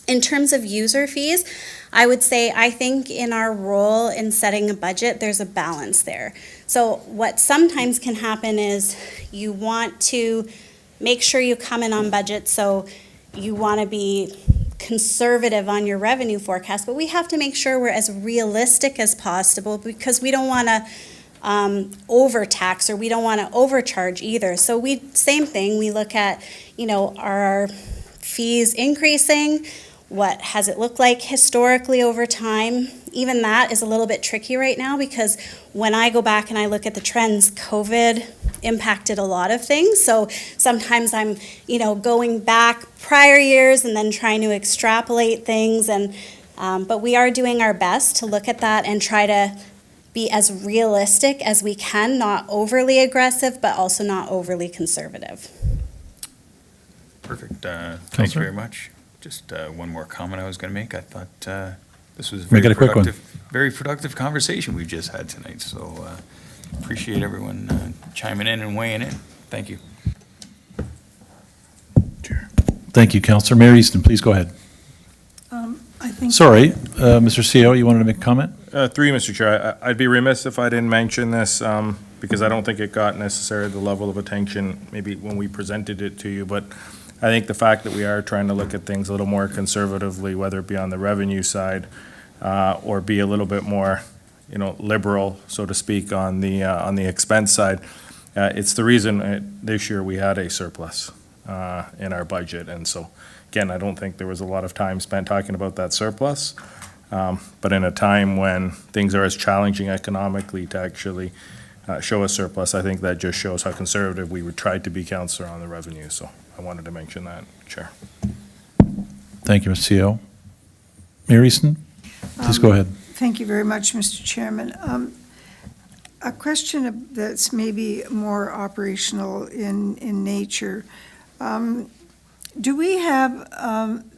[SPEAKER 4] In terms of user fees, I would say I think in our role in setting a budget, there's a balance there. So what sometimes can happen is you want to make sure you come in on budget, so you want to be conservative on your revenue forecast, but we have to make sure we're as realistic as possible, because we don't want to overtax, or we don't want to overcharge either. So same thing, we look at, are our fees increasing? what has it looked like historically over time. Even that is a little bit tricky right now because when I go back and I look at the trends, COVID impacted a lot of things. So sometimes I'm, going back prior years and then trying to extrapolate things. But we are doing our best to look at that and try to be as realistic as we can, not overly aggressive, but also not overly conservative.
[SPEAKER 12] Perfect. Thanks
[SPEAKER 1] Counselor?
[SPEAKER 12] very much. Just one more comment I was going to make. I thought this was
[SPEAKER 1] Make it
[SPEAKER 12] very
[SPEAKER 1] a quick one.
[SPEAKER 12] very productive conversation we just had tonight. So appreciate everyone chiming in and weighing in. Thank you.
[SPEAKER 1] Thank you, Councillor. Mayor Easton, please go ahead.
[SPEAKER 14] I think.
[SPEAKER 1] Sorry, Mr. CEO, you wanted to make a comment?
[SPEAKER 3] Through you, Mr. Chair, I'd be remiss if I didn't mention this, because I don't think it got necessarily the level of attention maybe when we presented it to you, but I think the fact that we are trying to look at things a little more conservatively, whether it be on the revenue side, or be a little bit more, liberal, so to speak, on the expense side, it's the reason this year we had a surplus in our budget, and so, again, I don't think there was a lot of time spent talking about that surplus. But in a time when things are as challenging economically to actually show a surplus, I think that just shows how conservative we would try to be, Councillor, on the revenue. So I wanted to mention that, Chair.
[SPEAKER 1] Thank you, Mr. CEO. Mayor Easton, please go ahead.
[SPEAKER 14] Thank you very much, Mr. Chairman. A question that's maybe more operational in nature. Do we have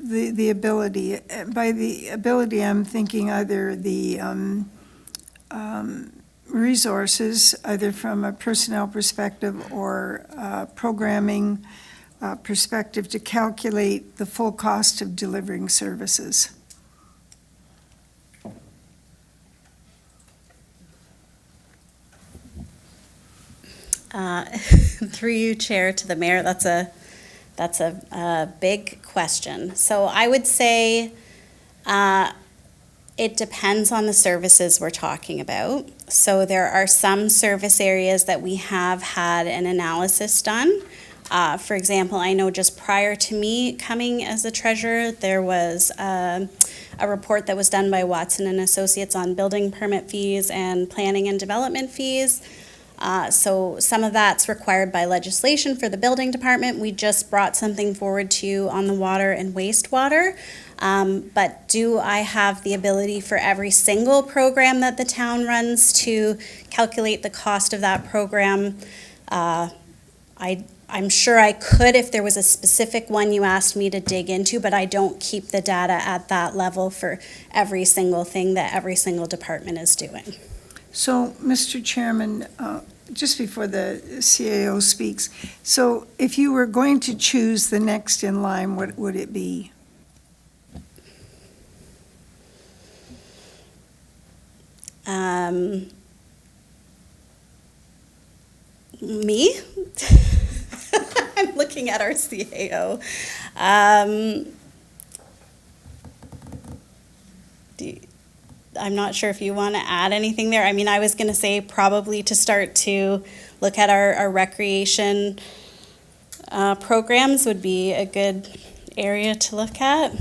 [SPEAKER 14] the ability, by the ability I'm thinking either the resources, either from a personnel perspective or programming perspective, to calculate the full cost of delivering services?
[SPEAKER 4] Through you, Chair, to the Mayor, that's a big question. So I would say it depends on the services we're talking about. So there are some service areas that we have had an analysis done. For example, I know just prior to me coming as a treasurer, there was a report that was done by Watson and Associates on building permit fees and planning and development fees. So some of that's required by legislation for the building department. We just brought something forward to you on the water and wastewater. But do I have the ability for every single program that the town runs to calculate the cost of that program? I'm sure I could if there was a specific one you asked me to dig into, but I don't keep the data at that level for every single thing that every single department is doing.
[SPEAKER 14] So, Mr. Chairman, just before the CAO speaks, so if you were going to choose the next in line, what would it be?
[SPEAKER 4] Me? I'm looking at our CAO. I'm not sure if you want to add anything there. I mean, I was going to say probably to start to look at our recreation programs would be a good area to look at.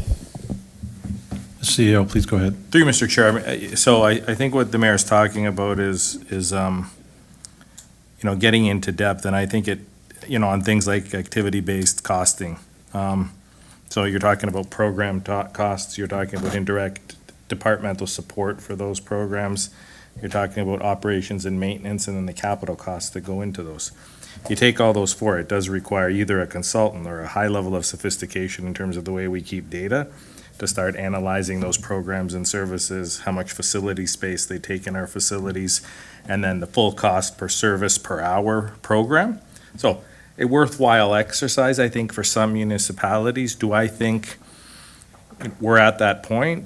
[SPEAKER 1] CEO, please go ahead.
[SPEAKER 3] Through you, Mr. Chair, so I think what the mayor's talking about is getting into depth, and I think it, on things like activity-based costing. So you're talking about program costs, you're talking about indirect departmental support for those programs, you're talking about operations and maintenance, and then the capital costs that go into those. You take all those four, it does require either a consultant or a high level of sophistication in terms of the way we keep data to start analyzing those programs and services, how much facility space they take in our facilities, and then the full cost per service per hour program. So a worthwhile exercise, I think, for some municipalities. Do I think we're at that point?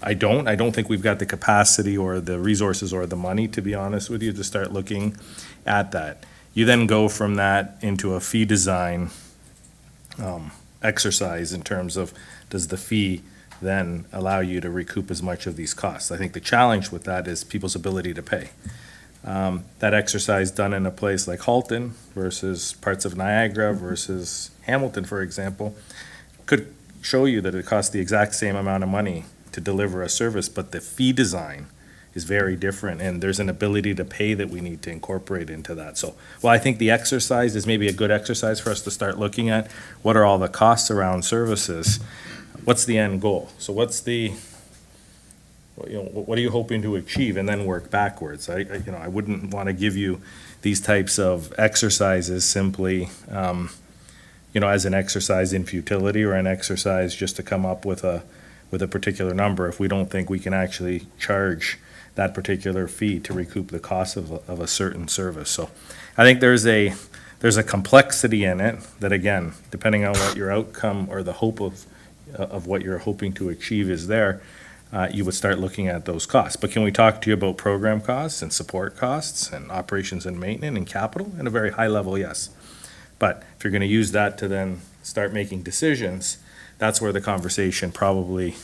[SPEAKER 3] I don't think we've got the capacity or the resources or the money, to be honest with you, to start looking at that. You then go from that into a fee design exercise in terms of, does the fee then allow you to recoup as much of these costs? I think the challenge with that is people's ability to pay. That exercise done in a place like Halton versus parts of Niagara versus Hamilton, for example, could show you that it costs the exact same amount of money to deliver a service, but the fee design is very different, and there's an ability to pay that we need to incorporate into that. So, well, I think the exercise is maybe a good exercise for us to start looking at. What are all the costs around services? What's the end goal? So what's the, what are you hoping to achieve, and then work backwards? I wouldn't want to give you these types of exercises simply, as an exercise in futility or an exercise just to come up with a particular number if we don't think we can actually charge that particular fee to recoup the cost of a certain service. So I think there's a complexity in it that, again, depending on what your outcome or the hope of what you're hoping to achieve is there, you would start looking at those costs. But can we talk to you about program costs and support costs and operations and maintenance and capital? In a very high level, yes. But if you're going to use that to then start making decisions, that's where the conversation probably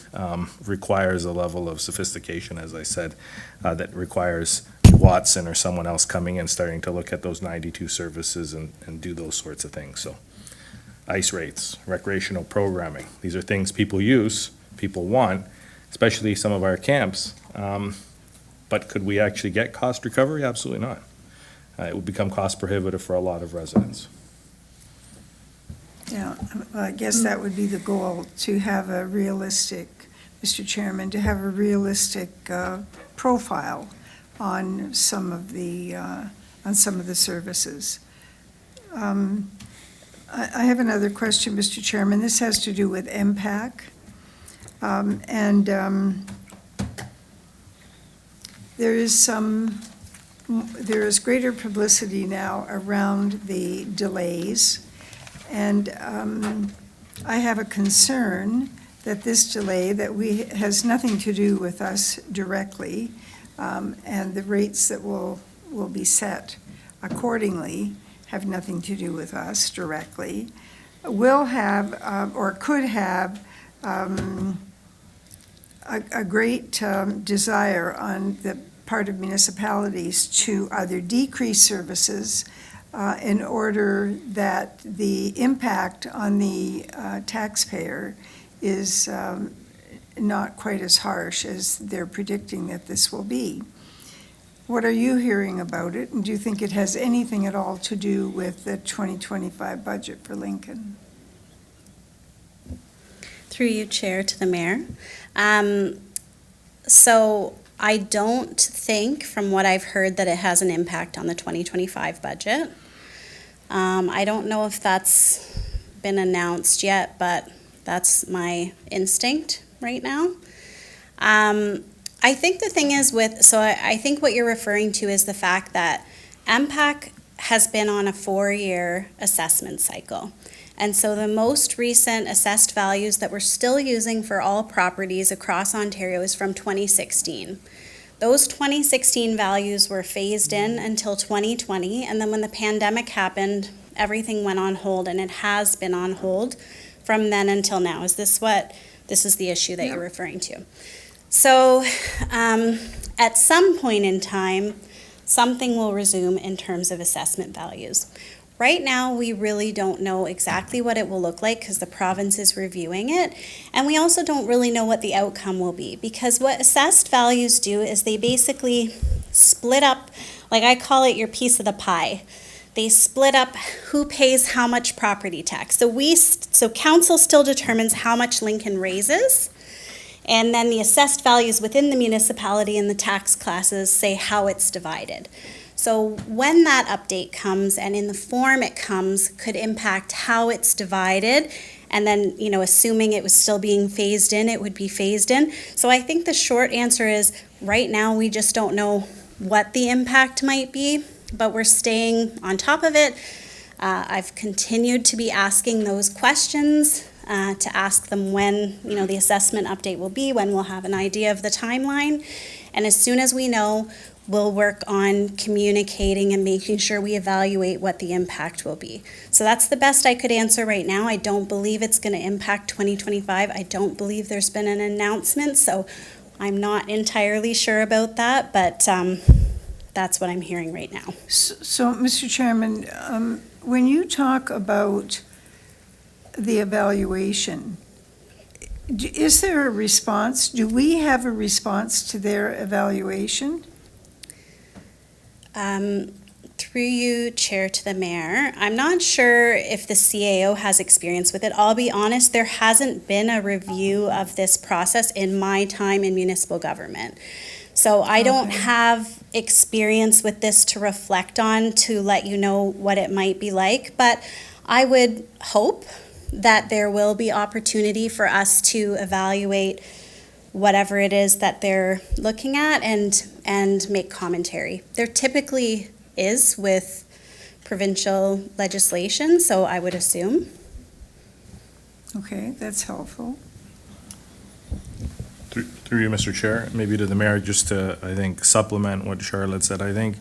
[SPEAKER 3] requires a level of sophistication, as I said, that requires Watson or someone else coming in, starting to look at those 92 services and do those sorts of things. So ice rates, recreational programming, these are things people use, people want, especially some of our camps. But could we actually get cost recovery? Absolutely not. It would become cost prohibitive for a lot of residents.
[SPEAKER 14] Yeah, I guess that would be the goal, to have a realistic, Mr. Chairman, to have a realistic profile on some of the services. I have another question, Mr. Chairman. This has to do with MPAC. There is greater publicity now around the delays. And I have a concern that this delay has nothing to do with us directly, and the rates that will be set accordingly have nothing to do with us directly, will have, or could have, a great desire on the part of municipalities to either decrease services in order that the impact on the taxpayer is not quite as harsh as they're predicting that this will be. What are you hearing about it, and do you think it has anything at all to do with the 2025 budget for Lincoln?
[SPEAKER 4] Through you, Chair, to the Mayor. So I don't think, from what I've heard, that it has an impact on the 2025 budget. I don't know if that's been announced yet, but that's my instinct right now. I think the thing is I think what you're referring to is the fact that MPAC has been on a 4-year assessment cycle. And so the most recent assessed values that we're still using for all properties across Ontario is from 2016. Those 2016 values were phased in until 2020, and then when the pandemic happened, everything went on hold, and it has been on hold from then until now. This is the issue that you're referring to. So at some point in time, something will resume in terms of assessment values. Right now, we really don't know exactly what it will look like because the province is reviewing it. And we also don't really know what the outcome will be, because what assessed values do is they basically split up, like I call it your piece of the pie. They split up who pays how much property tax. So council still determines how much Lincoln raises, and then the assessed values within the municipality and the tax classes say how it's divided. So when that update comes, and in the form it comes, could impact how it's divided, and then, assuming it was still being phased in, it would be phased in. So I think the short answer is, right now, we just don't know what the impact might be, but we're staying on top of it. I've continued to be asking those questions, to ask them when, the assessment update will be, when we'll have an idea of the timeline. And as soon as we know, we'll work on communicating and making sure we evaluate what the impact will be. So that's the best I could answer right now. I don't believe it's going to impact 2025. I don't believe there's been an announcement, so I'm not entirely sure about that, but that's what I'm hearing right now.
[SPEAKER 14] So, Mr. Chairman, when you talk about the evaluation, Is there a response? Do we have a response to their evaluation?
[SPEAKER 4] Through you, Chair, to the Mayor, I'm not sure if the CAO has experience with it. I'll be honest, there hasn't been a review of this process in my time in municipal government. So I don't have experience with this to reflect on to let you know what it might be like, but I would hope that there will be opportunity for us to evaluate whatever it is that they're looking at and make commentary. There typically is with provincial legislation, so I would assume.
[SPEAKER 14] Okay, that's helpful.
[SPEAKER 3] Through you, Mr. Chair, maybe to the mayor, just to, I think, supplement what Charlotte said. I think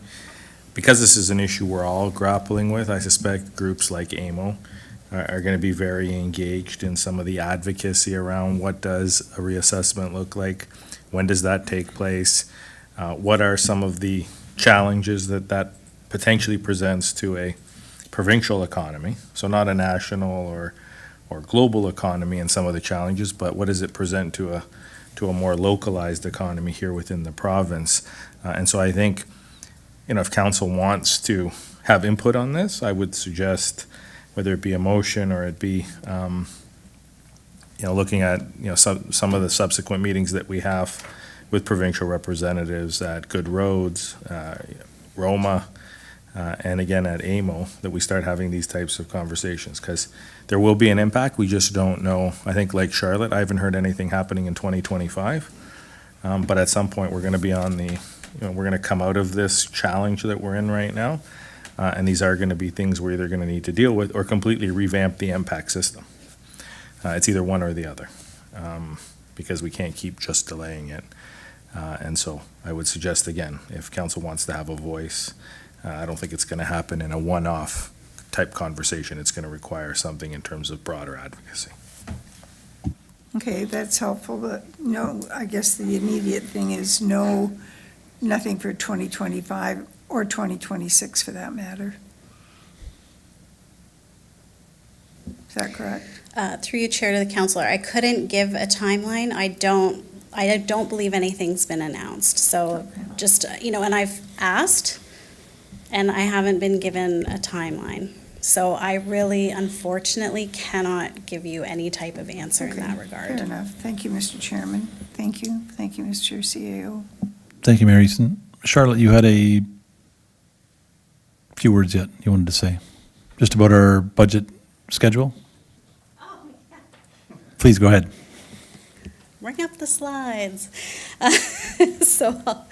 [SPEAKER 3] because this is an issue we're all grappling with, I suspect groups like AMO are going to be very engaged in some of the advocacy around what does a reassessment look like, when does that take place, what are some of the challenges that potentially presents to a provincial economy, so not a national or global economy and some of the challenges, but what does it present to a more localized economy here within the province. And so I think, if council wants to have input on this, I would suggest, whether it be a motion or it be, looking at, some of the subsequent meetings that we have with provincial representatives at Good Roads, Roma, and again at AMO, that we start having these types of conversations, because there will be an impact. We just don't know. I think, like Charlotte, I haven't heard anything happening in 2025, but at some point we're going to be on the, we're going to come out of this challenge that we're in right now, and these are going to be things we're either going to need to deal with or completely revamp the impact system. It's either one or the other, because we can't keep just delaying it. And so I would suggest, again, if council wants to have a voice, I don't think it's going to happen in a one-off type conversation. It's going to require something in terms of broader advocacy.
[SPEAKER 14] Okay, that's helpful, but no, I guess the immediate thing is nothing for 2025 or 2026 for that matter. Is that correct?
[SPEAKER 4] Through you, Chair, to the councillor, I couldn't give a timeline. I don't believe anything's been announced. So just, and I've asked, and I haven't been given a timeline. So I really, unfortunately, cannot give you any type of answer in that regard.
[SPEAKER 14] Fair enough. Thank you, Mr. Chairman. Thank you. Thank you, Mr. CAO.
[SPEAKER 1] Thank you, Mayor Easton. Charlotte, you had a few words yet you wanted to say, just about our budget schedule?
[SPEAKER 4] Oh, yeah.
[SPEAKER 1] Please go ahead.
[SPEAKER 4] Bring up the slides. So,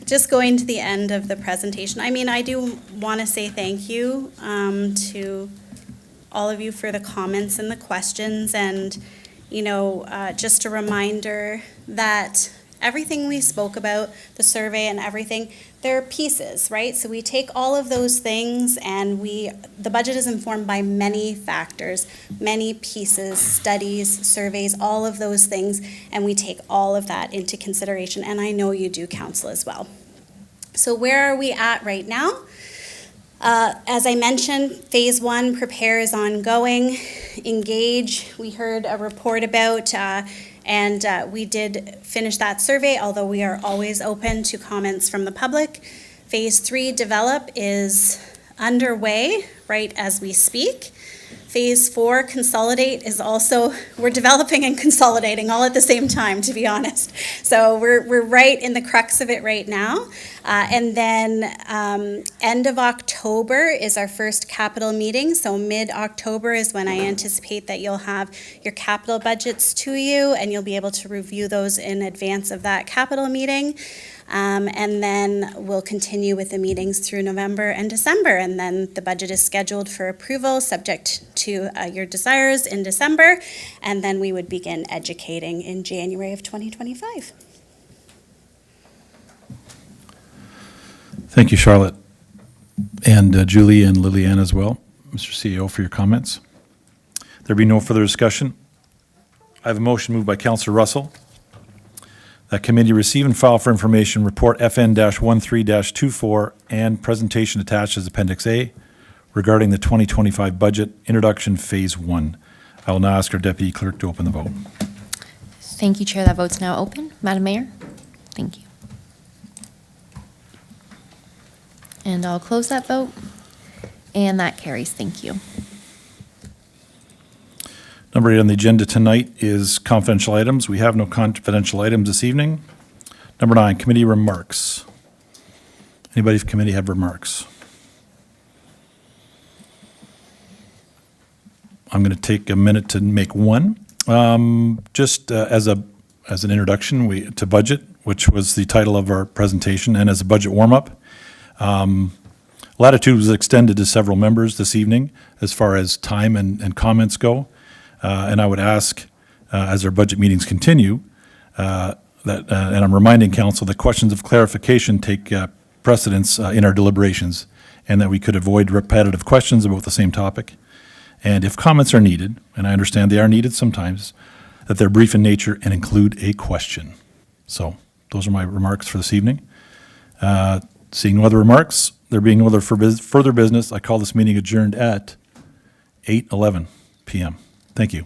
[SPEAKER 4] just going to the end of the presentation, I do want to say thank you to all of you for the comments and the questions, and, just a reminder that everything we spoke about, the survey and everything, they're pieces, right? So we take all of those things and the budget is informed by many factors, many pieces, studies, surveys, all of those things, and we take all of that into consideration, and I know you do, council, as well. So where are we at right now? As I mentioned, phase 1, prepare, is ongoing. Engage, we heard a report about, and we did finish that survey, although we are always open to comments from the public. Phase 3, develop, is underway right as we speak. Phase 4, consolidate, is also, we're developing and consolidating all at the same time, to be honest. So we're right in the crux of it right now. And then end of October is our first capital meeting. So mid-October is when I anticipate that you'll have your capital budgets to you, and you'll be able to review those in advance of that capital meeting. And then we'll continue with the meetings through November and December, and then the budget is scheduled for approval, subject to your desires, in December, and then we would begin educating in January of 2025.
[SPEAKER 1] Thank you, Charlotte, and Julie and Liliana as well, Mr. CEO, for your comments. There be no further discussion. I have a motion moved by Councillor Russell that committee receive and file for information report FN-13-24 and presentation attached as Appendix A regarding the 2025 budget introduction phase 1. I will now ask our deputy clerk to open the vote.
[SPEAKER 2] Thank you, Chair. That vote's now open. Madam Mayor? Thank you. And I'll close that vote, and that carries. Thank you.
[SPEAKER 1] Number 8 on the agenda tonight is confidential items. We have no confidential items this evening. Number 9, committee remarks. Anybody from committee have remarks? I'm going to take a minute to make one. Just as an introduction to budget, which was the title of our presentation, and as a budget warm-up. Latitude was extended to several members this evening as far as time and comments go. And I would ask, as our budget meetings continue, and I'm reminding council that questions of clarification take precedence in our deliberations, and that we could avoid repetitive questions about the same topic. And if comments are needed, and I understand they are needed sometimes, that they're brief in nature and include a question. So those are my remarks for this evening. Seeing no other remarks, there being no other further business, I call this meeting adjourned at 8:11 p.m. Thank you.